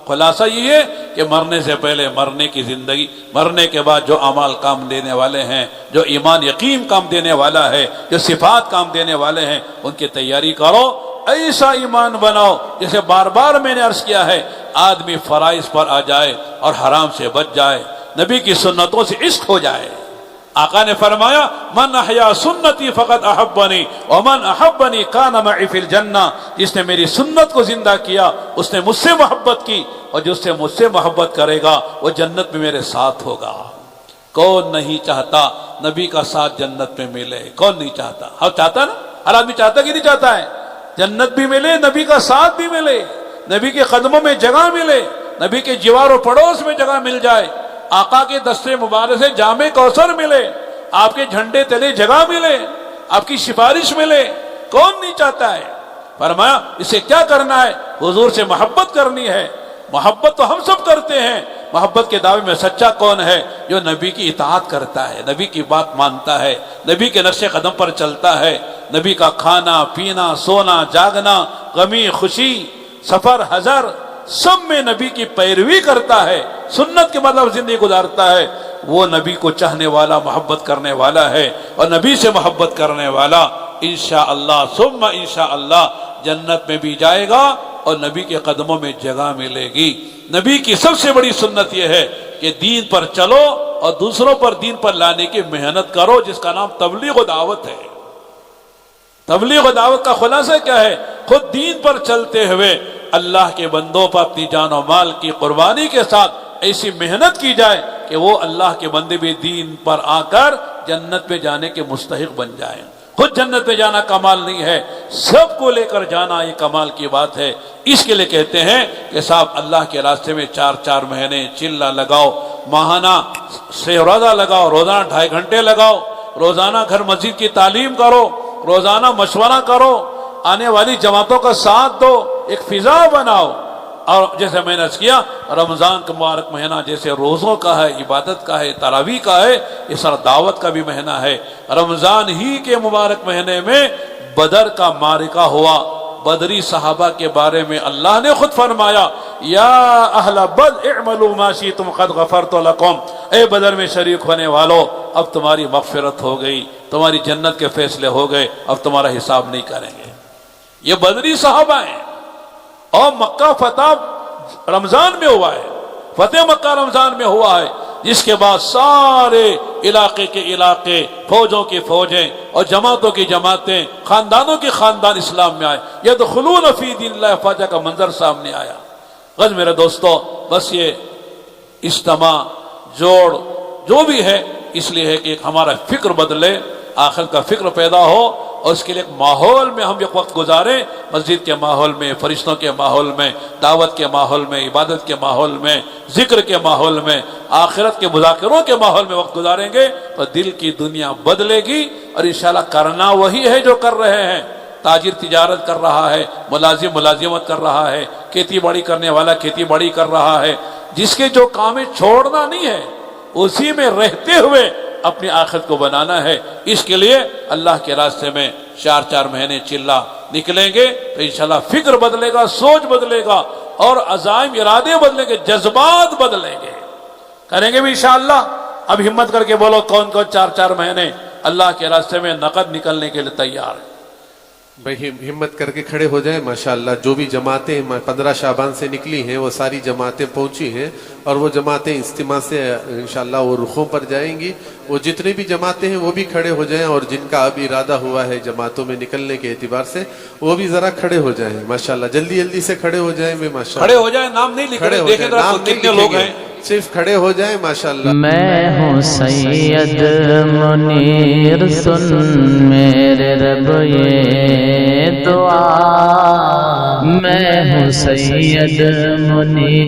خلاصہ یہ ہے کہ مرنے سے پہلے مرنے کی زندگی، مرنے کے بعد جو اعمال کام دینے والے ہیں، جو ایمان یقین کام دینے والا ہے، جو صفات کام دینے والے ہیں، ان کی تیاری کرو۔ ایسا ایمان بناؤ جیسے بار بار میں نے عرض کیا ہے، آدمی فرائض پر آ جائے اور حرام سے بچ جائے، نبی کی سنتوں سے عشق ہو جائے۔ آقا نے فرمایا من احیا سنتی فقد احبنی ومن احبنی کان معی فی الجنہ، جس نے میری سنت کو زندہ کیا اس نے مجھ سے محبت کی، اور جو سے مجھ سے محبت کرے گا وہ جنت میں میرے ساتھ ہوگا۔ کون نہیں چاہتا نبی کا ساتھ جنت میں ملے؟ کون نہیں چاہتا؟ ہم چاہتا نا، ہر آدمی چاہتا کہ نہیں چاہتا ہے جنت بھی ملے، نبی کا ساتھ بھی ملے، نبی کے قدموں میں جگہ ملے، نبی کے جوار و پڑوس میں جگہ مل جائے، آقا کے دستے مبارک سے جام کوثر ملے، آپ کے جھنڈے تلے جگہ ملے، آپ کی سفارش ملے۔ کون نہیں چاہتا ہے؟ فرمایا اسے کیا کرنا ہے؟ حضور سے محبت کرنی ہے۔ محبت تو ہم سب کرتے ہیں، محبت کے دعوے میں سچا کون ہے؟ جو نبی کی اطاعت کرتا ہے، نبی کی بات مانتا ہے، نبی کے نقش قدم پر چلتا ہے، نبی کا کھانا پینا، سونا جاگنا، غمی خوشی، سفر حضر، سب میں نبی کی پیروی کرتا ہے، سنت کے مطلب زندگی گزارتا ہے، وہ نبی کو چاہنے والا، محبت کرنے والا ہے، اور نبی سے محبت کرنے والا انشاءاللہ ثم انشاءاللہ جنت میں بھی جائے گا اور نبی کے قدموں میں جگہ ملے گی۔ نبی کی سب سے بڑی سنت یہ ہے کہ دین پر چلو اور دوسروں پر دین پر لانے کی محنت کرو، جس کا نام تبلیغ و دعوت ہے۔ تبلیغ و دعوت کا خلاصہ کیا ہے؟ خود دین پر چلتے ہوئے اللہ کے بندوں پر اپنی جان و مال کی قربانی کے ساتھ ایسی محنت کی جائے کہ وہ اللہ کے بندے بھی دین پر آ کر جنت پہ جانے کے مستحق بن جائیں۔ خود جنت پہ جانا کمال نہیں ہے، سب کو لے کر جانا یہ کمال کی بات ہے۔ اس کے لیے کہتے ہیں کہ صاحب اللہ کے راستے میں 4 مہینے چلہ لگاؤ، ماہانہ سے روزہ لگاؤ، روزانہ 2.5 گھنٹے لگاؤ، روزانہ گھر مسجد کی تعلیم کرو، روزانہ مشورہ کرو، آنے والی جماعتوں کا ساتھ دو، ایک فضا بناؤ۔ اور جیسے میں نے عرض کیا، رمضان کا مبارک مہینہ جیسے روزوں کا ہے، عبادت کا ہے، تراویح کا ہے، یہ سارا دعوت کا بھی مہینہ ہے۔ رمضان ہی کے مبارک مہینے میں بدر کا معرکہ ہوا، بدری صحابہ کے بارے میں اللہ نے خود فرمایا، یا اہل بدر اعملوا ما شئتم قد غفرت لکم، اے بدر میں شریک ہونے والو، اب تمہاری مغفرت ہو گئی، تمہاری جنت کے فیصلے ہو گئے، اب تمہارا حساب نہیں کریں گے۔ یہ بدری صحابہ ہیں، اور مکہ فتح رمضان میں ہوا ہے، فتح مکہ رمضان میں ہوا ہے، جس کے بعد سارے علاقے کے علاقے، فوجوں کی فوجیں اور جماعتوں کی جماعتیں، خاندانوں کے خاندان اسلام میں آئے، یدخلون فی دین اللہ افواجا کا منظر سامنے آیا۔ غز میرے دوستو، بس یہ اجتماع جوڑ جو بھی ہے اس لیے ہے کہ ہمارا فکر بدلے، آخرت کا فکر پیدا ہو، اور اس کے لیے ایک ماحول میں ہم ایک وقت گزاریں، مسجد کے ماحول میں، فرشتوں کے ماحول میں، دعوت کے ماحول میں، عبادت کے ماحول میں، ذکر کے ماحول میں، آخرت کے مذاکروں کے ماحول میں وقت گزاریں گے تو دل کی دنیا بدلے گی، اور انشاءاللہ کرنا وہی ہے جو کر رہے ہیں۔ تاجر تجارت کر رہا ہے، ملازم ملازمت کر رہا ہے، کھیتی باڑی کرنے والا کھیتی باڑی کر رہا ہے، جس کے جو کام ہے چھوڑنا نہیں ہے، اسی میں رہتے ہوئے اپنی آخرت کو بنانا ہے۔ اس کے لیے اللہ کے راستے میں 4 مہینے چلہ نکلیں گے تو انشاءاللہ فکر بدلے گا، سوچ بدلے گا، اور عزائم ارادے بدلیں گے، جذبات بدلیں گے، کریں گے بھی انشاءاللہ۔ اب ہمت کر کے بولو کون 4 مہینے اللہ کے راستے میں نقد نکلنے کے لیے تیار ہے؟ بھائی ہمت کر کے کھڑے ہو جائیں۔ ماشاءاللہ جو بھی جماعتیں 15 شعبان سے نکلی ہیں وہ ساری جماعتیں پہنچی ہیں، اور وہ جماعتیں اجتماع سے انشاءاللہ وہ رخوں پر جائیں گی۔ وہ جتنے بھی جماعتیں ہیں وہ بھی کھڑے ہو جائیں، اور جن کا اب ارادہ ہوا ہے جماعتوں میں نکلنے کے اعتبار سے وہ بھی ذرا کھڑے ہو جائیں ماشاءاللہ، جلدی سے کھڑے ہو جائیں۔ میں ماشاءاللہ کھڑے ہو جائیں، نام نہیں لکھ رہے، دیکھیں ذرا کتنے لوگ ہیں، صرف کھڑے ہو جائیں ماشاءاللہ۔ میں ہوں سید منیر، سن میرے رب یہ دعا، میں ہوں سید منیر۔